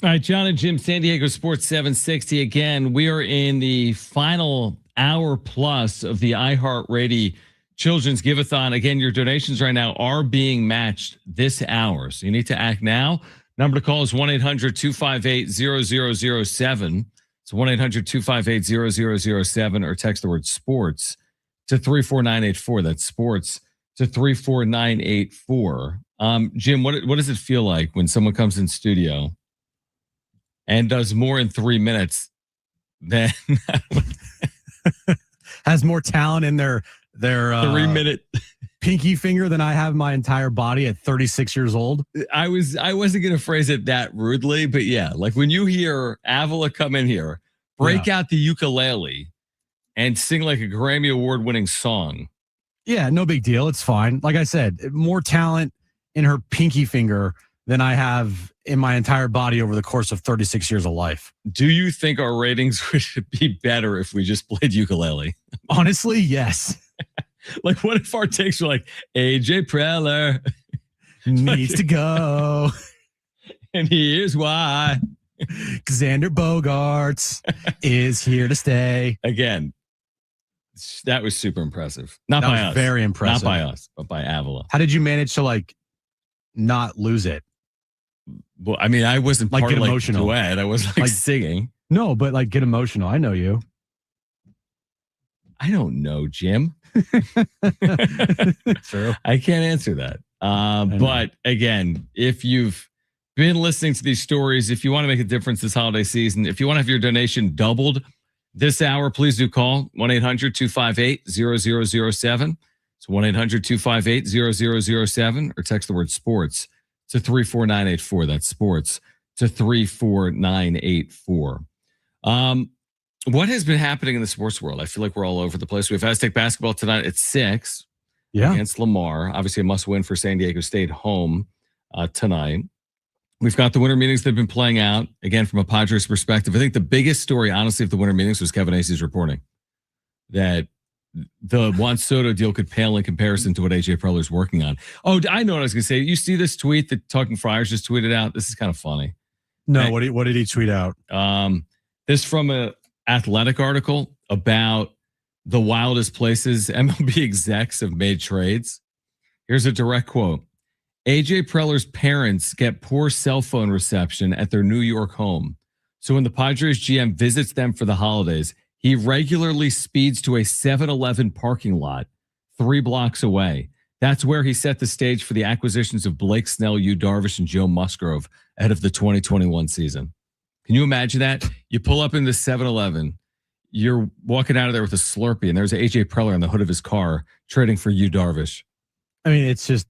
All right, John and Jim, San Diego Sports 760. Again, we are in the final hour plus of the iHeartRadio Children's Give-a-thon. Again, your donations right now are being matched this hour. So you need to act now. Number to call is 1-800-258-0007. It's 1-800-258-0007 or text the word sports to 34984. That's sports to 34984. Jim, what does it feel like when someone comes in studio and does more in 3 minutes than has more talent in their 3 minute pinky finger than I have my entire body at 36 years old? I wasn't going to phrase it that rudely, but yeah, like when you hear Avila come in here, break out the ukulele and sing like a Grammy Award winning song. Yeah, no big deal. It's fine. Like I said, more talent in her pinky finger than I have in my entire body over the course of 36 years of life. Do you think our ratings would be better if we just played ukulele? Honestly, yes. Like, what if our takes were like, AJ Preller needs to go? And here's why. Xander Bogaerts is here to stay. Again, that was super impressive. Not by us. Very impressive. Not by us, but by Avila. How did you manage to not lose it? Well, I mean, I wasn't like part get of emotional. Duet. I was like singing. No, but get emotional. I know you. I don't know, Jim. True. I can't answer that. But again, if you've been listening to these stories, if you want to make a difference this holiday season, if you want to have your donation doubled this hour, please do call 1-800-258-0007. It's 1-800-258-0007 or text the word sports to 34984. That's sports to 34984. What has been happening in the sports world? I feel like we're all over the place. We have Aztec basketball tonight at 6 against Lamar. Obviously, a must-win for San Diego State home tonight. We've got the winter meetings that have been playing out. Again, from a Padres perspective, I think the biggest story, honestly, of the winter meetings was Kevin Acey's reporting that the Juan Soto deal could pale in comparison to what AJ Preller's working on. Oh, I know what I was going to say. You see this tweet that Talking Friars just tweeted out? This is kind of funny. No, what did he tweet out? This from a Athletic article about the wildest places MLB execs have made trades. Here's a direct quote. AJ Preller's parents get poor cell phone reception at their New York home. So when the Padres GM visits them for the holidays, he regularly speeds to a 7-Eleven parking lot 3 blocks away. That's where he set the stage for the acquisitions of Blake Snell, Yu Darvish, and Joe Musgrove ahead of the 2021 season. Can you imagine that? You pull up in the 7-Eleven, you're walking out of there with a Slurpee, and there's AJ Preller on the hood of his car trading for Yu Darvish. I mean, it's just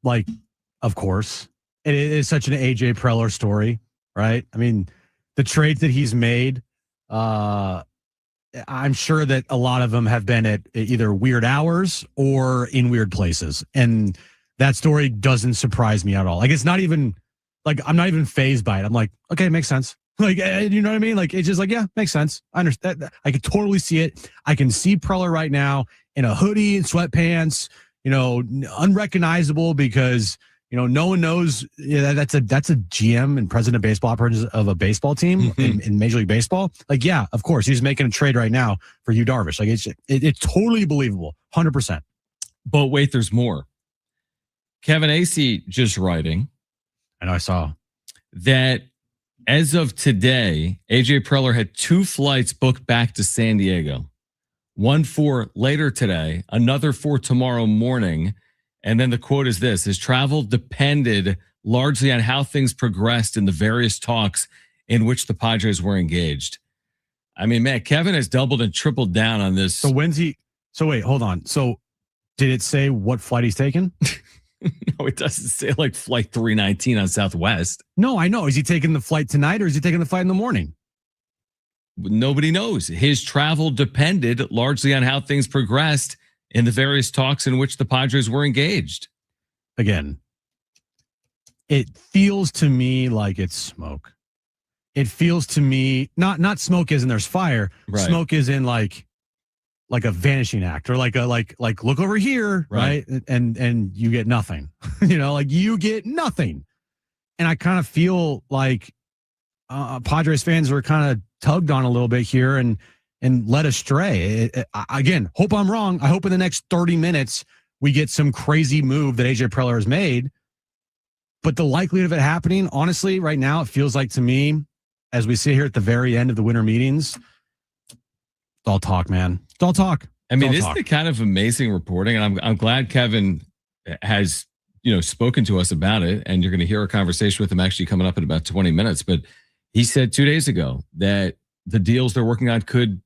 of course, it is such an AJ Preller story, right? I mean, the trades that he's made, I'm sure that a lot of them have been at either weird hours or in weird places. And that story doesn't surprise me at all. It's not even I'm not even fazed by it. I'm like, okay, it makes sense. You know what I mean? It's just yeah, makes sense. I understand. I can totally see it. I can see Preller right now in a hoodie and sweatpants, unrecognizable because, no one knows that's a GM and president of baseball operations of a baseball team in Major League Baseball. Yeah, of course, he's making a trade right now for Yu Darvish. It's totally believable, 100%. But wait, there's more. Kevin Acey just writing. I know I saw that as of today, AJ Preller had 2 flights booked back to San Diego. 1 for later today, another for tomorrow morning. And then the quote is this: his travel depended largely on how things progressed in the various talks in which the Padres were engaged. I mean, man, Kevin has doubled and tripled down on this. So wait, hold on. So did it say what flight he's taking? No, it doesn't say flight 319 on Southwest. No, I know. Is he taking the flight tonight or is he taking the flight in the morning? Nobody knows. His travel depended largely on how things progressed in the various talks in which the Padres were engaged. Again, it feels to me like it's smoke. It feels to me not smoke as in there's fire. Right. Smoke is in like a vanishing act or like look over here, right? And you get nothing. You get nothing. And I kind of feel like Padres fans were kind of tugged on a little bit here and led astray. Again, hope I'm wrong. I hope in the next 30 minutes we get some crazy move that AJ Preller has made. But the likelihood of it happening, honestly, right now, it feels like to me, as we sit here at the very end of the winter meetings, it's all talk, man. It's all talk. I mean, isn't it kind of amazing reporting? And I'm glad Kevin has, spoken to us about it. And you're going to hear a conversation with him actually coming up in about 20 minutes. But he said 2 days ago that the deals they're working on could,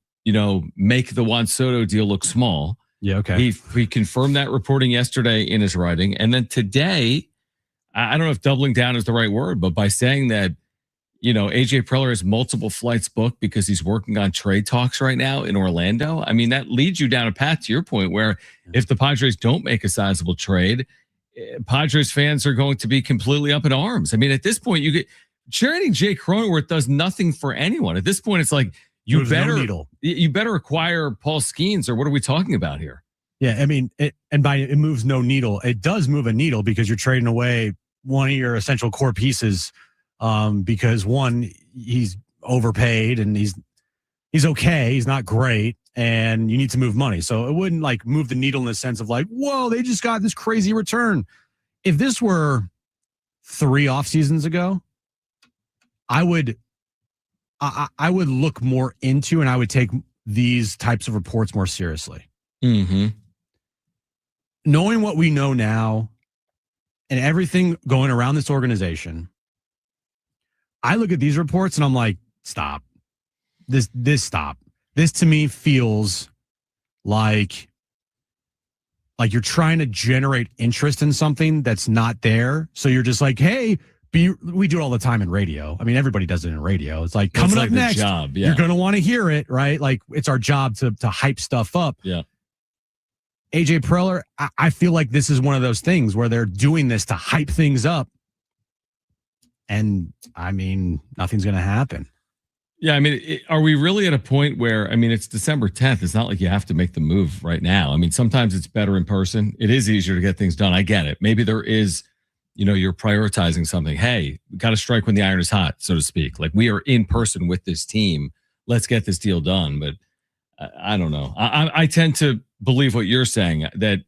make the Juan Soto deal look small. Yeah, okay. He confirmed that reporting yesterday in his writing. And then today, I don't know if doubling down is the right word, but by saying that, AJ Preller has multiple flights booked because he's working on trade talks right now in Orlando. I mean, that leads you down a path to your point where if the Padres don't make a sizable trade, Padres fans are going to be completely up in arms. I mean, at this point, trading Jay Cronenworth does nothing for anyone. At this point, it's like you better acquire Paul Skeens, or what are we talking about here? Yeah, I mean, it moves no needle. It does move a needle because you're trading away one of your essential core pieces. Because one, he's overpaid and he's okay. He's not great, and you need to move money. So it wouldn't move the needle in the sense of whoa, they just got this crazy return. If this were 3 off seasons ago, I would look more into, and I would take these types of reports more seriously. Mm-hmm. Knowing what we know now and everything going around this organization, I look at these reports and I'm like, stop. This stop. This to me feels like you're trying to generate interest in something that's not there. So you're just like, hey, we do it all the time in radio. I mean, everybody does it in radio. It's like coming up next, job, yeah. You're going to want to hear it, right? Like it's our job to hype stuff up. Yeah. AJ Preller, I feel like this is one of those things where they're doing this to hype things up. And I mean, nothing's going to happen. Yeah, I mean, are we really at a point where, I mean, it's December 10th. It's not like you have to make the move right now. I mean, sometimes it's better in person. It is easier to get things done. I get it. Maybe there is, you're prioritizing something. Hey, we got to strike when the iron is hot, so to speak. Like we are in person with this team. Let's get this deal done. But I don't know. I tend to believe what you're saying that,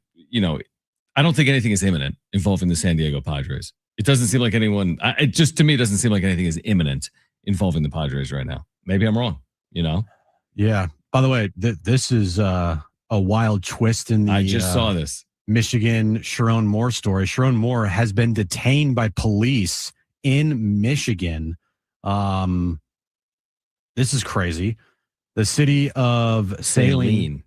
I don't think anything is imminent involving the San Diego Padres. It doesn't seem like anyone, to me, it doesn't seem like anything is imminent involving the Padres right now. Maybe I'm wrong, Yeah. By the way, this is a wild twist in the I just saw this Michigan Sharon Moore story. Sharon Moore has been detained by police in Michigan. This is crazy. The city of Saline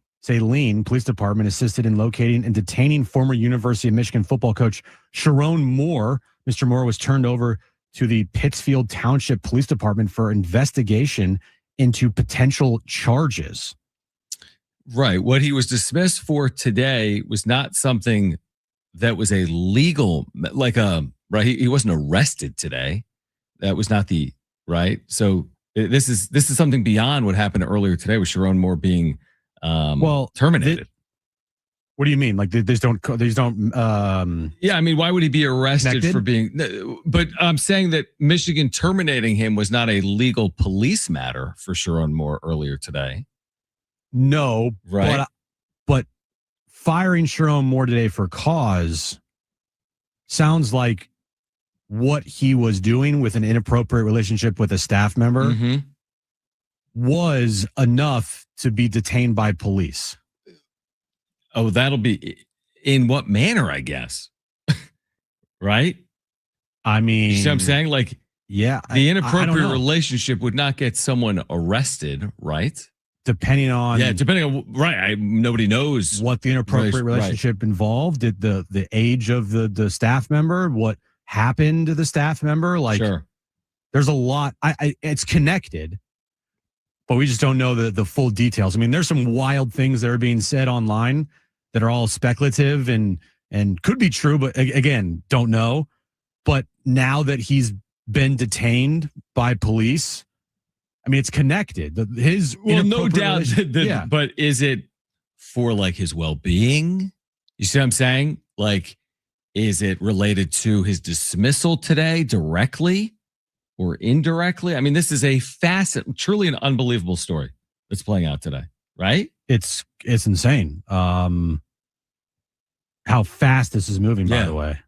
Police Department assisted in locating and detaining former University of Michigan football coach Sharon Moore. Mr. Moore was turned over to the Pittsfield Township Police Department for investigation into potential charges. Right. What he was dismissed for today was not something that was a legal, right. He wasn't arrested today. That was not right. So this is something beyond what happened earlier today with Sharon Moore being terminated. What do you mean? Like they just don't. Yeah, I mean, why would he be arrested connected? for being? But I'm saying that Michigan terminating him was not a legal police matter for Sharon Moore earlier today. No, right. But firing Sharon Moore today for cause sounds like what he was doing with an inappropriate relationship with a staff member was enough to be detained by police. Oh, that'll be in what manner, I guess. Right? I mean, you see what I'm saying? Like, yeah, the inappropriate relationship would not get someone arrested, right? Depending on right. Nobody knows what the inappropriate relationship involved. Did the age of the staff member, what happened to the staff member? Like, sure. There's a lot. It's connected, but we just don't know the full details. I mean, there's some wild things that are being said online that are all speculative and could be true, but again, don't know. But now that he's been detained by police, I mean, it's connected. No doubt. Yeah. But is it for like his well-being? You see what I'm saying? Like, is it related to his dismissal today directly? or indirectly. I mean, this is a truly an unbelievable story that's playing out today, right? It's insane. How fast this is moving, by the way.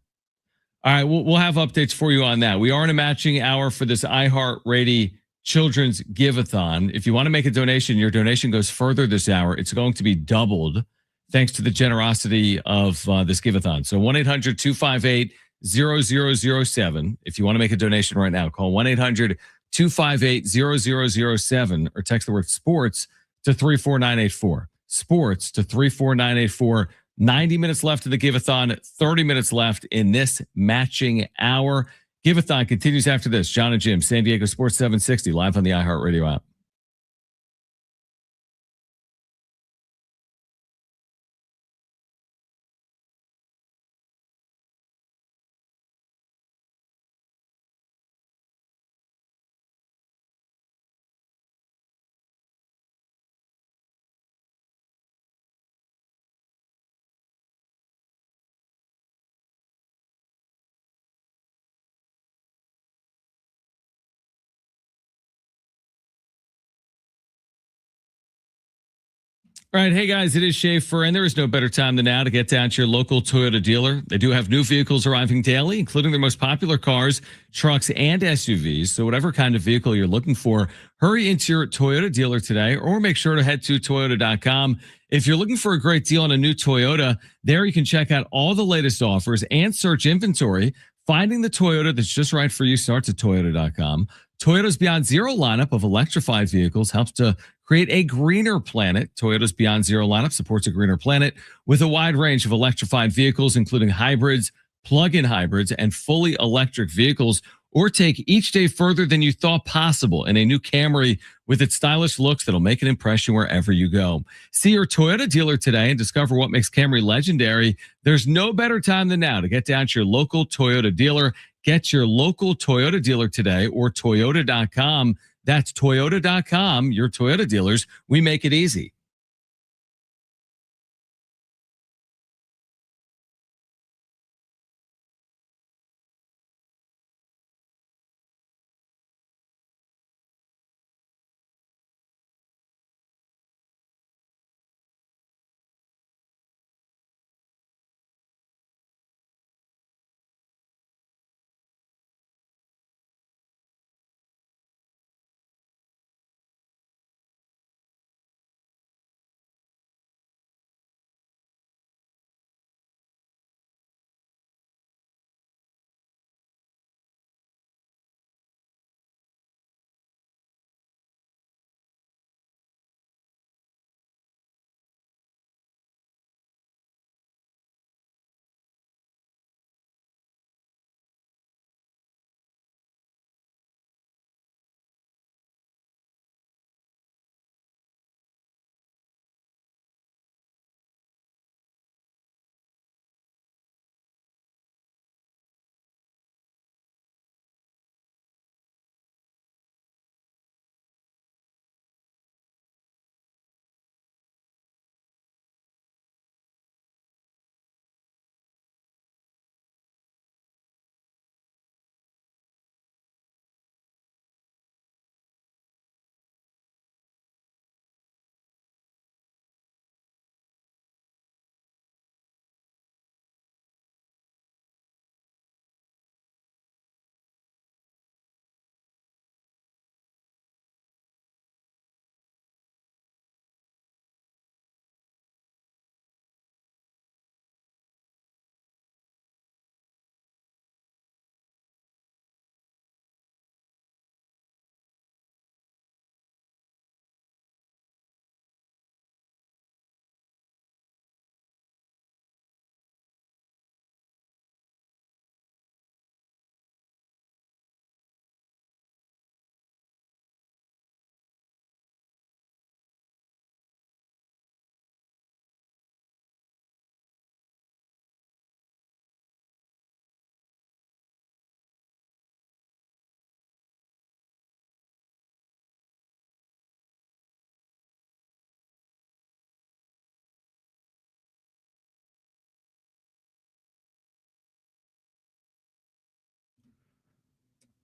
All right, we'll have updates for you on that. We are in a matching hour for this iHeartRadio Children's Give-a-thon. If you want to make a donation, your donation goes further this hour. It's going to be doubled thanks to the generosity of this Give-a-thon. So 1-800-258-0007. If you want to make a donation right now, call 1-800-258-0007 or text the word sports to 34984. Sports to 34984. 90 minutes left of the Give-a-thon, 30 minutes left in this matching hour. Give-a-thon continues after this. John and Jim, San Diego Sports 760, live on the iHeartRadio app. All right. Hey, guys, it is Schaefer, and there is no better time than now to get down to your local Toyota dealer. They do have new vehicles arriving daily, including their most popular cars, trucks, and SUVs. So whatever kind of vehicle you're looking for, hurry into your Toyota dealer today, or make sure to head to Toyota.com. If you're looking for a great deal on a new Toyota, there you can check out all the latest offers and search inventory. Finding the Toyota that's just right for you starts at Toyota.com. Toyota's Beyond Zero lineup of electrified vehicles helps to create a greener planet. Toyota's Beyond Zero lineup supports a greener planet with a wide range of electrified vehicles, including hybrids, plug-in hybrids, and fully electric vehicles. Or take each day further than you thought possible in a new Camry with its stylish looks that'll make an impression wherever you go. See your Toyota dealer today and discover what makes Camry legendary. There's no better time than now to get down to your local Toyota dealer. Get your local Toyota dealer today or Toyota.com. That's Toyota.com, your Toyota dealers. We make it easy.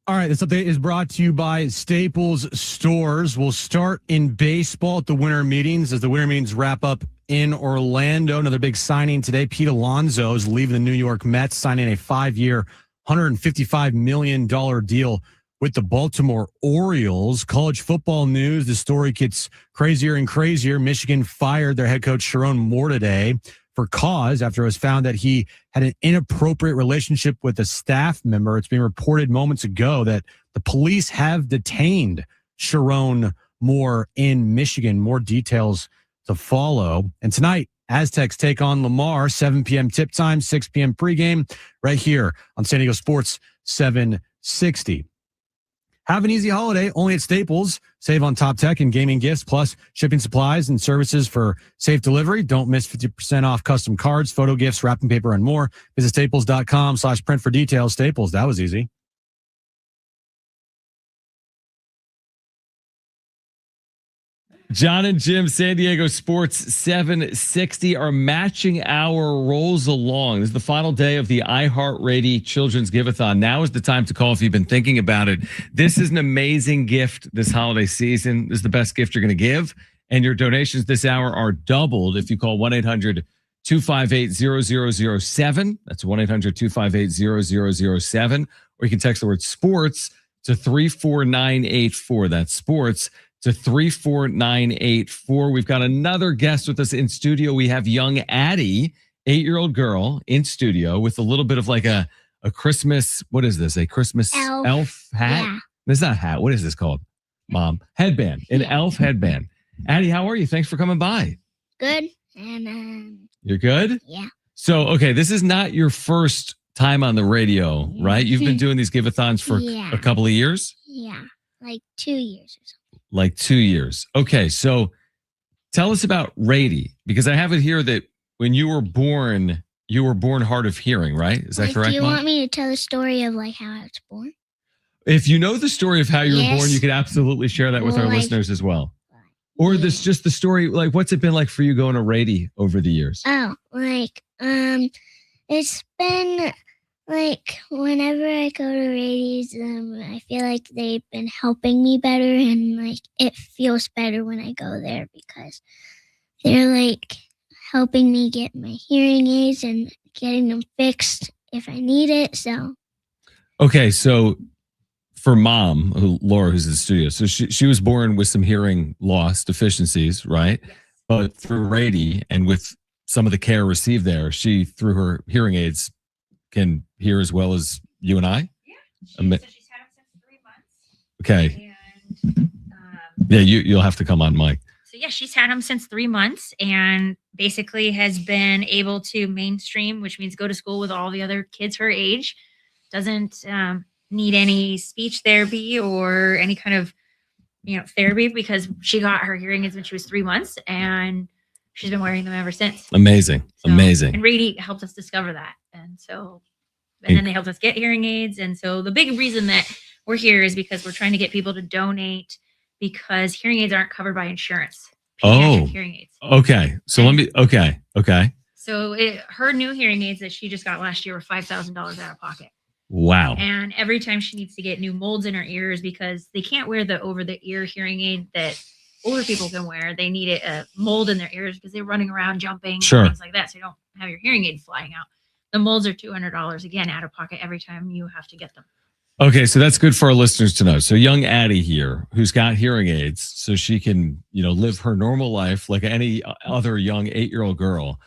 All right, this update is brought to you by Staples Stores. We'll start in baseball at the winter meetings as the winter meetings wrap up in Orlando. Another big signing today. Pete Alonso is leaving the New York Mets, signing a 5-year, $155 million deal with the Baltimore Orioles. College football news, the story gets crazier and crazier. Michigan fired their head coach Sharon Moore today for cause after it was found that he had an inappropriate relationship with a staff member. It's been reported moments ago that the police have detained Sharon Moore in Michigan. More details to follow. And tonight, Aztecs take on Lamar, 7 p.m. tip time, 6 p.m. pregame, right here on San Diego Sports 760. Have an easy holiday only at Staples. Save on top tech and gaming gifts, plus shipping supplies and services for safe delivery. Don't miss 50% off custom cards, photo gifts, wrapping paper, and more. Visit staples.com/print for details. Staples, that was easy. John and Jim, San Diego Sports 760. Our matching hour rolls along. This is the final day of the iHeartRadio Children's Giveathon. Now is the time to call if you've been thinking about it. This is an amazing gift this holiday season. This is the best gift you're going to give. And your donations this hour are doubled if you call 1-800-258-0007. That's 1-800-258-0007. Or you can text the word sports to 34984. That's sports to 34984. We've got another guest with us in studio. We have young Addie, 8-year-old girl in studio with a little bit of like a Christmas, what is this? A Christmas elf hat? Yeah. It's not a hat. What is this called? Mom, headband, an elf headband. Addie, how are you? Thanks for coming by. Good. And You're good? yeah. So, okay, this is not your first time on the radio, right? You've been doing these give-a-thons for Yeah. a couple of years? Yeah. Like 2 years or something. Like 2 years. Okay, so tell us about Rady, because I have it here that when you were born hard of hearing, right? Is that Like, correct, do you Mom? want me to tell the story of like how I was born? If you know the story of how you were Yes. born, you could absolutely share that with Well, our like- listeners as well. Or this just the story, like what's it been like for you going to Rady over the years? Oh, like, it's been like whenever I go to Rady's, I feel like they've been helping me better, and like it feels better when I go there because they're like helping me get my hearing aids and getting them fixed if I need it. So Okay, so for Mom, Laura, who's in the studio, so she was born with some hearing loss deficiencies, right? Yes. But through Rady and with some of the care received there, she, through her hearing aids, can hear as well as you and I? Yeah. Ama- So she's had him since 3 months. Okay. And Yeah, you'll have to come on, Mike. so yeah, she's had him since 3 months and basically has been able to mainstream, which means go to school with all the other kids her age. Doesn't need any speech therapy or any kind of therapy because she got her hearing aids when she was 3 months and she's been wearing them ever since. Amazing. So- Amazing. And Rady helped us discover that. And then they helped us get hearing aids. And so the big reason that we're here is because we're trying to get people to donate because hearing aids aren't covered by insurance. Pediatric Oh. hearing aids. Okay. So okay. So her new hearing aids that she just got last year were $5,000 out of pocket. Wow. And every time she needs to get new molds in her ears because they can't wear the over the ear hearing aid that older people can wear. They need a mold in their ears because they're running around jumping Sure. and things like that. So you don't have your hearing aid flying out. The molds are $200 again out of pocket every time you have to get them. Okay, so that's good for our listeners to know. So young Addie here, who's got hearing aids, so she can, live her normal life like any other young 8-year-old girl.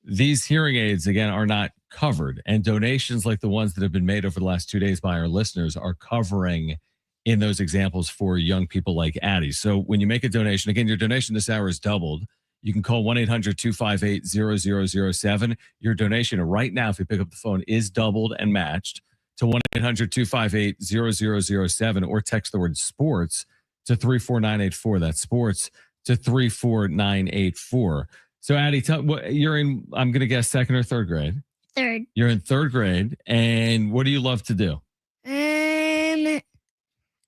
These hearing aids, again, are not covered. And donations like the ones that have been made over the last 2 days by our listeners are covering in those examples for young people like Addie. So when you make a donation, again, your donation this hour is doubled. You can call 1-800-258-0007. Your donation right now, if you pick up the phone, is doubled and matched to 1-800-258-0007 or text the word sports to 34984. That's sports to 34984. So Addie, you're in, I'm going to guess second or third grade. Third. You're in third grade. And what do you love to do?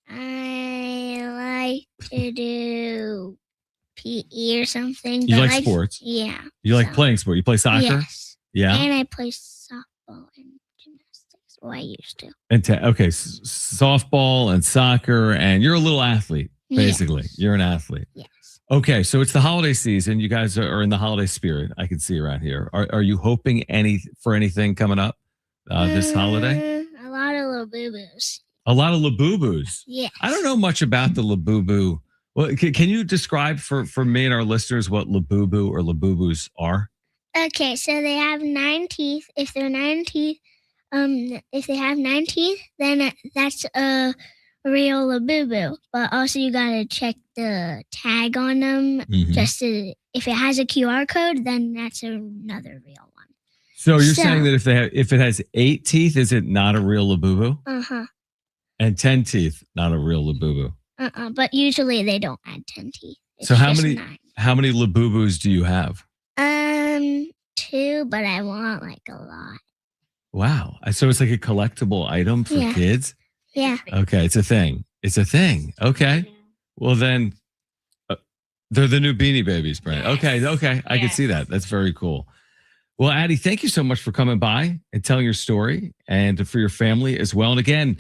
I like to do PE or something. You but like sports? Yeah. You like so- playing sport? You play soccer? Yes. Yeah. And I play softball and gymnastics. I used to. And okay, softball and soccer, and you're a little athlete, basically. Yes. You're an athlete. Yes. Okay, so it's the holiday season. You guys are in the holiday spirit. I can see around here. Are you hoping for anything coming up this holiday? A lot of little boo-boos. A lot of Labubus. Yes. I don't know much about the Labubu. Well, can you describe for me and our listeners what Labubu or Labubus are? Okay, so they have 9 teeth. If they're 9 teeth, if they have 9 teeth, then that's a real Labubu. But also you gotta check the tag on them. Just to, if it has a QR code, then that's another real one. So you're saying that if it has 8 teeth, is it not a real Labubu? And 10 teeth, not a real Labubu. But usually they don't add 10 teeth. It's so how just many 9. Labubus do you have? 2, but I want like a lot. Wow. So it's like a collectible item for kids? Yeah. Okay, it's a thing. It's a thing. Okay. Well then they're the new Beanie Babies brand. Yes. Okay. I can see that. That's very cool. Well, Addie, thank you so much for coming by and telling your story and for your family as well. And again,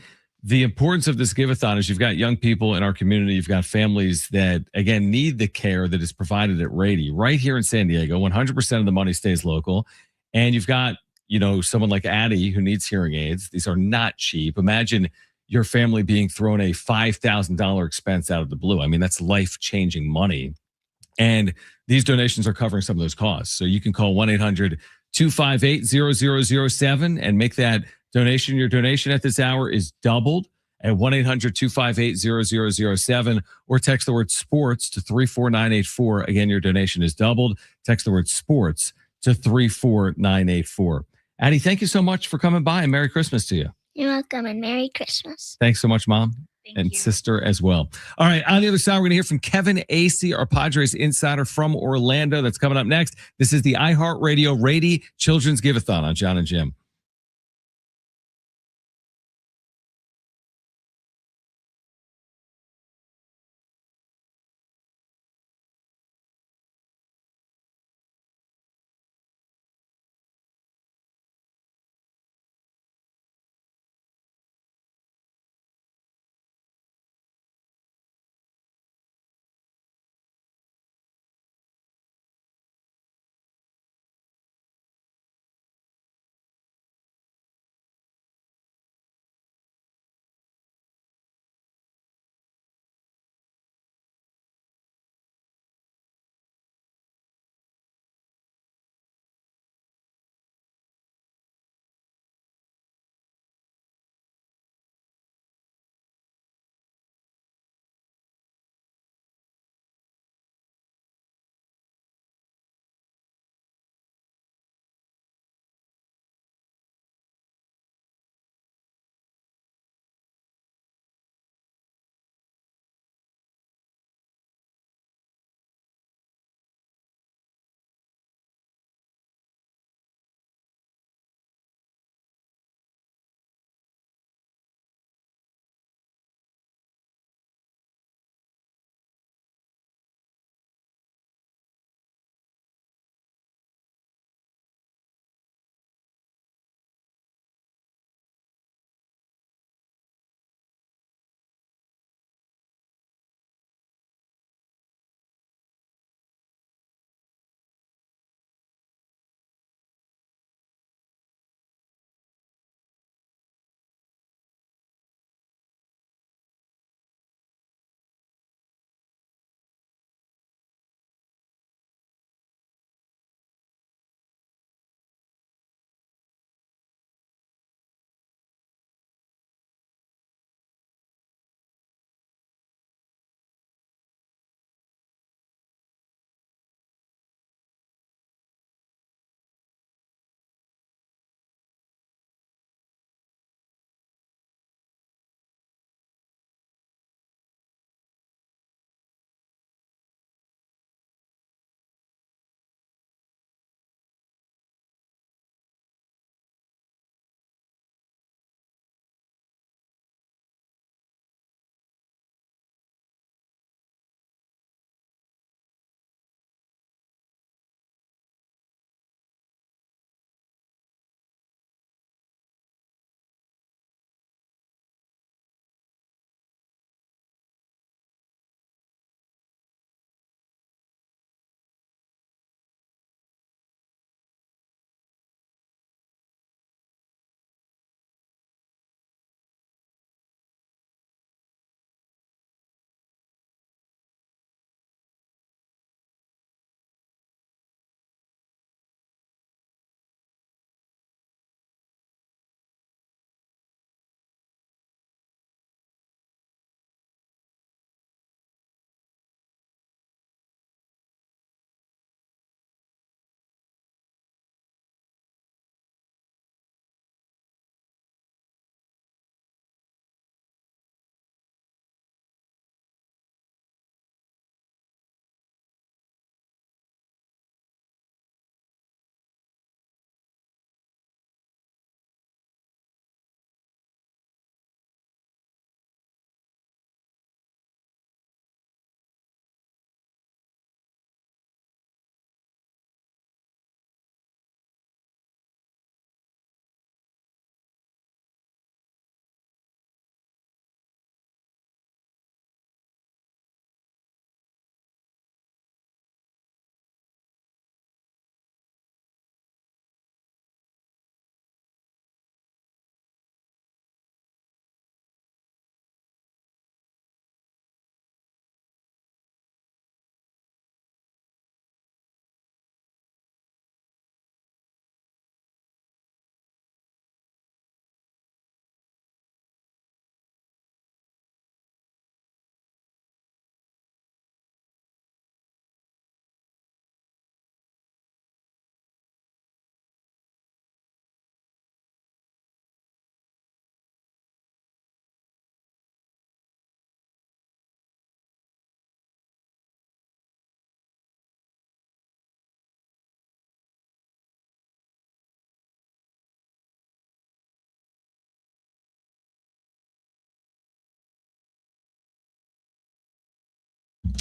the importance of this give-a-thon is you've got young people in our community. You've got families that, again, need the care that is provided at Rady right here in San Diego. 100% of the money stays local. And you've got, someone like Addie who needs hearing aids. These are not cheap. Imagine your family being thrown a $5,000 expense out of the blue. I mean, that's life-changing money. And these donations are covering some of those costs. So you can call 1-800-258-0007 and make that donation. Your donation at this hour is doubled at 1-800-258-0007 or text the word sports to 34984. Again, your donation is doubled. Text the word sports to 34984. Addie, thank you so much for coming by and Merry Christmas to you. You're welcome and Merry Christmas. Thanks so much, Mom. Thank And you. sister as well. All right. On the other side, we're going to hear from Kevin Acey, our Padres insider from Orlando. That's coming up next. This is the iHeartRadio Rady Children's Give-a-thon on John and Jim.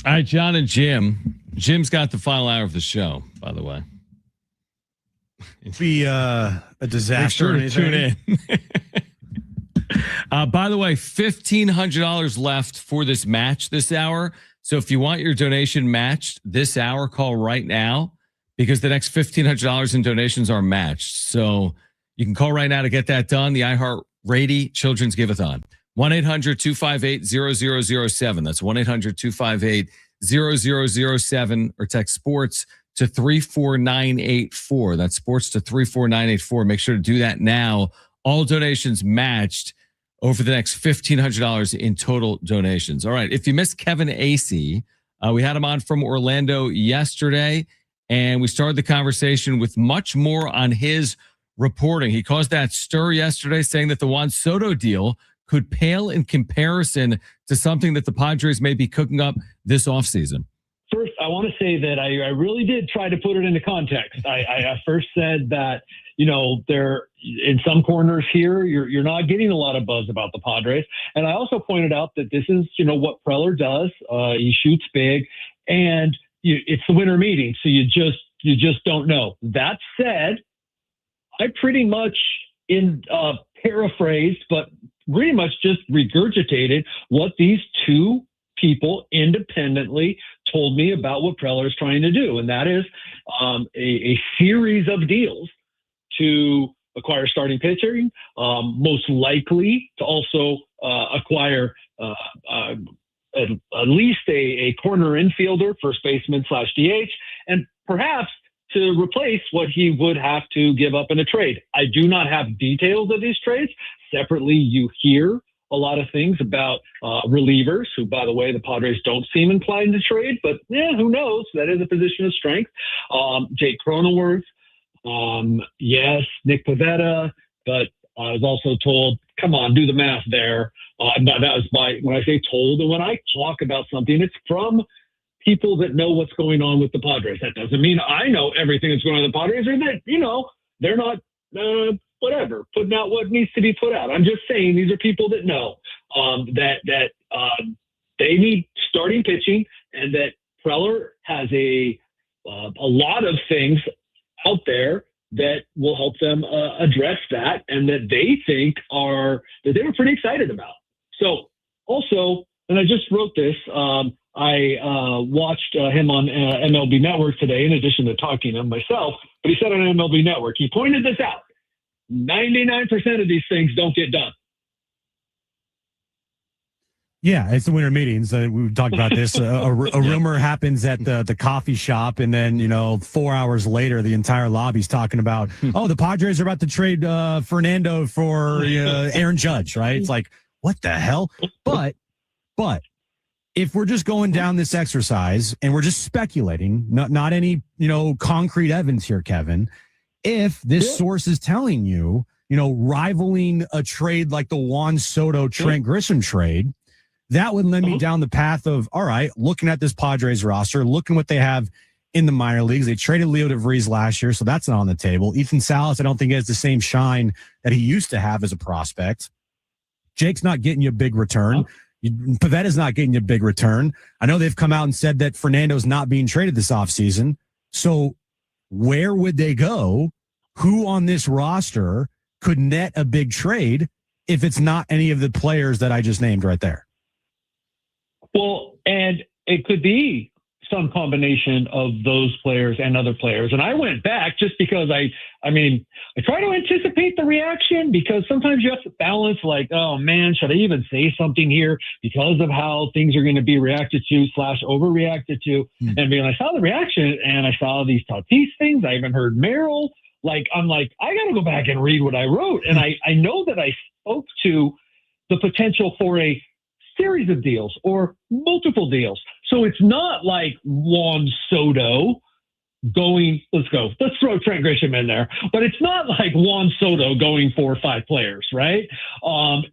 All right, John and Jim. Jim's got the final hour of the show, by the way. Be a disaster. Make sure to tune in. By the way, $1,500 left for this match this hour. So if you want your donation matched this hour, call right now because the next $1,500 in donations are matched. So you can call right now to get that done. The iHeart Rady Children's Give-A-Thon. 1-800-258-0007. That's 1-800-258-0007 or text sports to 34984. That's sports to 34984. Make sure to do that now. All donations matched over the next $1,500 in total donations. All right. If you missed Kevin Acey, we had him on from Orlando yesterday, and we started the conversation with much more on his reporting. He caused that stir yesterday, saying that the Juan Soto deal could pale in comparison to something that the Padres may be cooking up this offseason. First, I want to say that I really did try to put it into context. I first said that, there in some corners here, you're not getting a lot of buzz about the Padres. And I also pointed out that this is, what Preller does. He shoots big, and it's the winter meeting. So you just don't know. That said, I pretty much paraphrased, but pretty much just regurgitated what these two people independently told me about what Preller is trying to do. And that is a series of deals to acquire starting pitching, most likely to also acquire at least a corner infielder, first baseman / DH, and perhaps to replace what he would have to give up in a trade. I do not have details of these trades. Separately, you hear a lot of things about relievers, who, by the way, the Padres don't seem inclined to trade, but who knows? That is a position of strength. Jake Cronenworth, yes, Nick Pivetta, but I was also told, come on, do the math there. That was when I say told, and when I talk about something, it's from people that know what's going on with the Padres. That doesn't mean I know everything that's going on with the Padres, or that, they're not, putting out what needs to be put out. I'm just saying these are people that know that they need starting pitching, and that Preller has a lot of things out there that will help them address that, and that they think that they were pretty excited about. So also, and I just wrote this, I watched him on MLB Network today, in addition to talking to him myself, but he said on MLB Network, he pointed this out. 99% of these things don't get done. Yeah, it's the winter meetings. We talked about this. A rumor happens at the coffee shop, and then 4 hours later, the entire lobby's talking about, the Padres are about to trade Fernando for Aaron Judge, right? It's like, what the hell? But if we're just going down this exercise and we're just speculating, not any concrete evidence here, Kevin. If this source is telling you, rivaling a trade like the Juan Soto Trent Grisham trade, that would lead me down the path of, all right, looking at this Padres roster, looking what they have in the minor leagues. They traded Leo DeVries last year, so that's not on the table. Ethan Salas, I don't think has the same shine that he used to have as a prospect. Jake's not getting you a big return. Pavetta's not getting you a big return. I know they've come out and said that Fernando's not being traded this offseason. So where would they go? Who on this roster could net a big trade if it's not any of the players that I just named right there? Well, and it could be some combination of those players and other players. And I went back just because I try to anticipate the reaction, because sometimes you have to balance, like, oh man, should I even say something here because of how things are going to be reacted to / overreacted to? And I saw the reaction, and I saw these Tatis things. I even heard Merrill. I'm like, I got to go back and read what I wrote. And I know that I spoke to the potential for a series of deals or multiple deals. So it's not like Juan Soto going, let's throw Trent Grisham in there, but it's not like Juan Soto going 4 or 5 players, right?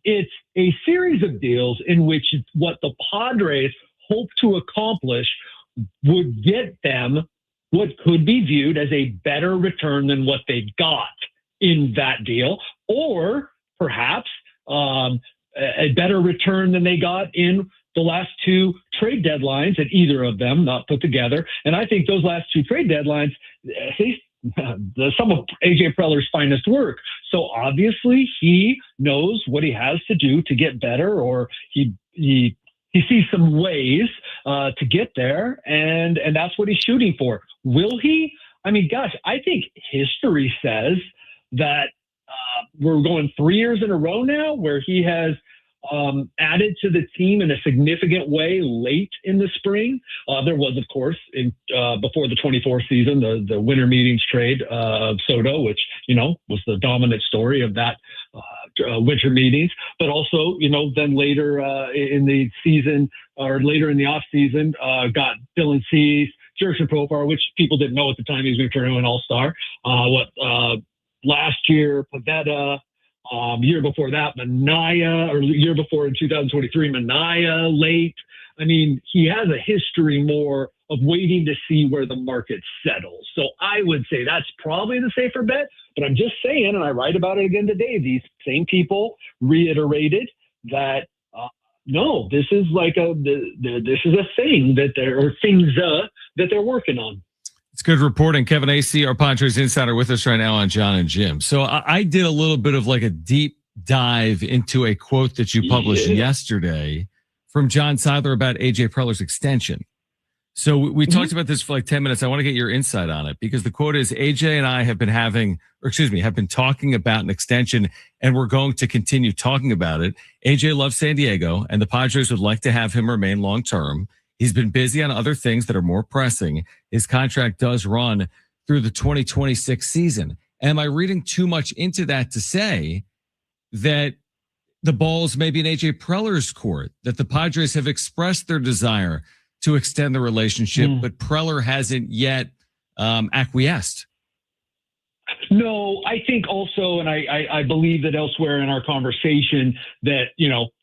It's a series of deals in which what the Padres hope to accomplish would get them what could be viewed as a better return than what they got in that deal, or perhaps a better return than they got in the last two trade deadlines at either of them, not put together. And I think those last two trade deadlines, some of AJ Preller's finest work. So obviously he knows what he has to do to get better, or he sees some ways to get there, and that's what he's shooting for. Will he? I mean, gosh, I think history says that we're going 3 years in a row now where he has added to the team in a significant way late in the spring. There was, of course, before the 24 season, the winter meetings trade of Soto, which, was the dominant story of that winter meetings. But also, then later in the season or later in the off season, got Dylan Cease, Jurickson Profar, which people didn't know at the time he was going to turn into an all-star. Last year, Pavetta. Year before that, Manaea, or year before in 2023, Manaea late. I mean, he has a history more of waiting to see where the market settles. So I would say that's probably the safer bet. But I'm just saying, and I write about it again today, these same people reiterated that no, this is like this is a thing that they're working on. It's good reporting. Kevin AC, our Padres insider, with us right now on John and Jim. So I did a little bit of like a deep dive into a quote that you published yesterday from John Seidler about AJ Preller's extension. So we talked about this for like 10 minutes. I want to get your insight on it because the quote is AJ and I have been talking about an extension, and we're going to continue talking about it. AJ loves San Diego, and the Padres would like to have him remain long-term. He's been busy on other things that are more pressing. His contract does run through the 2026 season. Am I reading too much into that to say that the ball's maybe in AJ Preller's court, that the Padres have expressed their desire to extend the relationship, but Preller hasn't yet acquiesced? No, I think also, and I believe that elsewhere in our conversation that,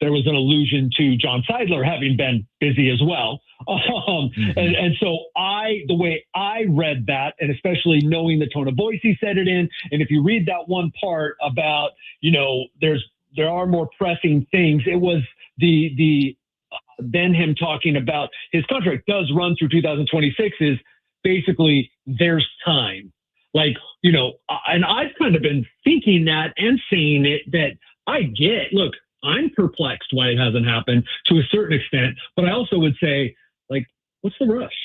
there was an allusion to John Seidler having been busy as well. And so the way I read that, and especially knowing the tone of voice he said it in, and if you read that one part about, there are more pressing things, it was then him talking about his contract does run through 2026 is basically there's time. Like, and I've kind of been thinking that and saying it that look, I'm perplexed why it hasn't happened to a certain extent, but I also would say, like, what's the rush?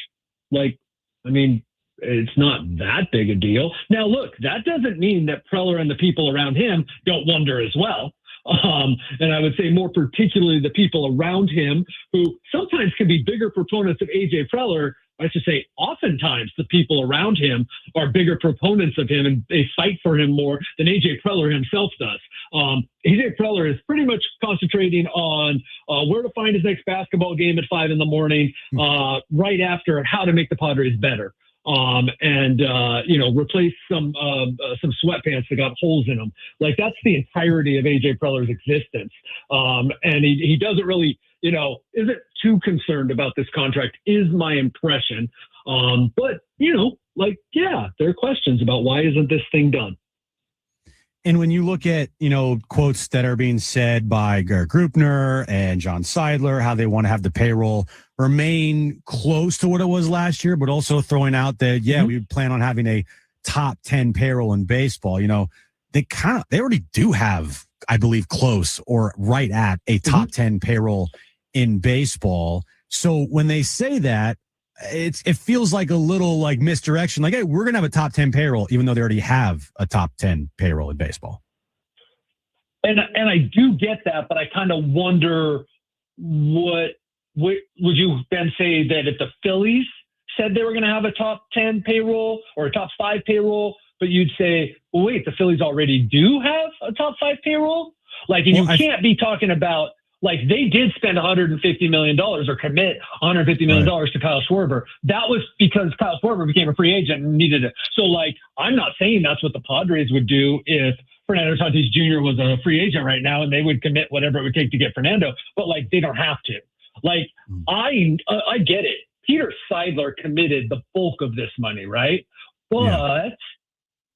Like, I mean, it's not that big a deal. Now, look, that doesn't mean that Preller and the people around him don't wonder as well. And I would say more particularly the people around him who sometimes can be bigger proponents of AJ Preller. I should say oftentimes the people around him are bigger proponents of him and they fight for him more than AJ Preller himself does. AJ Preller is pretty much concentrating on where to find his next basketball game at 5 a.m, right after how to make the Padres better. Replace some sweatpants that got holes in them. Like that's the entirety of AJ Preller's existence. And he doesn't really, isn't too concerned about this contract is my impression. But there are questions about why isn't this thing done? And when you look at, quotes that are being said by Garrett Grupner and John Seidler, how they want to have the payroll remain close to what it was last year, but also throwing out that, we plan on having a top 10 payroll in baseball. They already do have, I believe, close or right at a top 10 payroll in baseball. So when they say that, it feels like a little like misdirection. Like, hey, we're going to have a top 10 payroll, even though they already have a top 10 payroll in baseball. And I do get that, but I kind of wonder what would you then say that if the Phillies said they were going to have a top 10 payroll or a top 5 payroll, but you'd say, well, wait, the Phillies already do have a top 5 payroll? Like, and you can't be talking about, like, they did spend $150 million or commit $150 million to Kyle Schwarber. That was because Kyle Schwarber became a free agent and needed it. So, like, I'm not saying that's what the Padres would do if Fernando Tatis Jr. was a free agent right now and they would commit whatever it would take to get Fernando. But, like, they don't have to. Like, I get it. Peter Seidler committed the bulk of this money, right? But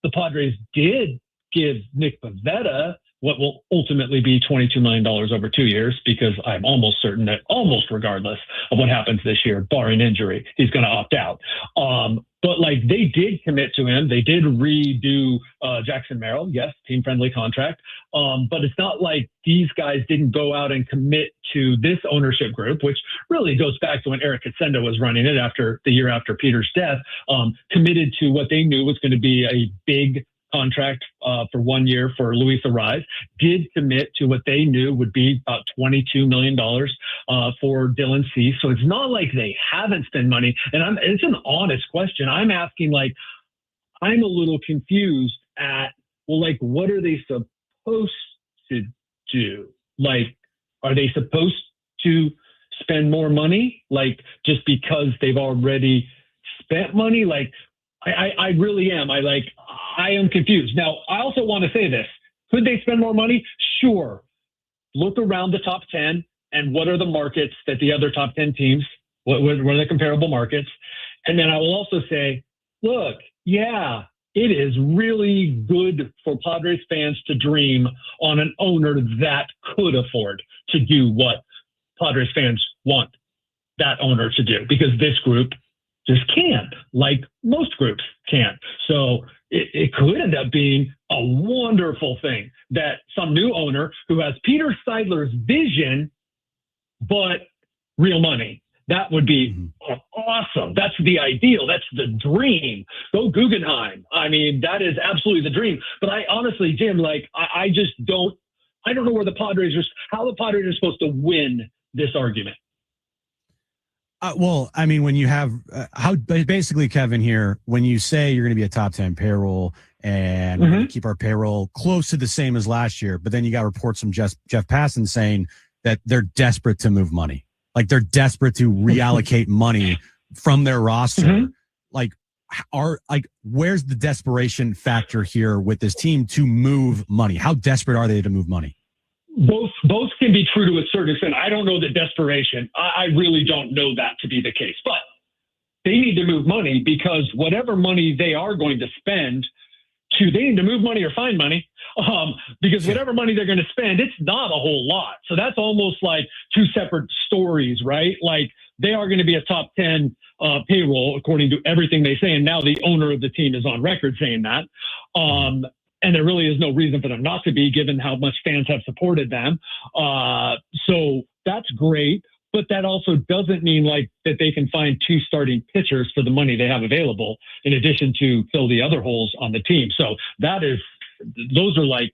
the Padres did give Nick Pivetta what will ultimately be $22 million over 2 years, because I'm almost certain that almost regardless of what happens this year, barring injury, he's going to opt out. But like they did commit to him. They did redo Jackson Merrill. Yes, team-friendly contract. But it's not like these guys didn't go out and commit to this ownership group, which really goes back to when Eric Katsenda was running it after the year after Peter's death, committed to what they knew was going to be a big contract for 1 year for Luis Arraez, did commit to what they knew would be about $22 million for Dylan Cease. So it's not like they haven't spent money. And it's an honest question. I'm asking, like, I'm a little confused at, well, like, what are they supposed to do? Like, are they supposed to spend more money? Like, just because they've already spent money? Like, I really am. I am confused. Now, I also want to say this. Could they spend more money? Sure. Look around the top 10 and what are the markets that the other top 10 teams, what are the comparable markets? And then I will also say, look, yeah, it is really good for Padres fans to dream on an owner that could afford to do what Padres fans want that owner to do, because this group just can't, like most groups can't. So it could end up being a wonderful thing that some new owner who has Peter Seidler's vision, but real money, that would be awesome. That's the ideal. That's the dream. Go Guggenheim. I mean, that is absolutely the dream. But I honestly, Jim, like, I just don't know where how the Padres are supposed to win this argument. Well, I mean, when you have basically, Kevin, here, when you say you're going to be a top 10 payroll and we're going to keep our payroll close to the same as last year, but then you got reports from Jeff Passan saying that they're desperate to move money. Like, they're desperate to reallocate money from their roster. Where's the desperation factor here with this team to move money? How desperate are they to move money? Both can be true to a certain extent. I don't know the desperation. I really don't know that to be the case. But they need to move money, because whatever money they are going to spend, they need to move money or find money. Because whatever money they're going to spend, it's not a whole lot. So that's almost like two separate stories, right? Like, they are going to be a top 10 payroll, according to everything they say. And now the owner of the team is on record saying that. And there really is no reason for them not to be, given how much fans have supported them. So that's great. But that also doesn't mean like that they can find two starting pitchers for the money they have available, in addition to fill the other holes on the team. So those are like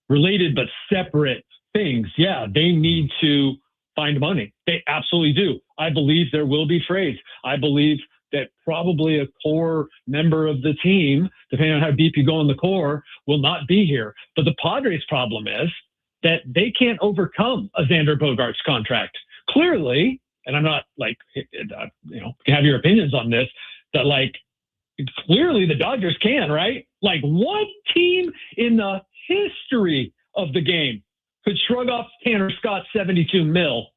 related but separate things. Yeah, they need to find money. They absolutely do. I believe there will be trades. I believe that probably a core member of the team, depending on how deep you go in the core, will not be here. But the Padres' problem is that they can't overcome a Xander Bogaerts contract. Clearly, and I'm not like, have your opinions on this, that like, clearly the Dodgers can, right? Like, what team in the history of the game could shrug off Tanner Scott's $72 million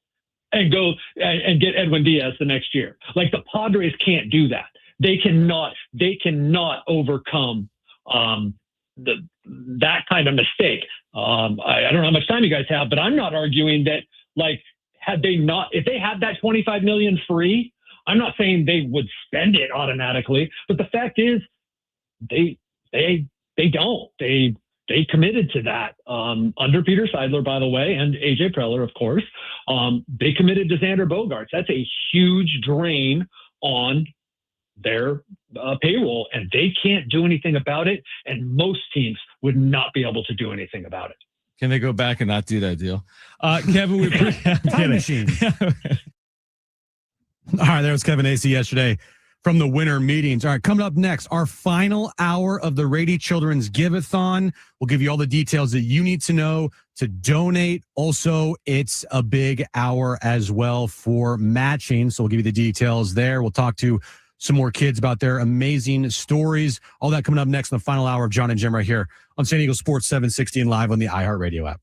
and go and get Edwin Diaz the next year? Like, the Padres can't do that. They cannot overcome that kind of mistake. I don't know how much time you guys have, but I'm not arguing that, like, if they had that $25 million free, I'm not saying they would spend it automatically, but the fact is they don't. They committed to that under Peter Seidler, by the way, and AJ Preller, of course. They committed to Xander Bogaerts. That's a huge drain on their payroll, and they can't do anything about it. And most teams would not be able to do anything about it. Can they go back and not do that deal? Kevin, we Time machine. All right, there was Kevin Acee yesterday from the winter meetings. All right, coming up next, our final hour of the Rady Children's Give-a-thon. We'll give you all the details that you need to know to donate. Also, it's a big hour as well for matching, so we'll give you the details there. We'll talk to some more kids about their amazing stories. All that coming up next in the final hour of John and Jim right here on San Diego Sports 760 and live on the iHeartRadio app.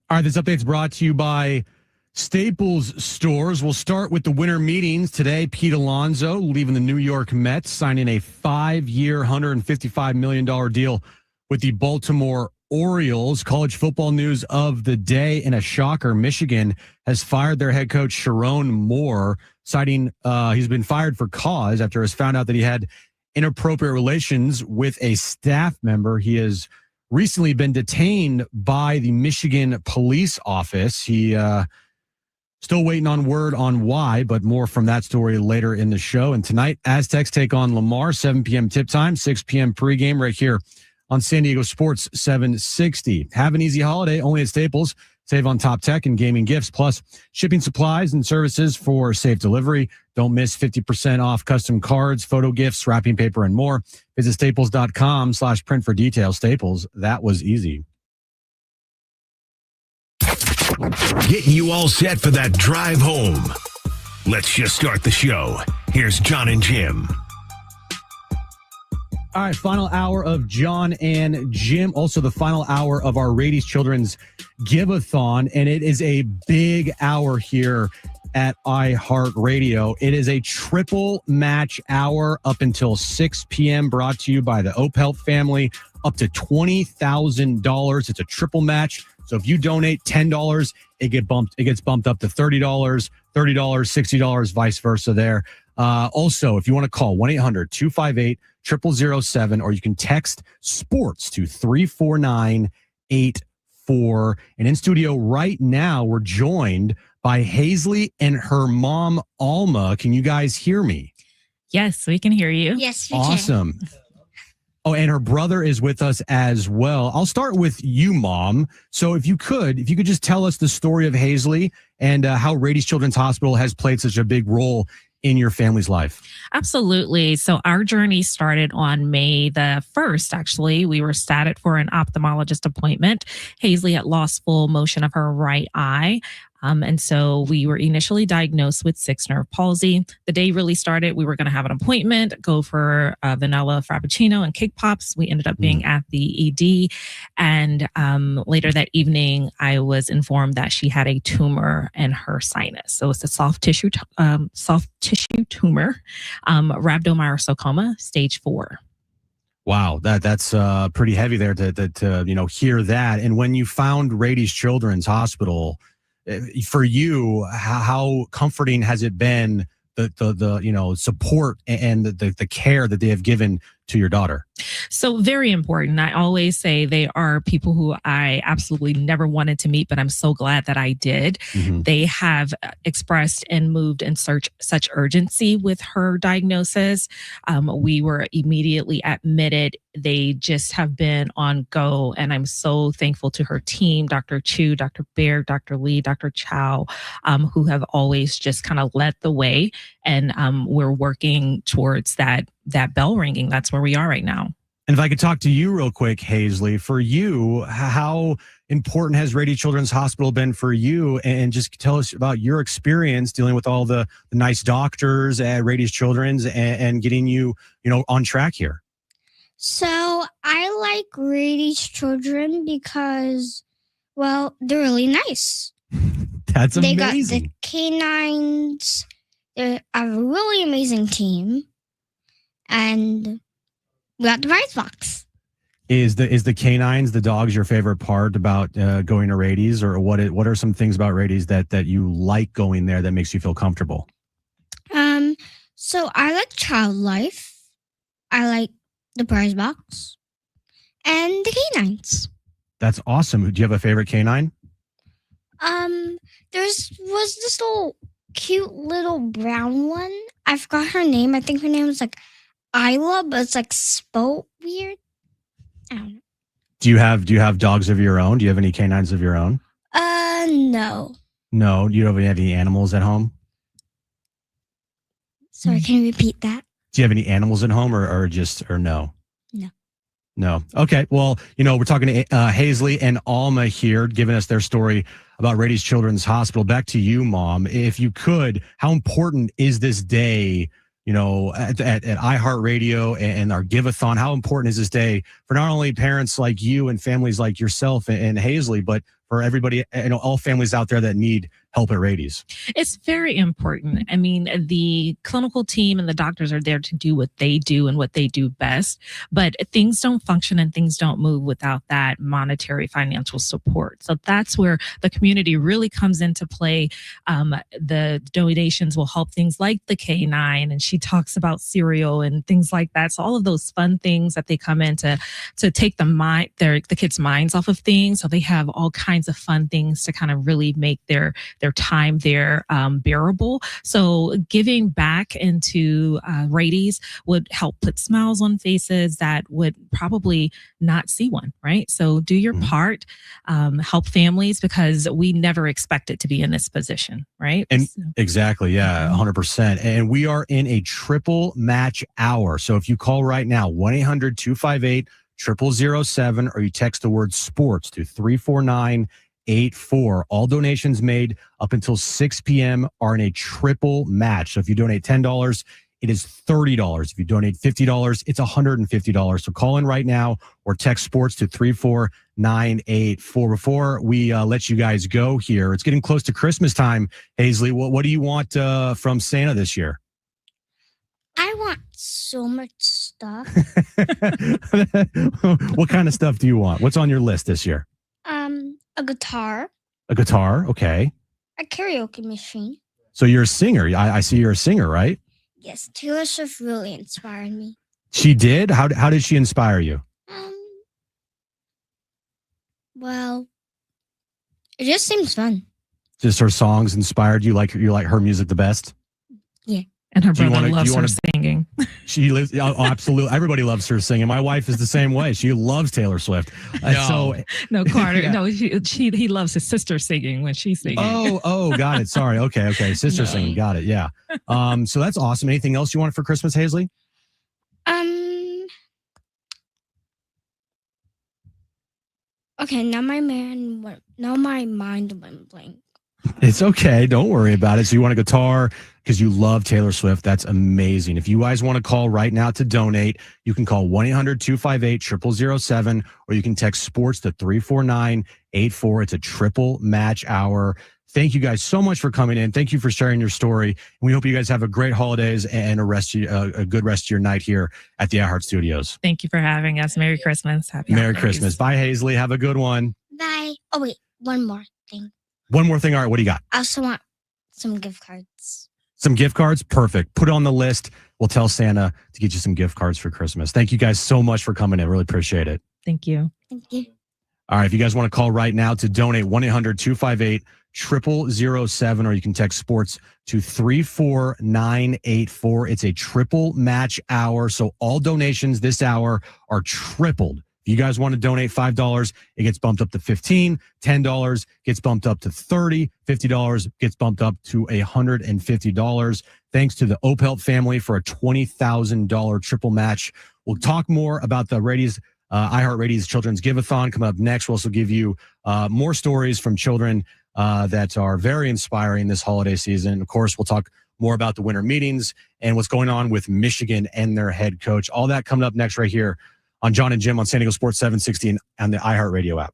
All right, this update's brought to you by Staples Stores. We'll start with the winter meetings today. Pete Alonso leaving the New York Mets, signing a 5-year, $155 million deal with the Baltimore Orioles. College football news of the day in a shocker. Michigan has fired their head coach, Sharon Moore, citing he's been fired for cause after it was found out that he had inappropriate relations with a staff member. He has recently been detained by the Michigan Police Office. He still waiting on word on why, but more from that story later in the show. And tonight, Aztecs take on Lamar, 7 p.m. tip time, 6 p.m. pregame right here on San Diego Sports 760. Have an easy holiday only at Staples. Save on top tech and gaming gifts, plus shipping supplies and services for safe delivery. Don't miss 50% off custom cards, photo gifts, wrapping paper, and more. Visit staples.com/print for details. Staples, that was easy. Getting you all set for that drive home. Let's just start the show. Here's John and Jim. All right, final hour of John and Jim. Also, the final hour of our Rady's Children's Give-a-thon, and it is a big hour here at iHeartRadio. It is a triple match hour up until 6 p.m. brought to you by the Opelt family, up to $20,000. It's a triple match. So if you donate $10, it gets bumped up to $30, $60, vice versa there. Also, if you want to call 1-800-258-0007, or you can text sports to 34984. And in studio right now, we're joined by Hazley and her mom, Alma. Can you guys hear me? Yes, we can hear you. Yes, we can. Awesome. Oh, and her brother is with us as well. I'll start with you, Mom. So if you could just tell us the story of Hazley and how Rady's Children's Hospital has played such a big role in your family's life. Absolutely. So our journey started on May the 1st, actually. We were statted for an ophthalmologist appointment. Hazley had lost full motion of her right eye. And so we were initially diagnosed with 6 nerve palsy. The day really started, we were going to have an appointment, go for vanilla frappuccino and cake pops. We ended up being at the ED. And later that evening, I was informed that she had a tumor in her sinus. So it's a soft tissue tumor, rhabdomyosarcoma, stage 4. Wow, that's pretty heavy there to hear that. And when you found Rady's Children's Hospital, for you, how comforting has it been, the support and the care that they have given to your daughter? So very important. I always say they are people who I absolutely never wanted to meet, but I'm so glad that I did. Mm-hmm. They have expressed and moved in such urgency with her diagnosis. We were immediately admitted. They just have been on go, and I'm so thankful to her team, Dr. Chu, Dr. Baird, Dr. Lee, Dr. Chow, who have always just kind of led the way. And we're working towards that bell ringing. That's where we are right now. And if I could talk to you real quick, Hazley, for you, how important has Rady Children's Hospital been for you? And just tell us about your experience dealing with all the nice doctors at Rady's Children's and getting you, on track here. So I like Rady's Children because, well, they're really nice. That's amazing. They got the canines. They have a really amazing team. And we got the prize box. Is the canines, the dogs, your favorite part about going to Rady's, or what are some things about Rady's that you like going there that makes you feel comfortable? So I like Child Life. I like the prize box and the canines. That's awesome. Do you have a favorite canine? There was this cute little brown one. I forgot her name. I think her name was Isla, but it's spelled weird. I don't know. Do you have dogs of your own? Do you have any canines of your own? No. No, you don't have any animals at home? Sorry, can you repeat that? Do you have any animals at home or no? No. No. Okay. Well, we're talking to Hazley and Alma here, giving us their story about Rady's Children's Hospital. Back to you, Mom. If you could, how important is this day, at iHeartRadio and our Give-a-thon. How important is this day for not only parents like you and families like yourself and Hazley, but for everybody, all families out there that need help at Rady's? It's very important. I mean, the clinical team and the doctors are there to do what they do and what they do best, but things don't function and things don't move without that monetary financial support. So that's where the community really comes into play. The donations will help things like the K9, and she talks about cereal and things like that. So all of those fun things that they come in to take the kids' minds off of things. So they have all kinds of fun things to kind of really make their time there bearable. So giving back into Rady's would help put smiles on faces that would probably not see one, right? So do your part, help families, because we never expected to be in this position, right? And exactly, yeah, 100%. And we are in a triple match hour. So if you call right now, 1-800-258-0007, or you text the word sports to 34984. All donations made up until 6 p.m. are in a triple match. So if you donate $10, it is $30. If you donate $50, it's $150. So call in right now or text sports to 34984. Before we let you guys go here, it's getting close to Christmas time. Hazley, what do you want from Santa this year? I want so much stuff. What kind of stuff do you want? What's on your list this year? A guitar, A guitar, okay. a karaoke machine. So you're a singer. I see you're a singer, right? Yes, Taylor Swift really inspired me. She did? How did she inspire you? Well, it just seems fun. Just her songs inspired you? You like her music the best? Yeah. And her brother loves her singing. She lives. Oh, absolutely. Everybody loves her singing. My wife is the same way. She loves Taylor Swift. No, Carter. Yeah. No, he loves his sister singing when she's singing. Oh, got it. Sorry. Okay. Sister singing. Got it. Yeah. So that's awesome. Anything else you want for Christmas, Hazley? Okay, now my mind went blank. It's okay. Don't worry about it. So you want a guitar because you love Taylor Swift. That's amazing. If you guys want to call right now to donate, you can call 1-800-258-0007, or you can text sports to 34984. It's a triple match hour. Thank you guys so much for coming in. Thank you for sharing your story. And we hope you guys have a great holidays and a good rest of your night here at the iHeart Studios. Thank you for having us. Merry Christmas. Happy Merry holidays. Christmas. Bye, Hazley. Have a good one. Bye. Oh, wait, one more thing. One more thing. All right, what do you got? I also want some gift cards. Some gift cards? Perfect. Put it on the list. We'll tell Santa to get you some gift cards for Christmas. Thank you guys so much for coming in. Really appreciate it. Thank you. Thank you. All right, if you guys want to call right now to donate, 1-800-258-0007, or you can text sports to 34984. It's a triple match hour, so all donations this hour are tripled. If you guys want to donate $5, it gets bumped up to $15. $10 gets bumped up to $30. $50 gets bumped up to $150. Thanks to the Opelt family for a $20,000 triple match. We'll talk more about the iHeartRadio's Children's Give-a-thon coming up next. We'll also give you more stories from children that are very inspiring this holiday season. Of course, we'll talk more about the winter meetings and what's going on with Michigan and their head coach. All that coming up next right here on John and Jim on San Diego Sports 760 and the iHeartRadio app.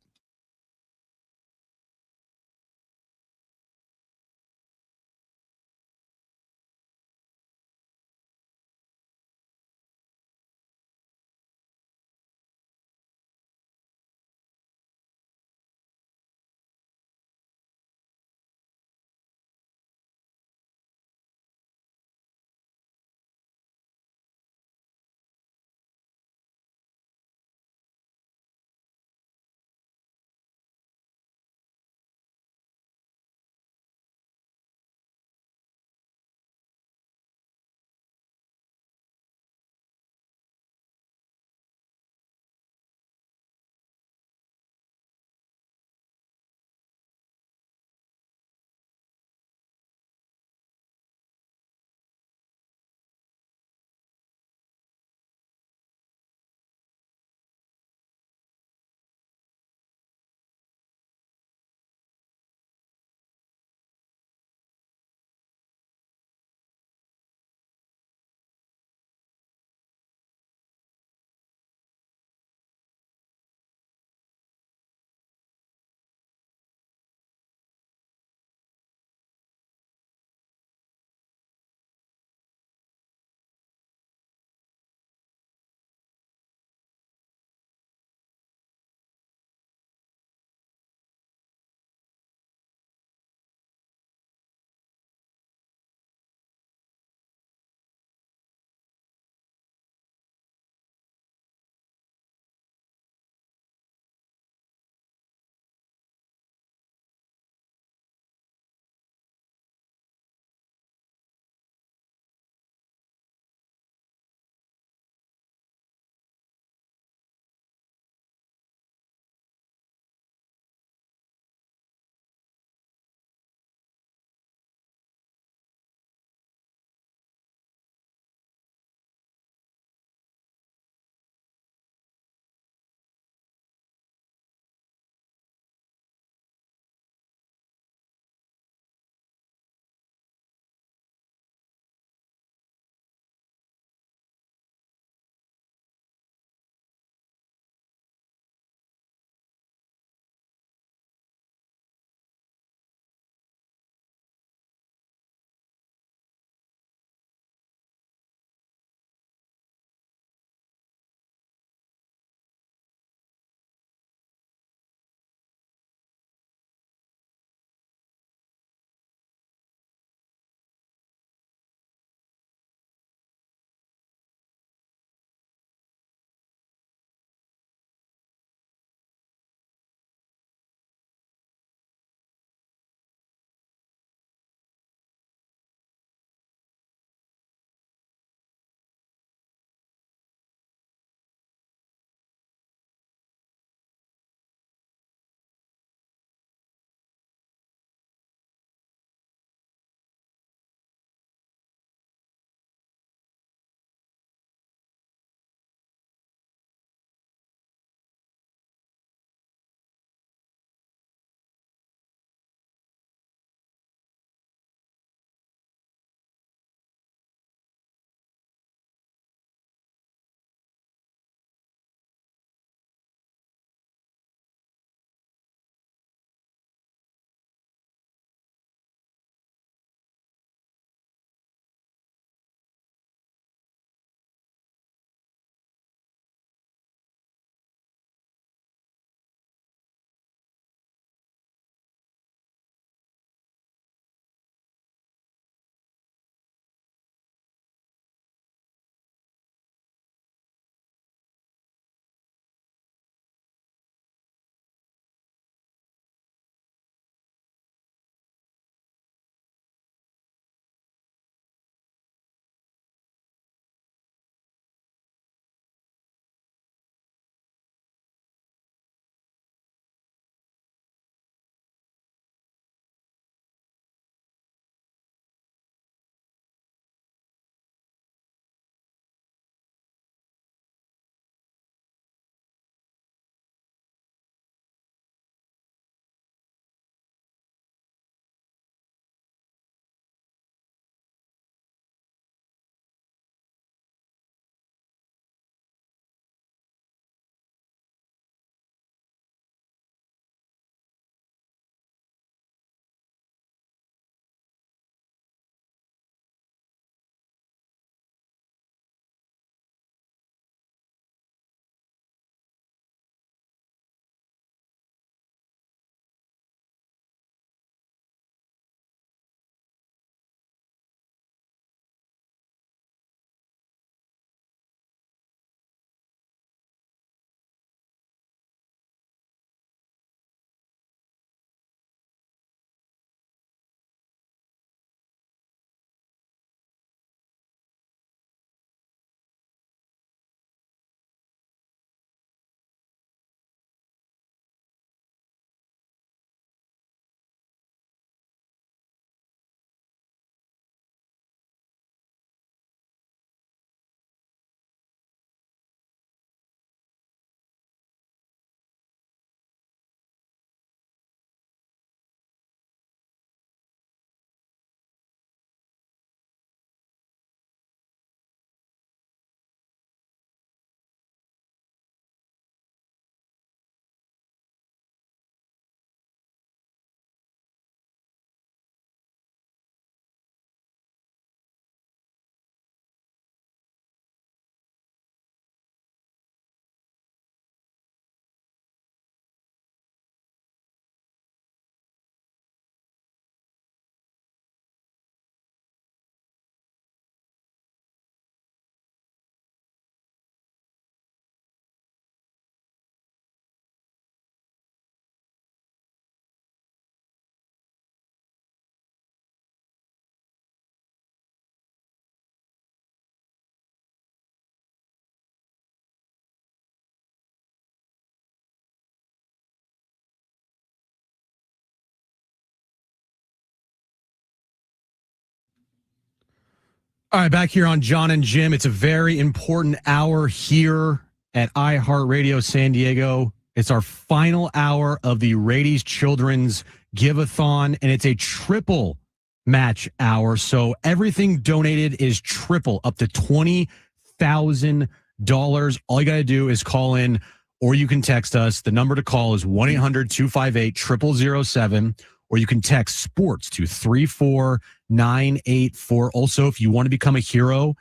All right, back here on John and Jim. It's a very important hour here at iHeartRadio San Diego. It's our final hour of the Rady's Children's Give-a-thon, and it's a triple match hour. So everything donated is triple, up to $20,000. All you got to do is call in, or you can text us. The number to call is 1-800-258-0007, or you can text sports to 34984. Also, if you want to become a hero,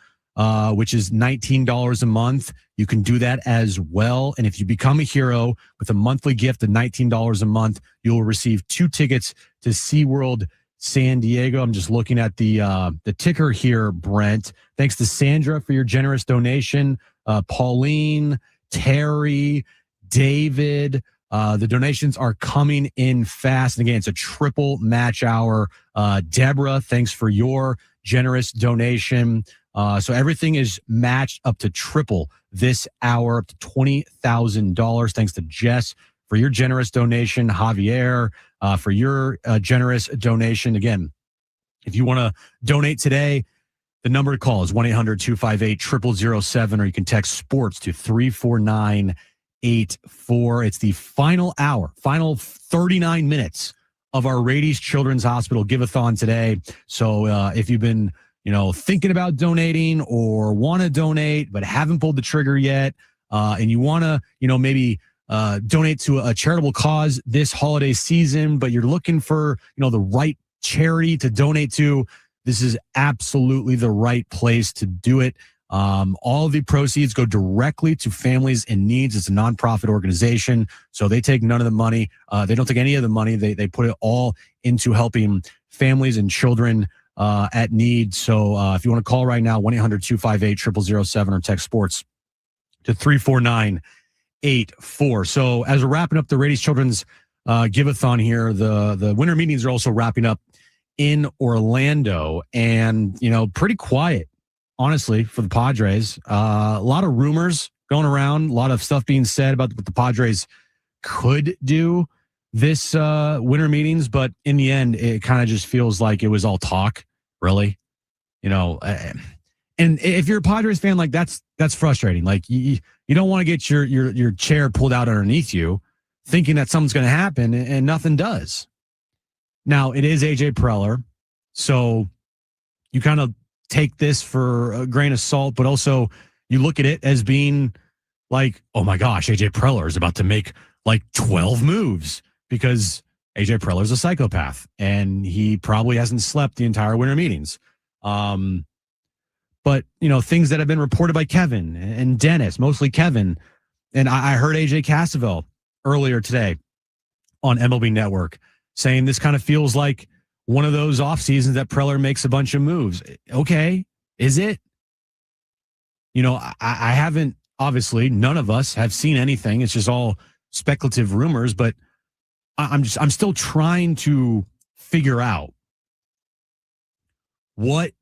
which is $19 a month, you can do that as well. And if you become a hero with a monthly gift of $19 a month, you'll receive 2 tickets to SeaWorld San Diego. I'm just looking at the ticker here, Brent. Thanks to Sandra for your generous donation. Pauline, Terry, David. The donations are coming in fast. And again, it's a triple match hour. Deborah, thanks for your generous donation. So everything is matched up to triple this hour, up to $20,000. Thanks to Jess for your generous donation. Javier, for your generous donation. Again, if you want to donate today, the number to call is 1-800-258-0007, or you can text sports to 34984. It's the final hour, final 39 minutes of our Rady's Children's Hospital Give-a-thon today. So if you've been thinking about donating or want to donate but haven't pulled the trigger yet, and you want to, maybe donate to a charitable cause this holiday season, but you're looking for, the right charity to donate to, this is absolutely the right place to do it. All of the proceeds go directly to families in needs. It's a nonprofit organization, so they take none of the money. They don't take any of the money. They put it all into helping families and children at need. So if you want to call right now, 1-800-258-0007, or text sports to 34984. So as we're wrapping up the Rady's Children's Give-a-thon here, the winter meetings are also wrapping up in Orlando, and pretty quiet, honestly, for the Padres. A lot of rumors going around, a lot of stuff being said about what the Padres could do this winter meetings, but in the end, it kind of just feels like it was all talk, really. And if you're a Padres fan, like that's frustrating. Like you don't want to get your chair pulled out underneath you, thinking that something's going to happen, and nothing does. Now, it is AJ Preller, so you kind of take this for a grain of salt, but also you look at it as being like, oh my gosh, AJ Preller is about to make like 12 moves, because AJ Preller is a psychopath and he probably hasn't slept the entire winter meetings. But things that have been reported by Kevin and Dennis, mostly Kevin, and I heard AJ Cassavell earlier today on MLB Network saying this kind of feels like one of those off seasons that Preller makes a bunch of moves. Okay, is it? I haven't, obviously, none of us have seen anything. It's just all speculative rumors, but I'm still trying to figure out what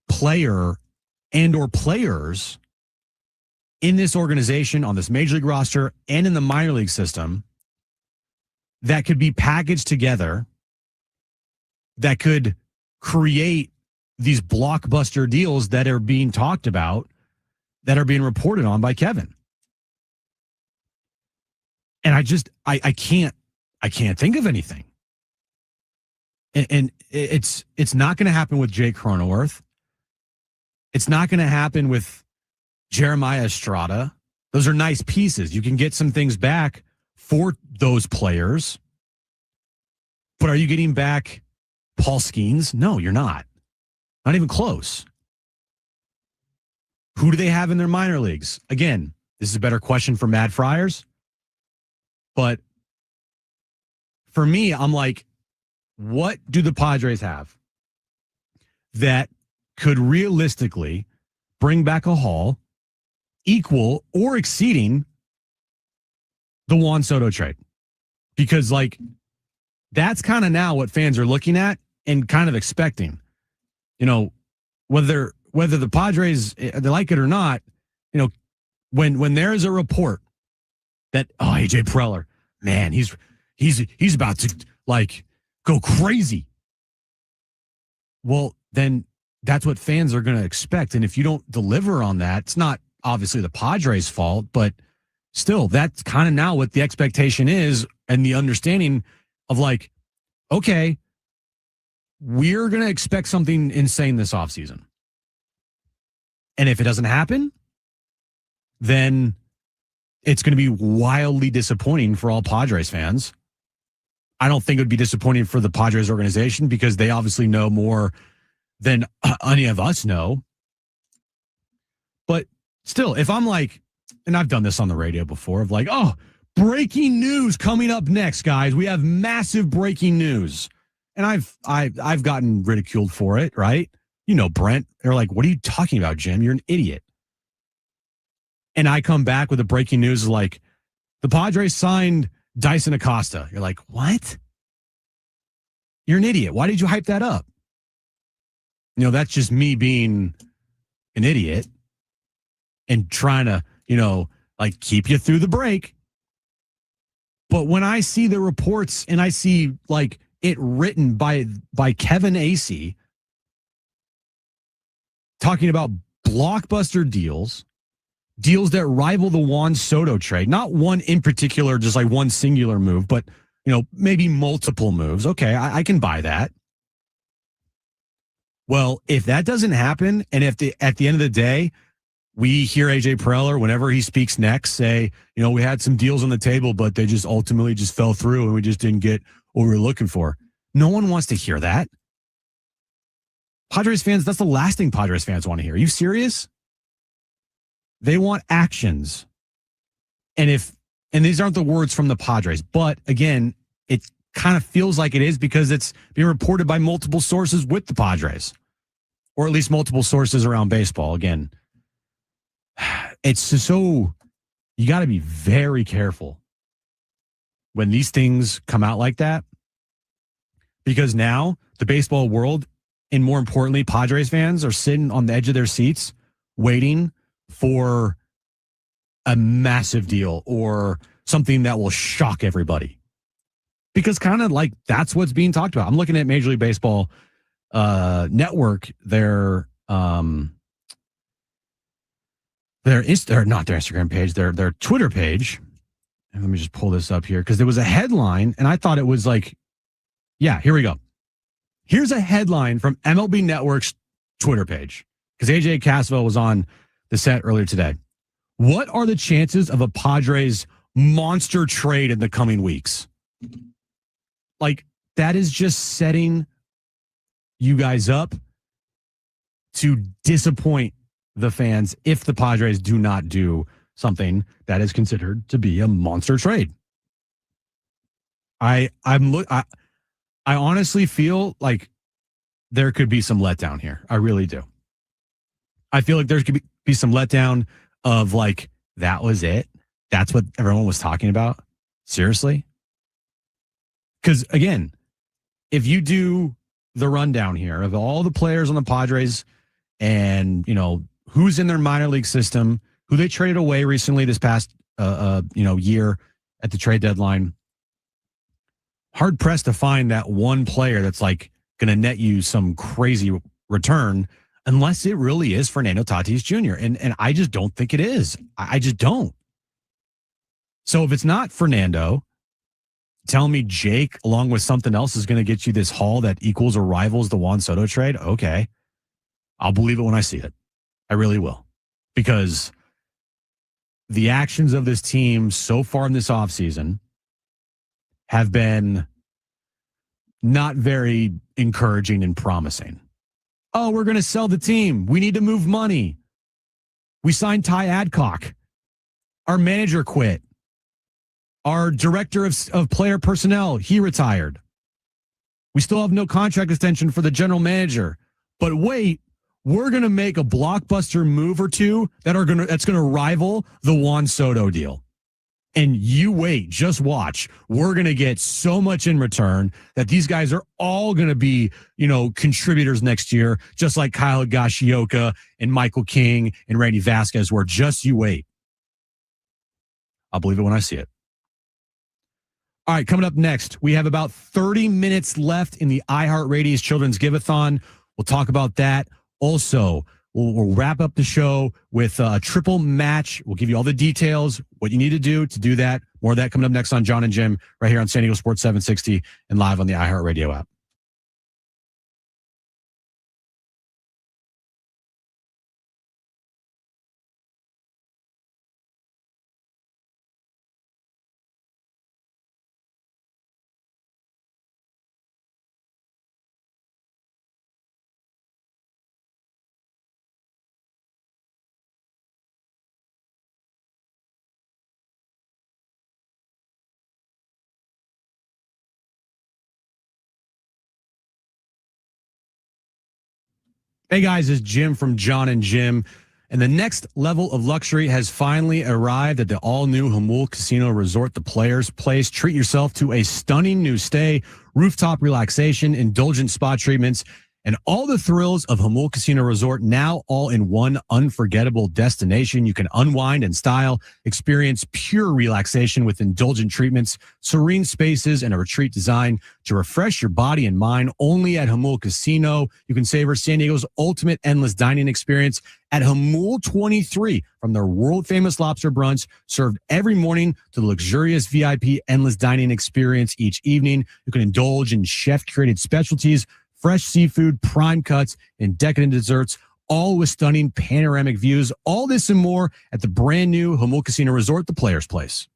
player and or players in this organization, on this major league roster and in the minor league system, that could be packaged together, that could create these blockbuster deals that are being talked about, that are being reported on by Kevin. And I can't think of anything. And it's not going to happen with Jake Cronenworth. It's not going to happen with Jeremiah Estrada. Those are nice pieces. You can get some things back for those players. But are you getting back Paul Skeens? No, you're not. Not even close. Who do they have in their minor leagues? Again, this is a better question for Matt Friars. But for me, I'm like, what do the Padres have that could realistically bring back a haul equal or exceeding the Juan Soto trade? Because that's kind of now what fans are looking at and kind of expecting. Whether the Padres, they like it or not, when there's a report that, AJ Preller, man, he's about to go crazy. Well, then that's what fans are going to expect. And if you don't deliver on that, it's not obviously the Padres' fault, but still, that's kind of now what the expectation is and the understanding of like, okay, we're going to expect something insane this offseason. And if it doesn't happen, then it's going to be wildly disappointing for all Padres fans. I don't think it would be disappointing for the Padres organization because they obviously know more than any of us know. But still, if I'm like, and I've done this on the radio before, of like, oh, breaking news coming up next, guys. We have massive breaking news. And I've gotten ridiculed for it, right? You know, Brent, they're like, what are you talking about, Jim? You're an idiot. And I come back with the breaking news like, the Padres signed Dyson Acosta. You're like, what? You're an idiot. Why did you hype that up? You know, that's just me being an idiot and trying to, you know, like keep you through the break. But when I see the reports and I see like it written by Kevin Acee talking about blockbuster deals that rival the Juan Soto trade, not one in particular, just like one singular move, but, you know, maybe multiple moves. Okay, I can buy that. Well, if that doesn't happen, and if at the end of the day, we hear AJ Preller, whenever he speaks next, say, you know, we had some deals on the table, but they just ultimately just fell through and we just didn't get what we were looking for. No one wants to hear that. Padres fans, that's the last thing Padres fans want to hear. Are you serious? They want actions. And these aren't the words from the Padres, but again, it kind of feels like it is because it's being reported by multiple sources with the Padres, or at least multiple sources around baseball. Again, it's just so, you got to be very careful when these things come out like that, because now the baseball world, and more importantly, Padres fans are sitting on the edge of their seats waiting for a massive deal or something that will shock everybody. Because kind of like that's what's being talked about. I'm looking at Major League Baseball Network, their not their Instagram page, their Twitter page. And let me just pull this up here because there was a headline and I thought it was like, yeah, here we go. Here's a headline from MLB Network's Twitter page because AJ Caswell was on the set earlier today. What are the chances of a Padres monster trade in the coming weeks? Like, that is just setting you guys up to disappoint the fans if the Padres do not do something that is considered to be a monster trade. I honestly feel like there could be some letdown here. I really do. I feel like there could be some letdown of like, that was it. That's what everyone was talking about. Seriously? Because again, if you do the rundown here of all the players on the Padres and, you know, who's in their minor league system, who they traded away recently this past, year at the trade deadline, hard pressed to find that one player that's like going to net you some crazy return unless it really is Fernando Tatis Jr. And I just don't think it is. I just don't. So if it's not Fernando, tell me Jake along with something else is going to get you this haul that equals or rivals the Juan Soto trade. Okay. I'll believe it when I see it. I really will. Because the actions of this team so far in this offseason have been not very encouraging and promising. Oh, we're going to sell the team. We need to move money. We signed Ty Adcock. Our manager quit. Our director of player personnel, he retired. We still have no contract extension for the general manager. But wait, we're going to make a blockbuster move or two that's going to rival the Juan Soto deal. And you wait, just watch. We're going to get so much in return that these guys are all going to be, you know, contributors next year, just like Kyle Higashioka and Michael King and Randy Vasquez were. Just you wait. I'll believe it when I see it. All right, coming up next, we have about 30 minutes left in the iHeartRadio's Children's Give-A-thon. We'll talk about that. Also, we'll wrap up the show with a triple match. We'll give you all the details, what you need to do that. More of that coming up next on John and Jim right here on San Diego Sports 760 and live on the iHeartRadio app. Hey guys, it's Jim from John and Jim. And the next level of luxury has finally arrived at the all-new Jamul Casino Resort, the Players Place. Treat yourself to a stunning new stay, rooftop relaxation, indulgent spa treatments, and all the thrills of Jamul Casino Resort, now all in one unforgettable destination. You can unwind and style, experience pure relaxation with indulgent treatments, serene spaces, and a retreat designed to refresh your body and mind. Only at Jamul Casino. You can savor San Diego's ultimate endless dining experience at Jamul 23, from their world-famous lobster brunch served every morning to the luxurious VIP endless dining experience each evening. You can indulge in chef-created specialties, fresh seafood, prime cuts, and decadent desserts, all with stunning panoramic views. All this and more at the brand new Jamul Casino Resort, the Players Place.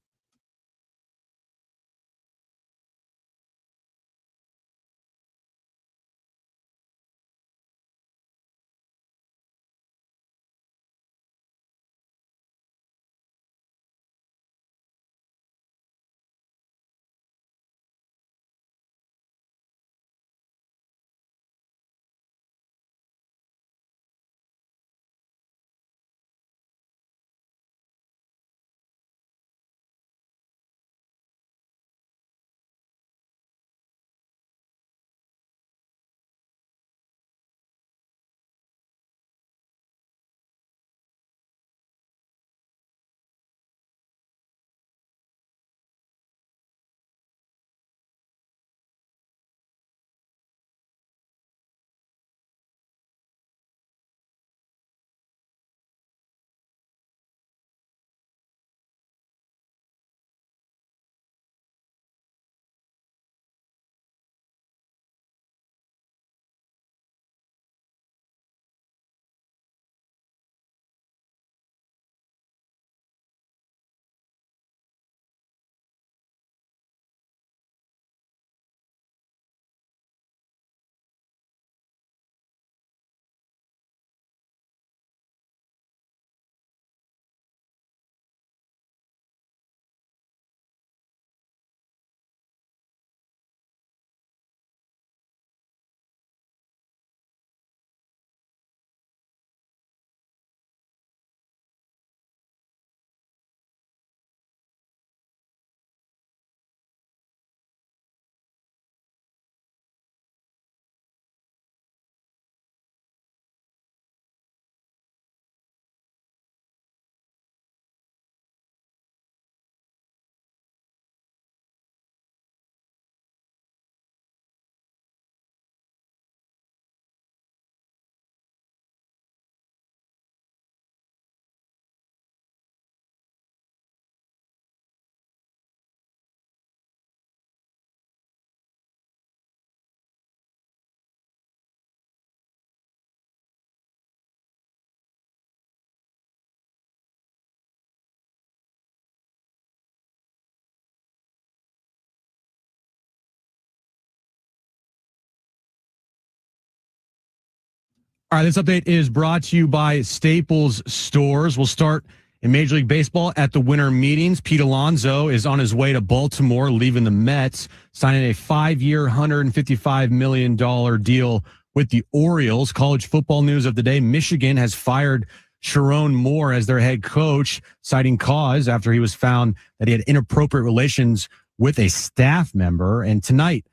All right, this update is brought to you by Staples Stores. We'll start in Major League Baseball at the winter meetings. Pete Alonso is on his way to Baltimore, leaving the Mets, signing a 5-year, $155 million deal with the Orioles. College football news of the day: Michigan has fired Sharon Moore as their head coach, citing cause after he was found that he had inappropriate relations with a staff member. And tonight,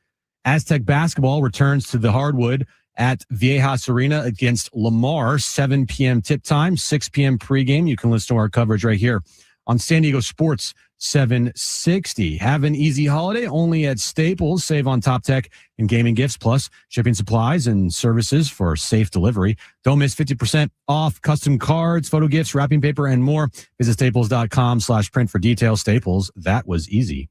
Aztec basketball returns to the hardwood at Viejas Arena against Lamar, 7 p.m. tip time, 6 p.m. pregame. You can listen to our coverage right here on San Diego Sports 760. Have an easy holiday only at Staples. Save on top tech and gaming gifts, plus shipping supplies and services for safe delivery. Don't miss 50% off custom cards, photo gifts, wrapping paper, and more. Visit staples.com/print for details. Staples, that was easy.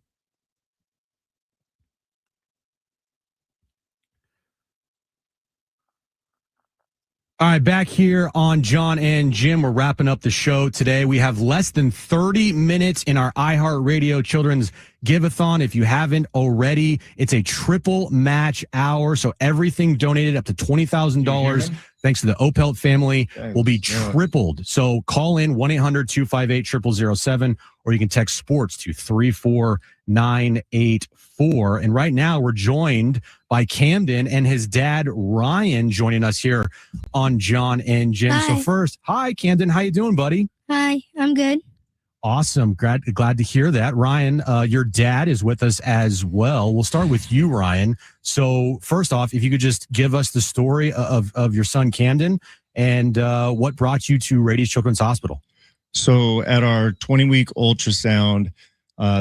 All right, back here on John and Jim. We're wrapping up the show today. We have less than 30 minutes in our iHeartRadio Children's Give-a-thon. If you haven't already, it's a triple match hour. So everything donated up to $20,000, thanks to the Opelt family, will be tripled. So call in 1-800-258-0007, or you can text sports to 34984. And right now we're joined by Camden and his dad, Ryan, joining us here on John and Jim. Hi. So first, hi, Camden. How you doing, buddy? Hi, I'm good. Awesome. Glad to hear that. Ryan, your dad is with us as well. We'll start with you, Ryan. So first off, if you could just give us the story of your son, Camden, and what brought you to Rady Children's Hospital. So at our 20-week ultrasound,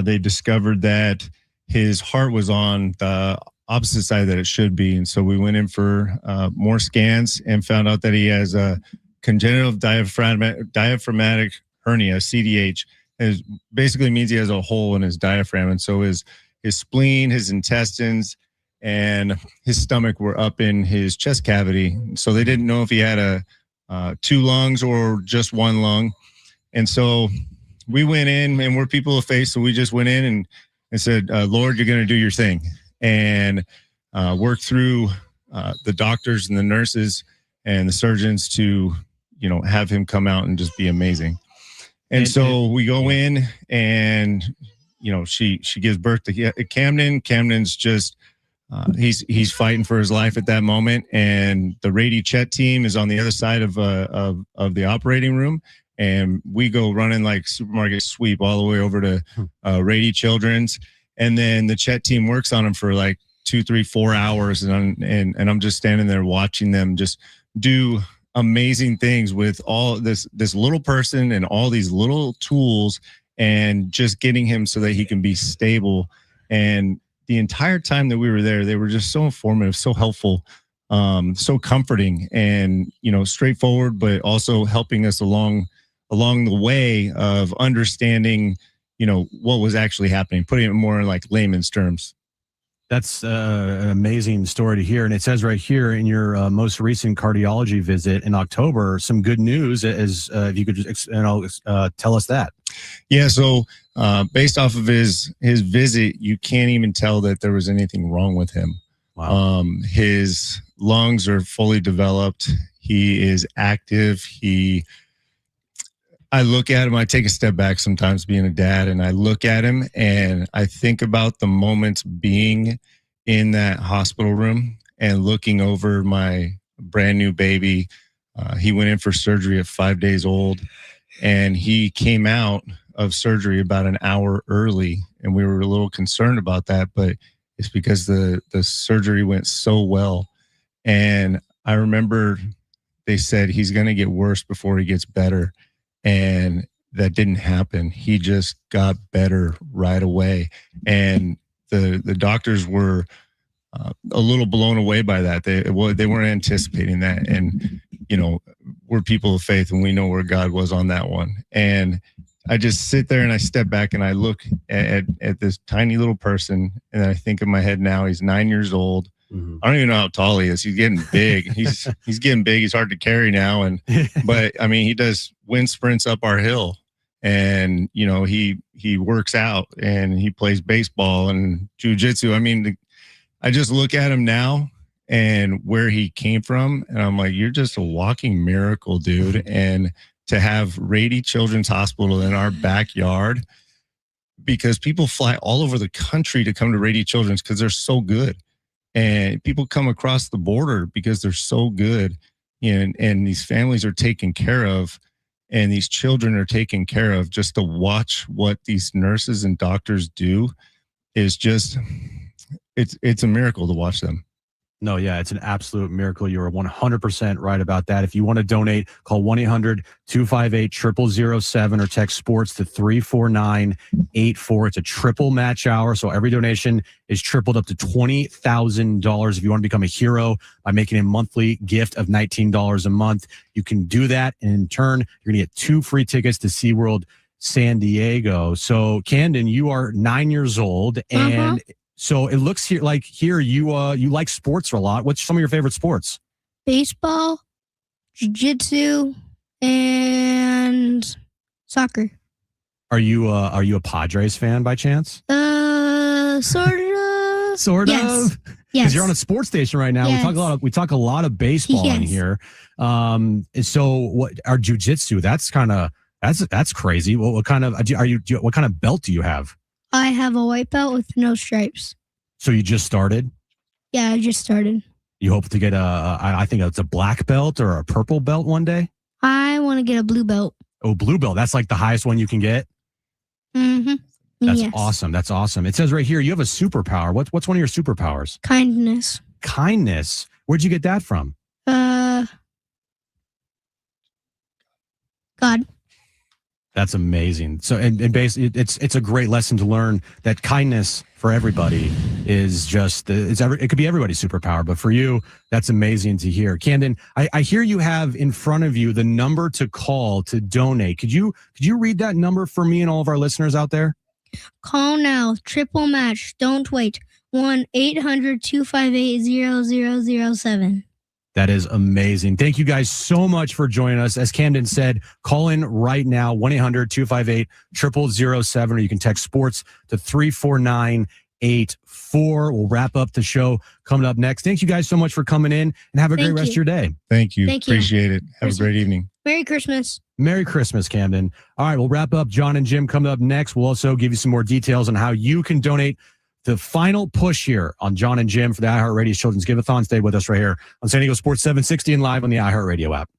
they discovered that his heart was on the opposite side that it should be. And so we went in for more scans and found out that he has a congenital diaphragmatic hernia, CDH. It basically means he has a hole in his diaphragm. And so his spleen, his intestines, and his stomach were up in his chest cavity. So they didn't know if he had two lungs or just one lung. And so we went in, and we're people of faith. So we just went in and said, Lord, you're going to do your thing. And worked through the doctors and the nurses and the surgeons to, have him come out and just be amazing. And so we go in, and, she gives birth to Camden. Camden's just, he's fighting for his life at that moment. And the Rady Chet team is on the other side of the operating room. And we go running like supermarket sweep all the way over to Rady Children's. And then the Chet team works on him for like 2, 3, 4 hours. And I'm just standing there watching them just do amazing things with all this little person and all these little tools, and just getting him so that he can be stable. And the entire time that we were there, they were just so informative, so helpful, so comforting, and, straightforward, but also helping us along the way of understanding, what was actually happening, putting it more in like layman's terms. That's an amazing story to hear. And it says right here in your most recent cardiology visit in October, some good news is if you could just tell us that. Yeah. So based off of his visit, you can't even tell that there was anything wrong with him. Wow. His lungs are fully developed. He is active. I look at him, I take a step back sometimes being a dad, and I look at him and I think about the moments being in that hospital room and looking over my brand new baby. He went in for surgery at 5 days old, and he came out of surgery about an hour early. And we were a little concerned about that, but it's because the surgery went so well. And I remember they said he's going to get worse before he gets better. And that didn't happen. He just got better right away. And the doctors were a little blown away by that. They weren't anticipating that. And, we're people of faith, and we know where God was on that one. And I just sit there and I step back and I look at this tiny little person, and I think in my head now, he's 9 years old. Mm-hmm. I don't even know how tall he is. He's getting big. He's getting big. He's hard to carry now. But I mean, he does wind sprints up our hill, and, he works out, and he plays baseball and jujitsu. I mean, I just look at him now and where he came from, and I'm like, you're just a walking miracle, dude. And to have Rady Children's Hospital in our backyard, because people fly all over the country to come to Rady Children's because they're so good. And people come across the border because they're so good, and these families are taken care of, and these children are taken care of. Just to watch what these nurses and doctors do is just, it's a miracle to watch them. No, yeah, it's an absolute miracle. You're 100% right about that. If you want to donate, call 1-800-258-0007 or text sports to 34984. It's a triple match hour. So every donation is tripled up to $20,000. If you want to become a hero by making a monthly gift of $19 a month, you can do that. And in turn, you're going to get 2 free tickets to SeaWorld San Diego. So, Camden, you are 9 years old, and so it looks here you like sports a lot. What's some of your favorite sports? Baseball, jiu-jitsu, and soccer. Are you a Padres fan by chance? Sort of. Sort of. Yes. Because you're on a sports station right now. Yes. We talk a lot of baseball in here. So what our jiu-jitsu? That's crazy. What kind of what kind of belt do you have? I have a white belt with no stripes. So you just started? Yeah, I just started. You hope to get I think it's a black belt or a purple belt one day? I want to get a blue belt. Oh, blue belt. That's like the highest one you can get? Mm-hmm. That's awesome. That's awesome. It says right here, you have a superpower. What's one of your superpowers? Kindness. Kindness. Where'd you get that from? God. That's amazing. So, and basically, it's a great lesson to learn that kindness for everybody is just it could be everybody's superpower. But for you, that's amazing to hear. Camden, I hear you have in front of you the number to call to donate. Could you read that number for me and all of our listeners out there? Call now. Triple match. Don't wait. 1-800-258-0007. That is amazing. Thank you guys so much for joining us. As Camden said, call in right now, 1-800-258-0007, or you can text sports to 34984. We'll wrap up the show coming up next. Thank you guys so much for coming in, and have a great rest of your day. Thank you. Thank you. Appreciate it. Have a great evening. Merry Christmas. Merry Christmas, Camden. All right, we'll wrap up. John and Jim coming up next. We'll also give you some more details on how you can donate. The final push here on John and Jim for the iHeartRadio Children's Give-A-Thon. Stay with us right here on San Diego Sports 760 and live on the iHeartRadio app.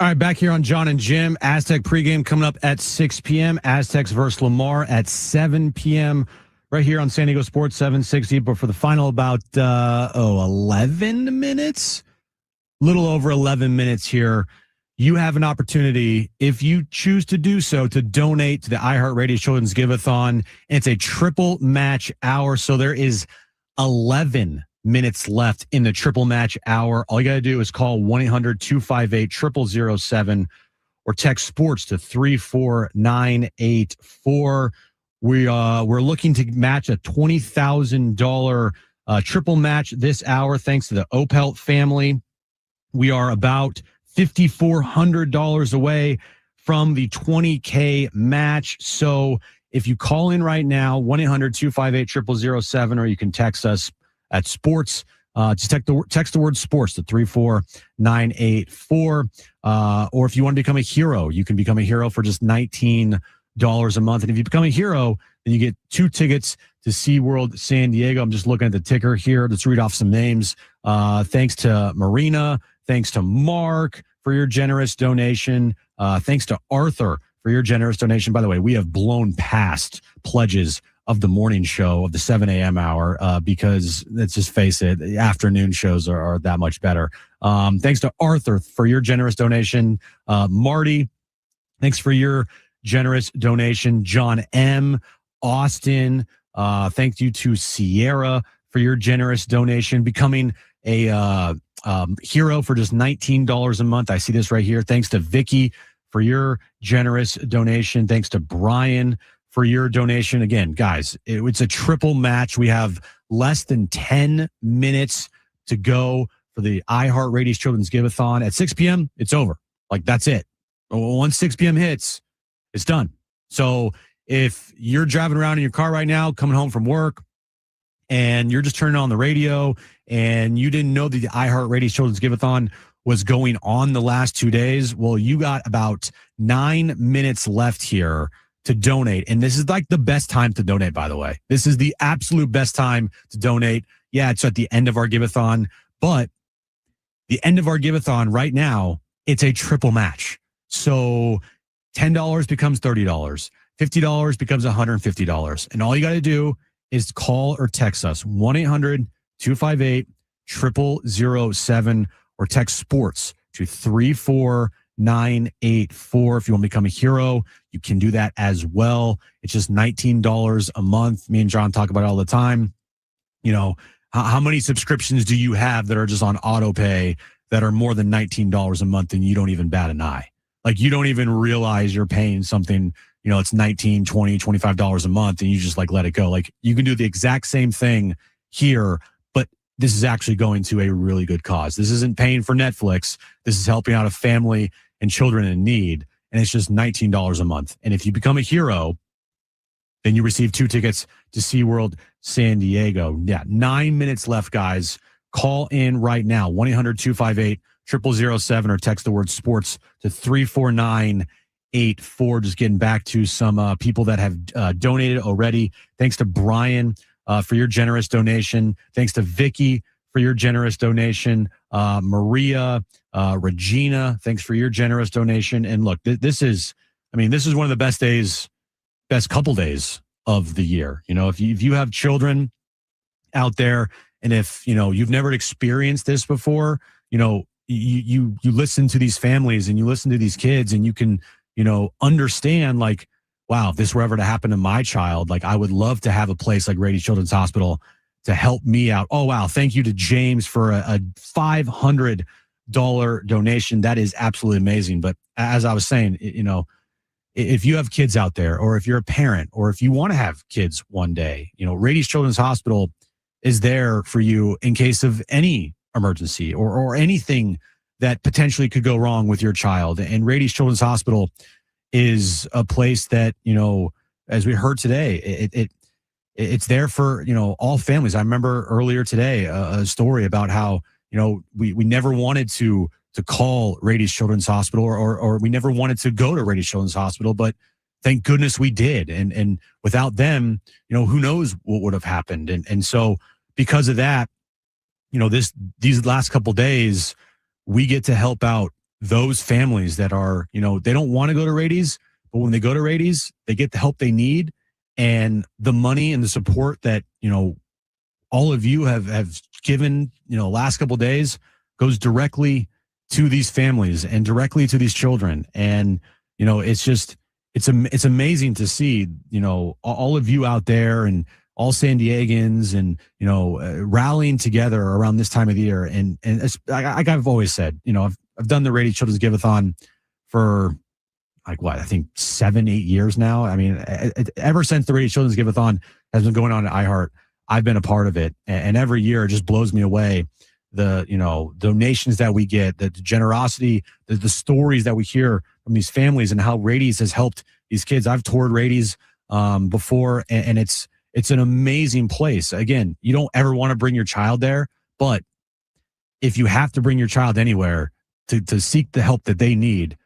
All right, back here on John and Jim. Aztec pregame coming up at 6 p.m. Aztecs versus Lamar at 7 p.m. right here on San Diego Sports 760. But for the final about 11 minutes, little over 11 minutes here, you have an opportunity, if you choose to do so, to donate to the iHeartRadio Children's Give-a-thon. It's a triple match hour, so there is 11 minutes left in the triple match hour. All you got to do is call 1-800-258-0007 or text sports to 34984. We're looking to match a $20,000 triple match this hour thanks to the Opelt family. We are about $5,400 away from the $20K match. So if you call in right now, 1-800-258-0007, or you can text us at sports. Just text the word sports to 34984. Or if you want to become a hero, you can become a hero for just $19 a month. And if you become a hero, then you get 2 tickets to SeaWorld San Diego. I'm just looking at the ticker here. Let's read off some names. Thanks to Marina. Thanks to Mark for your generous donation. Thanks to Arthur for your generous donation. By the way, we have blown past pledges of the morning show of the 7 a.m. hour because let's just face it, the afternoon shows are that much better. Thanks to Arthur for your generous donation. Marty, thanks for your generous donation. John M. Austin, thank you to Sierra for your generous donation. Becoming a hero for just $19 a month. I see this right here. Thanks to Vicky for your generous donation. Thanks to Brian for your donation. Again, guys, it's a triple match. We have less than 10 minutes to go for the iHeartRadio Children's Give-a-thon. At 6 p.m., it's over. Like, that's it. Once 6 p.m. hits, it's done. So if you're driving around in your car right now, coming home from work, and you're just turning on the radio, and you didn't know that the iHeartRadio Children's Give-a-thon was going on the last 2 days, well, you got about 9 minutes left here to donate. And this is like the best time to donate, by the way. This is the absolute best time to donate. Yeah, it's at the end of our give-a-thon, but the end of our give-a-thon right now, it's a triple match. So $10 becomes $30. $50 becomes $150. And all you got to do is call or text us 1-800-258-0007 or text sports to 34984. If you want to become a hero, you can do that as well. It's just $19 a month. Me and John talk about it all the time. You know, how many subscriptions do you have that are just on auto pay that are more than $19 a month and you don't even bat an eye? Like, you don't even realize you're paying something, you know, it's $19, $20, $25 a month and you just like let it go. Like, you can do the exact same thing here, but this is actually going to a really good cause. This isn't paying for Netflix. This is helping out a family and children in need. And it's just $19 a month. And if you become a hero, then you receive 2 tickets to SeaWorld San Diego. Yeah, 9 minutes left, guys. Call in right now, 1-800-258-0007 or text the word sports to 34984. Just getting back to some people that have donated already. Thanks to Brian for your generous donation. Thanks to Vicky for your generous donation. Maria, Regina, thanks for your generous donation. And look, this is one of the best couple days of the year. You know, if you have children out there, and if, you know, you've never experienced this before, you know, you listen to these families and you listen to these kids and you can, you know, understand like, wow, if this were ever to happen to my child, like I would love to have a place like Rady Children's Hospital to help me out. Oh, wow. Thank you to James for a $500 donation. That is absolutely amazing. But as I was saying, you know, if you have kids out there, or if you're a parent, or if you want to have kids one day, you know, Rady Children's Hospital is there for you in case of any emergency or anything that potentially could go wrong with your child. And Rady Children's Hospital is a place that, you know, as we heard today, it's there for, you know, all families. I remember earlier today a story about how, you know, we never wanted to call Rady Children's Hospital or we never wanted to go to Rady Children's Hospital, but thank goodness we did. And without them, you know, who knows what would have happened. And so because of that, you know, these last couple days, we get to help out those families that are, they don't want to go to Rady's, but when they go to Rady's, they get the help they need, and the money and the support that, all of you have given, last couple of days goes directly to these families and directly to these children. And, it's amazing to see, all of you out there and all San Diegans and, rallying together around this time of the year. And like I've always said, I've done the Rady Children's Give-a-thon for I think 7-8 years now. I mean, ever since the Rady Children's Give-a-thon has been going on at iHeart, I've been a part of it. And every year it just blows me away. The, donations that we get, the generosity, the stories that we hear from these families and how Rady's has helped these kids. I've toured Rady's before, and it's an amazing place. Again, you don't ever want to bring your child there, but if you have to bring your child anywhere to seek the help that they need,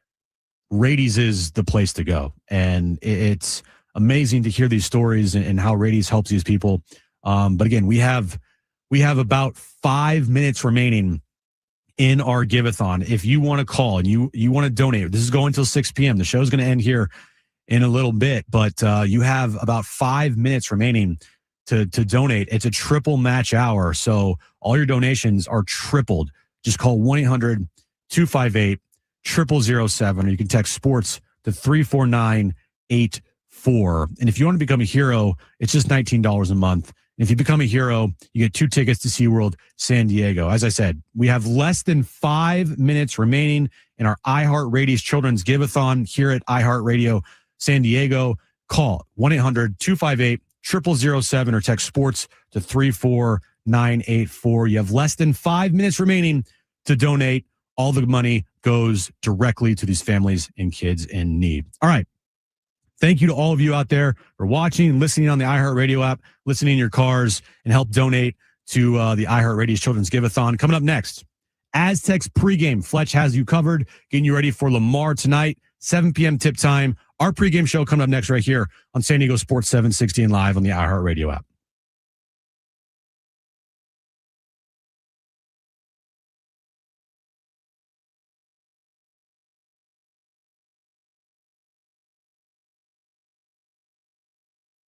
Rady's is the place to go. And it's amazing to hear these stories and how Rady's helps these people. But again, we have about 5 minutes remaining in our give-a-thon. If you want to call and you want to donate, this is going until 6 p.m. The show's going to end here in a little bit, but you have about 5 minutes remaining to donate. It's a triple match hour, so all your donations are tripled. Just call 1-800-258-0007, or you can text sports to 34984. And if you want to become a hero, it's just $19 a month. And if you become a hero, you get 2 tickets to SeaWorld San Diego. As I said, we have less than 5 minutes remaining in our iHeartRadio's Children's Give-a-thon here at iHeartRadio San Diego. Call 1-800-258-0007 or text sports to 34984. You have less than 5 minutes remaining to donate. All the money goes directly to these families and kids in need. All right. Thank you to all of you out there for watching and listening on the iHeartRadio app, listening in your cars, and help donate to the iHeartRadio's Children's Give-a-thon. Coming up next, Aztecs pregame. Fletch has you covered, getting you ready for Lamar tonight, 7 p.m. tip time. Our pregame show coming up next right here on San Diego Sports 760 and live on the iHeartRadio app.